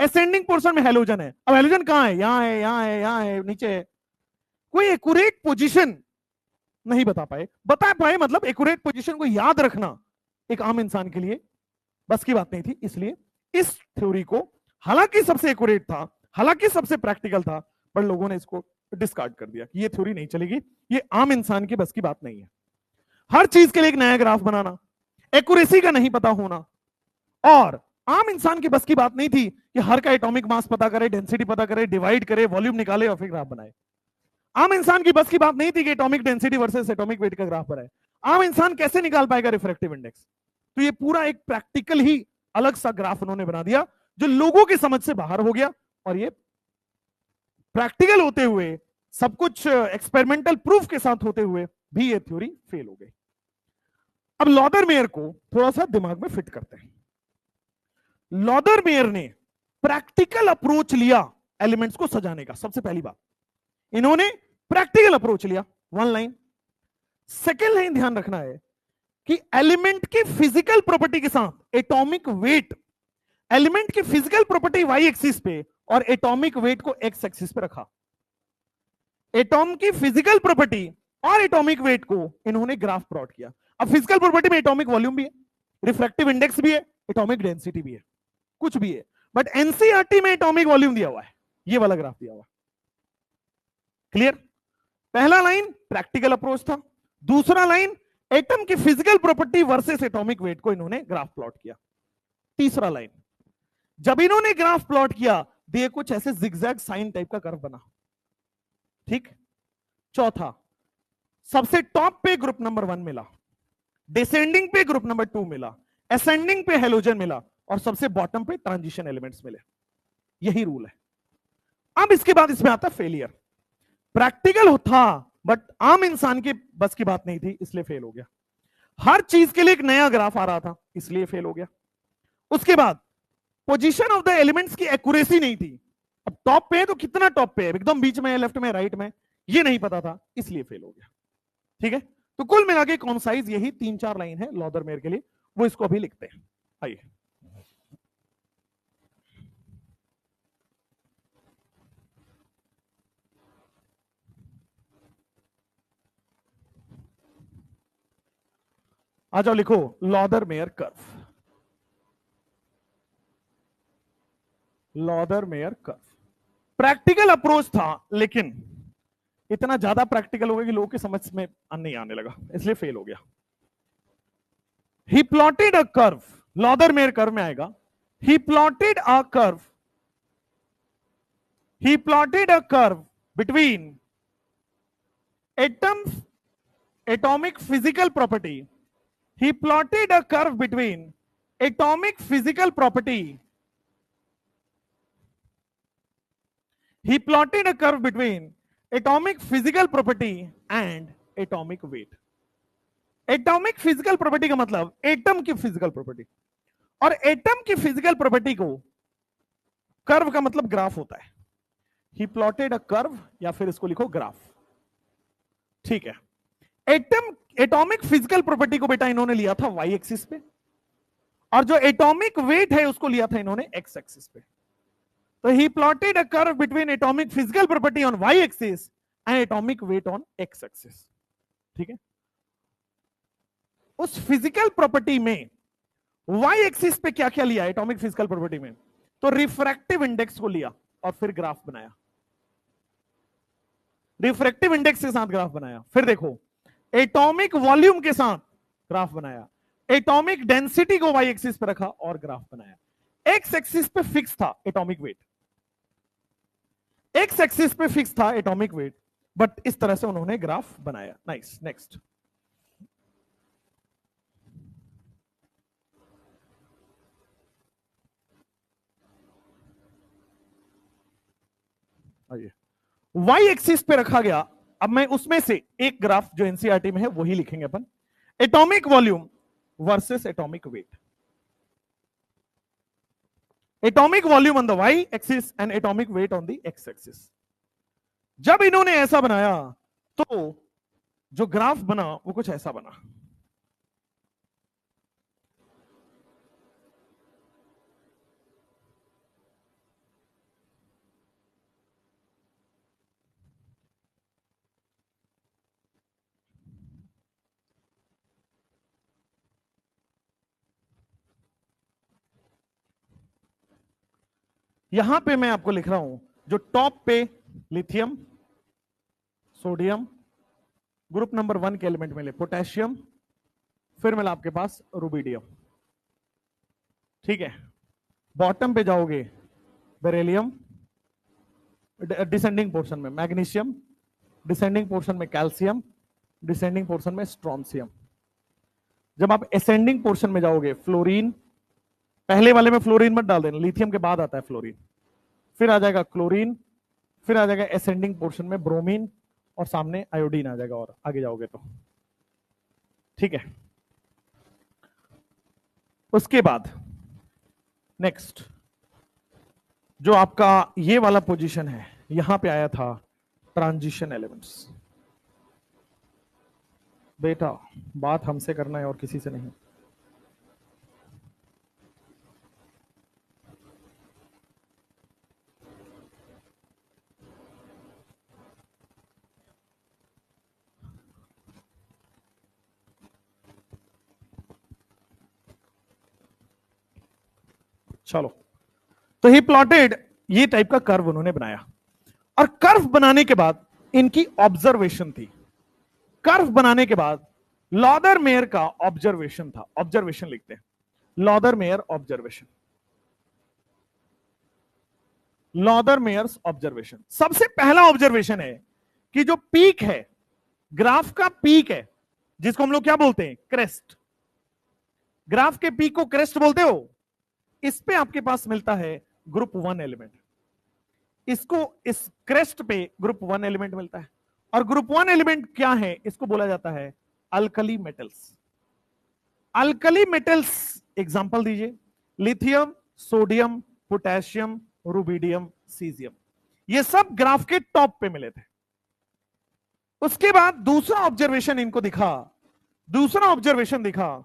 असेंडिंग पोर्शन में हेलोजन है, अब हेलोजन कहां है, यहां है, यहां है, यहां है, नीचे है। कोई एक्यूरेट पोजीशन नहीं बता पाए, मतलब एक्यूरेट पोजीशन को याद रखना एक आम इंसान के लिए बस की बात नहीं थी। इसलिए इस थ्योरी को, हालांकि सबसे एक्यूरेट था, हालांकि सबसे प्रैक्टिकल था, पर लोगों ने इसको डिस्कार्ड कर दिया कि ये थ्योरी नहीं चलेगी, ये आम इंसान की बस की बात नहीं है। हर चीज के लिए एक नया ग्राफ बनाना, एक्यूरेसी का नहीं पता होना, और आम इंसान की बस की बात नहीं थी कि हर का एटॉमिक मास पता करे, डेंसिटी पता करे, डिवाइड करे, वॉल्यूम निकाले और फिर ग्राफ बनाए। आम इंसान की बस की बात नहीं थी कि atomic density versus atomic wait का ग्राफ बनाए। आम इंसान कैसे निकाल पाएगा रिफ्रैक्टिव इंडेक्स? तो ये पूरा एक प्रैक्टिकल ही अलग सा ग्राफ उन्होंने बना दिया जो लोगों की समझ से बाहर हो गया, और ये प्रैक्टिकल होते हुए, सब कुछ एक्सपेरिमेंटल प्रूफ के साथ होते हुए भी ये थ्योरी फेल हो गई। अब लॉदरमेयर को थोड़ा सा दिमाग में फिट करते हैं। लॉदरमेयर ने प्रैक्टिकल अप्रोच लिया एलिमेंट्स को सजाने का। सबसे पहली बात, इन्होंने प्रैक्टिकल अप्रोच लिया, वन लाइन। सेकेंड लाइन ध्यान रखना है कि एलिमेंट की फिजिकल प्रॉपर्टी के साथ एटॉमिक वेट, एलिमेंट की फिजिकल प्रॉपर्टी वाई एक्सिस पे और एटॉमिक वेट को एक्स एक्सिस पे रखा। एटॉम की फिजिकल प्रॉपर्टी और एटॉमिक वेट को इन्होंने ग्राफ प्लॉट किया। अब फिजिकल प्रॉपर्टी में एटॉमिक वॉल्यूम भी है, रिफ्रैक्टिव इंडेक्स भी है, एटॉमिक डेंसिटी भी है, कुछ भी है, बट एनसीईआरटी में एटॉमिक वॉल्यूम दिया हुआ है, ये वाला ग्राफ दिया हुआ है। क्लियर? पहला लाइन प्रैक्टिकल अप्रोच था, दूसरा लाइन एटम की physical property versus atomic wait को इन्होंने ग्राफ प्लॉट किया। तीसरा लाइन, जब इन्होंने ग्राफ प्लॉट किया, दिए कुछ ऐसे जिगजैग साइन टाइप का कर्व बना, ठीक। चौथा, सबसे टॉप पे ग्रुप नंबर 1 मिला, डिसेंडिंग पे ग्रुप नंबर 2 मिला, असेंडिंग पे हेलोजन मिला, और सबसे बॉटम पे ट्रांजिशन एलिमेंट्स मिले। यही रूल है। अब इसके बाद इसमें आता फेलियर। प्रैक्टिकल था बट आम इंसान की बस की बात नहीं थी, इसलिए फेल हो गया। हर चीज के लिए एक नया ग्राफ आ रहा था, इसलिए फेल हो गया। उसके बाद पोजीशन ऑफ द एलिमेंट्स की एक्यूरेसी नहीं थी। अब टॉप पे है तो कितना टॉप पे है, एकदम बीच में है, लेफ्ट में, राइट में, ये नहीं पता था, इसलिए फेल हो गया। ठीक है, तो कुल मिला के कॉन्साइज यही 3-4 लाइन है लॉदरमेयर के लिए, वो इसको अभी लिखते हैं। आइए, आ जाओ, लिखो लॉदरमेयर curve. Lothar Meyer curve practical approach था, लेकिन इतना ज्यादा प्रैक्टिकल हो गया कि लोगों की समझ में नहीं आने लगा, इसलिए फेल हो गया। He plotted a curve, Lothar Meyer curve में आएगा, he plotted a curve, he plotted a curve between atomic physical property, he plotted a curve between atomic physical property, he plotted a curve between atomic physical property and atomic weight. Atomic physical property का मतलब atom की physical property, और atom की physical property को curve का मतलब graph होता है। ही प्लॉटेड अ कर्व, या फिर इसको लिखो ग्राफ, ठीक है। एटॉमिक फिजिकल प्रॉपर्टी को बेटा इन्होंने लिया था वाई एक्सिस पे, और जो एटॉमिक वेट है उसको लिया था इन्होंने एक्स एक्सिस पे। तो he plotted a curve between atomic physical property on Y axis and atomic weight on X axis, ठीक है। उस फिजिकल प्रॉपर्टी में वाई एक्सिस पे क्या क्या लिया एटॉमिक फिजिकल प्रॉपर्टी में, तो रिफ्रैक्टिव इंडेक्स को लिया और फिर ग्राफ बनाया, रिफ्रैक्टिव इंडेक्स के साथ ग्राफ बनाया। फिर देखो एटॉमिक वॉल्यूम के साथ ग्राफ बनाया, एटॉमिक डेंसिटी को वाई एक्सिस पे रखा और ग्राफ बनाया। एक्स एक्सिस पे फिक्स था एटॉमिक वेट, एक्स एक्सिस पे फिक्स था एटॉमिक वेट, बट इस तरह से उन्होंने ग्राफ बनाया। Nice, next. आइए, वाई एक्सिस पे रखा गया। अब मैं उसमें से एक ग्राफ जो एनसीईआरटी में है वही लिखेंगे अपन। Atomic volume versus atomic weight. Atomic volume on the Y axis and atomic weight on the X axis. जब इन्होंने ऐसा बनाया तो जो ग्राफ बना वो कुछ ऐसा बना। यहां पे मैं आपको लिख रहा हूं, जो टॉप पे लिथियम, सोडियम, ग्रुप नंबर 1 के एलिमेंट मिले पोटेशियम, फिर मिला आपके पास रुबिडियम, ठीक है। बॉटम पे जाओगे बेरिलियम, डिसेंडिंग पोर्शन में मैग्नीशियम, डिसेंडिंग पोर्शन में कैल्शियम, डिसेंडिंग पोर्शन में स्ट्रोंसियम। जब आप असेंडिंग पोर्शन में जाओगे फ्लोरीन, पहले वाले में फ्लोरीन मत डाल देना, लिथियम के बाद आता है फ्लोरीन, फिर आ जाएगा क्लोरीन, फिर आ जाएगा असेंडिंग पोर्शन में ब्रोमीन, और सामने आयोडीन आ जाएगा, और आगे जाओगे तो, ठीक है। उसके बाद नेक्स्ट जो आपका ये वाला पोजीशन है, यहां पे आया था ट्रांजिशन एलिमेंट्स। बेटा बात हमसे करना है और किसी से नहीं। चलो, तो ही प्लॉटेड ये टाइप का कर्व उन्होंने बनाया, और कर्व बनाने के बाद इनकी ऑब्जर्वेशन थी। कर्व बनाने के बाद लॉदर मेयर का ऑब्जर्वेशन था, ऑब्जर्वेशन लिखते हैं, Lothar mayor observation, Lothar Myers observation. सबसे पहला ऑब्जर्वेशन है कि जो पीक है, ग्राफ का पीक है, जिसको हम लोग क्या बोलते हैं, क्रेस्ट। ग्राफ के पीक को क्रेस्ट बोलते हो। इस पे आपके पास मिलता है ग्रुप 1 एलिमेंट, इसको इस क्रेस्ट पे ग्रुप 1 एलिमेंट मिलता है। और ग्रुप 1 एलिमेंट क्या है, इसको बोला जाता है alkali metals. Alkali metals example दीजिए, lithium, sodium, potassium, rubidium, caesium, ये सब ग्राफ के टॉप पे मिले थे। उसके बाद दूसरा ऑब्जर्वेशन इनको दिखा, दूसरा ऑब्जर्वेशन दिखा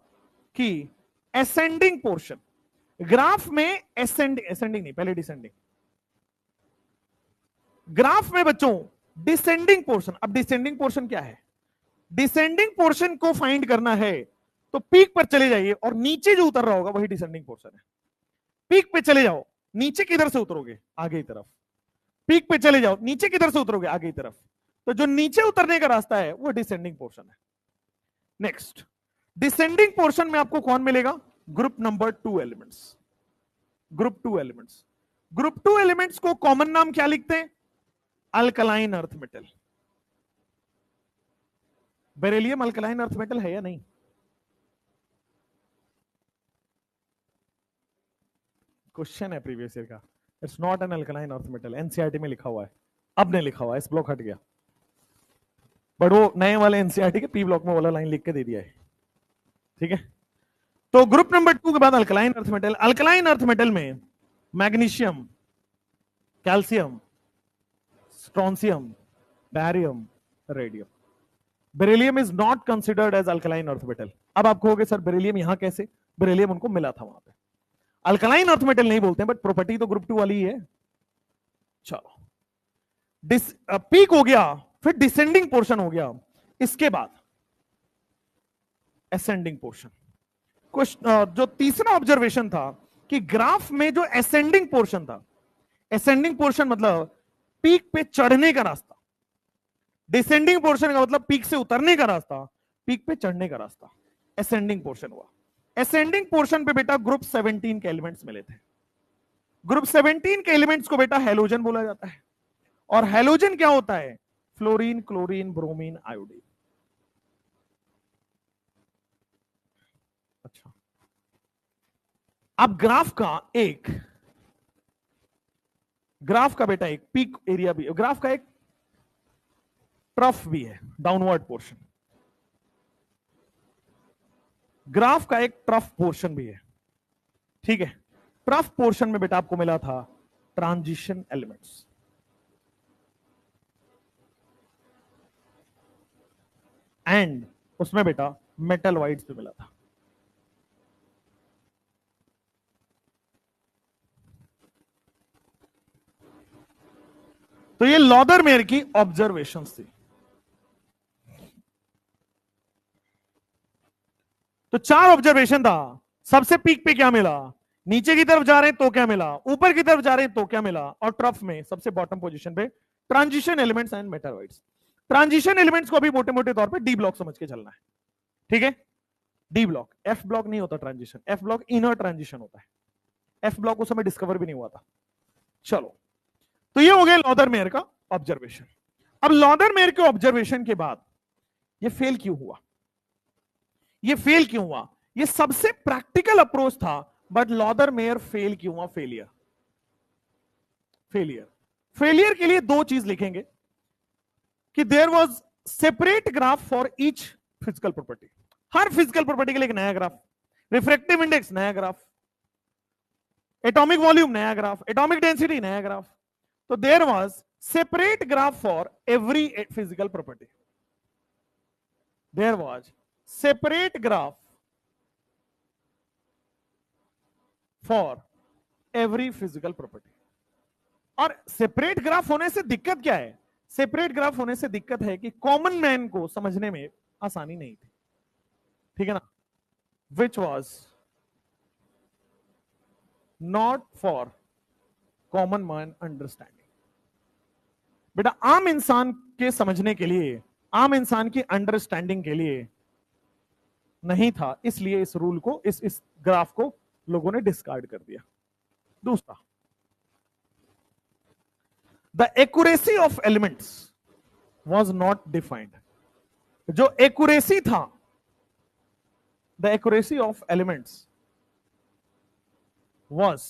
कि असेंडिंग पोर्शन, ग्राफ में असेंडिंग नहीं, पहले डिसेंडिंग, ग्राफ में बच्चों डिसेंडिंग पोर्शन। अब डिसेंडिंग पोर्शन क्या है, डिसेंडिंग पोर्शन को फाइंड करना है तो पीक पर चले जाइए, और नीचे जो उतर रहा होगा वही डिसेंडिंग पोर्शन है। पीक पे चले जाओ, नीचे किधर से उतरोगे, आगे की तरफ। पीक पे चले जाओ, नीचे किधर से उतरोगे, आगे की तरफ। तो जो नीचे उतरने का रास्ता है वो डिसेंडिंग पोर्शन है। नेक्स्ट, डिसेंडिंग पोर्शन में आपको कौन मिलेगा, group number 2 elements, group 2 elements. Group 2 elements को कॉमन नाम क्या लिखते हैं, alkaline earth metal. Beryllium alkaline earth metal है या नहीं, क्वेश्चन है प्रीवियस ईयर का। It's not an alkaline earth metal, NCERT में लिखा हुआ है, अब नहीं लिखा हुआ है, इस ब्लॉक हट गया, बट वो नए वाले एनसीईआरटी के पी ब्लॉक में वाला लाइन लिख के दे दिया है, ठीक है। तो ग्रुप नंबर 2 के बाद alkaline earth metal. Alkaline earth metal में magnesium, calcium, strontium, barium, radium. Beryllium is not considered as alkaline earth metal. अब आप कहोगे सर बेरिलियम यहां कैसे, बेरिलियम उनको मिला था वहां पे, अल्कलाइन अर्थ मेटल नहीं बोलते हैं, बट प्रॉपर्टी तो ग्रुप 2 वाली ही है। चलो, पीक हो गया, फिर डिसेंडिंग पोर्शन हो गया, इसके बाद असेंडिंग पोर्शन। जो तीसरा ऑब्जर्वेशन था कि ग्राफ में जो असेंडिंग पोर्शन था, असेंडिंग पोर्शन मतलब पीक पे चढ़ने का रास्ता, डिसेंडिंग पोर्शन का मतलब पीक से उतरने का रास्ता, पीक पे चढ़ने का रास्ता, असेंडिंग पोर्शन हुआ। असेंडिंग पोर्शन पे बेटा ग्रुप 17 के एलिमेंट्स मिले थे। ग्रुप 17 के एलिमेंट्स को बेटा हैलोजन बोला जाता है। और हैलोजन क्या होता है, फ्लोरीन, क्लोरीन, ब्रोमीन, आयोडीन। अच्छा, अब ग्राफ का बेटा एक पीक एरिया भी, ग्राफ का एक ट्रफ भी है, डाउनवर्ड पोर्शन। ग्राफ का एक ट्रफ पोर्शन भी है, ठीक है। ट्रफ पोर्शन में बेटा आपको मिला था ट्रांजिशन एलिमेंट्स, एंड उसमें बेटा मेटल वाइड्स भी मिला था। तो ये लॉदरमेयर की ऑब्जर्वेशन थी। तो 4 ऑब्जर्वेशन था। सबसे पीक पे क्या मिला, नीचे की तरफ जा रहे हैं तो क्या मिला, ऊपर की तरफ जा रहे हैं तो क्या मिला, और ट्रफ में सबसे बॉटम पोजीशन पे transition elements and metalloids. Transition elements को अभी मोटे मोटे तौर पे डी ब्लॉक समझ के चलना है, ठीक है। डी ब्लॉक, एफ ब्लॉक नहीं होता transition, F block inner transition होता है। एफ ब्लॉक उस समय डिस्कवर भी नहीं हुआ था। चलो, तो ये हो गया लॉदरमेयर का ऑब्जर्वेशन। अब लॉदरमेयर के ऑब्जर्वेशन के बाद ये फेल क्यों हुआ, ये फेल क्यों हुआ, ये सबसे प्रैक्टिकल अप्रोच था, बट लॉदरमेयर फेल क्यों हुआ, फेलियर। फेलियर के लिए 2 चीज लिखेंगे कि there was separate graph for each physical property. हर फिजिकल प्रॉपर्टी के लिए एक नया ग्राफ, रिफ्रैक्टिव इंडेक्स नया ग्राफ, एटॉमिक वॉल्यूम नया ग्राफ, एटॉमिक डेंसिटी नया ग्राफ। तो there was separate graph for every physical property, there was separate graph for every physical property. और सेपरेट ग्राफ होने से दिक्कत क्या है, सेपरेट ग्राफ होने से दिक्कत है कि कॉमन मैन को समझने में आसानी नहीं थी, ठीक है ना। Which was not for common man understanding. बेटा आम इंसान के समझने के लिए, आम इंसान की अंडरस्टैंडिंग के लिए नहीं था, इसलिए इस रूल को, इस ग्राफ को लोगों ने डिस्कार्ड कर दिया। दूसरा, the accuracy of elements was not defined. जो एक्यूरेसी था, the accuracy of elements was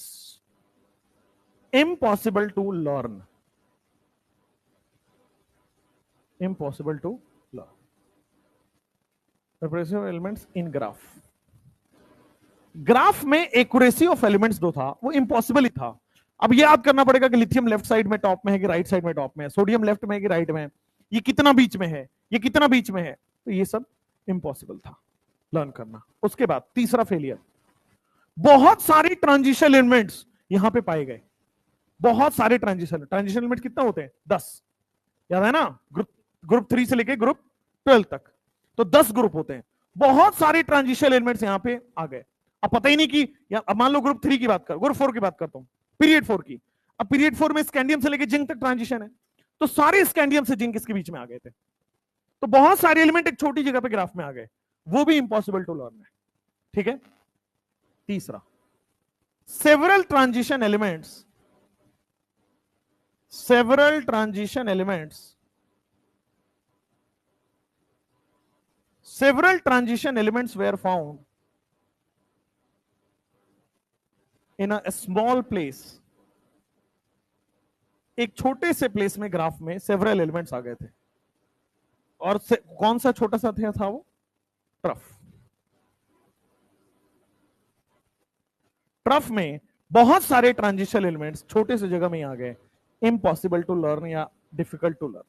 impossible to learn, impossible to learn. Accuracy of elements in graph, graph में एक्यूरेसी ऑफ एलिमेंट्स जो था वो इंपॉसिबल ही था। अब ये याद करना पड़ेगा कि लिथियम लेफ्ट साइड में टॉप में है कि राइट साइड में टॉप में है, सोडियम लेफ्ट में है कि राइट में है, ये कितना बीच में है, ये कितना बीच में है, तो ये सब इंपॉसिबल था लर्न करना। उसके बाद तीसरा फेलियर, बहुत सारे ट्रांजिशन एलिमेंट्स यहां पे पाए गए, बहुत सारे ट्रांजिशन एलिमेंट्स कितना होते हैं, 10, याद है ना, ग्रुप 3 से लेके ग्रुप 12 तक, तो 10 ग्रुप होते हैं। बहुत सारे ट्रांजिशन एलिमेंट्स यहां पे आ गए। अब पता ही नहीं कि, अब मान लो ग्रुप 3 की बात कर, ग्रुप 4 की बात करता हूं, पीरियड 4 की। अब पीरियड 4 में स्कैंडियम से लेके जिंक तक ट्रांजिशन है, तो सारे स्कैंडियम से जिंक इसके बीच में आ गए थे। तो बहुत सारे एलिमेंट एक छोटी जगह पे ग्राफ में आ गए, वो भी इंपॉसिबल टू लर्न है, ठीक है। तीसरा, several transition elements were found in a small place। एक छोटे से प्लेस में ग्राफ में सेवरल एलिमेंट्स आ गए थे, और कौन सा छोटा सा था वो, ट्रफ में बहुत सारे ट्रांजिशन एलिमेंट्स छोटे से जगह में ही आ गए, इम्पॉसिबल टू लर्न या डिफिकल्ट टू लर्न।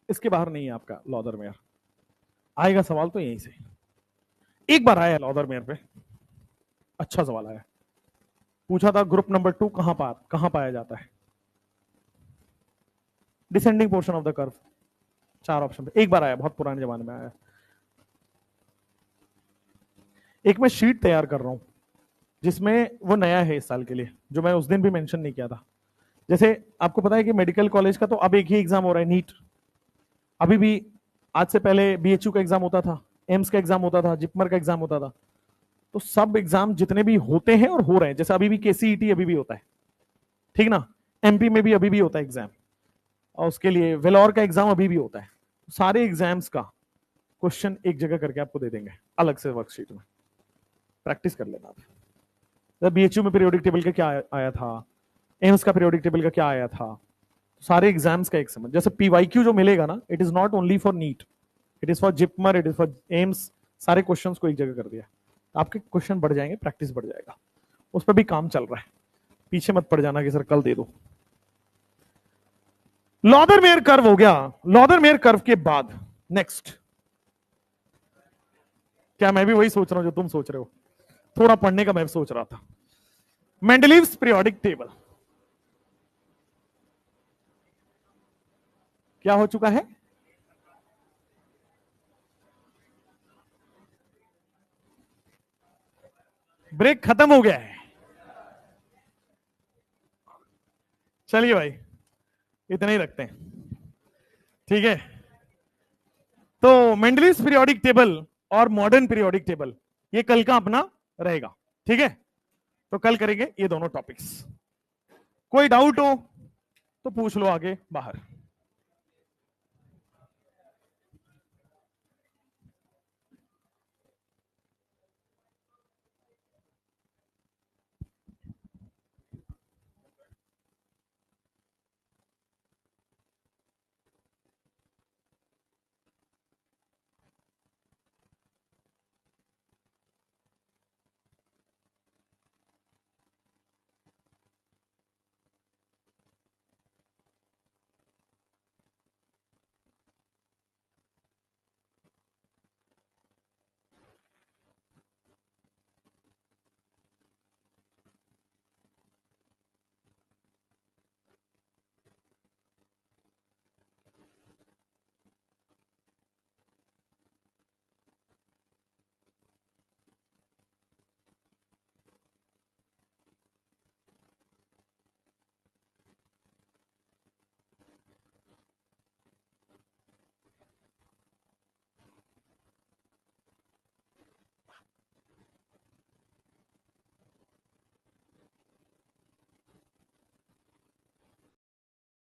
इसके बाहर नहीं है आपका लॉदरमेयर। आएगा सवाल तो यहीं से, एक बार आया लॉदरमेयर पे, अच्छा सवाल आया, पूछा था ग्रुप नंबर 2 कहां पाया जाता है, descending portion of the curve, 4 option पे, एक बार आया, बहुत पुराने जमाने में आया। एक मैं शीट तैयार कर रहा हूं जिसमें वो नया है इस साल के लिए, जो मैं उस दिन भी मेंशन नहीं किया था। जैसे आपको पता है कि मेडिकल कॉलेज का तो अब एक ही एग्जाम हो रहा है, नीट। अभी भी आज से पहले बीएचयू का एग्जाम होता था, एम्स का एग्जाम होता था, जिपमर का एग्जाम होता था। तो सब एग्जाम जितने भी होते हैं और हो रहे हैं, जैसे अभी भी केसीईटी अभी भी होता है, ठीक ना, एमपी में भी अभी भी होता है एग्जाम, और उसके लिए वेलोर का एग्जाम अभी भी होता है, सारे एग्जाम्स का क्वेश्चन एक जगह करके आपको दे देंगे अलग से वर्कशीट में, प्रैक्टिस कर लेना आप। बीएचयू में पीरियोडिक टेबल का क्या आया था, एम्स का पीरियोडिक टेबल का क्या आया था, सारे एग्जाम्स का एक समझ। जैसे पीवाईक्यू जो मिलेगा ना, it is not only for NEET, it is for JIPMER, it is for AIIMS, सारे क्वेश्चंस को एक जगह कर दिया, आपके क्वेश्चन बढ़ जाएंगे, प्रैक्टिस बढ़ जाएगा। उस पर भी काम चल रहा है, पीछे मत पड़ जाना कि सर कल दे दो। लॉदरमेयर कर्व हो गया। लॉदरमेयर कर्व के बाद नेक्स्ट, क्या मैं भी वही सोच रहा हूं जो तुम सोच रहे हो, थोड़ा पढ़ने का मैं सोच रहा था। मेंडलीव्स पीरियोडिक टेबल क्या हो चुका है? ब्रेक खत्म हो गया है। चलिए भाई, इतना ही रखते हैं, ठीक है। तो मेंडलीव्स पीरियोडिक टेबल और मॉडर्न पीरियोडिक टेबल ये कल का अपना रहेगा, ठीक है। तो कल करेंगे ये दोनों टॉपिक्स। कोई डाउट हो तो पूछ लो आगे बाहर।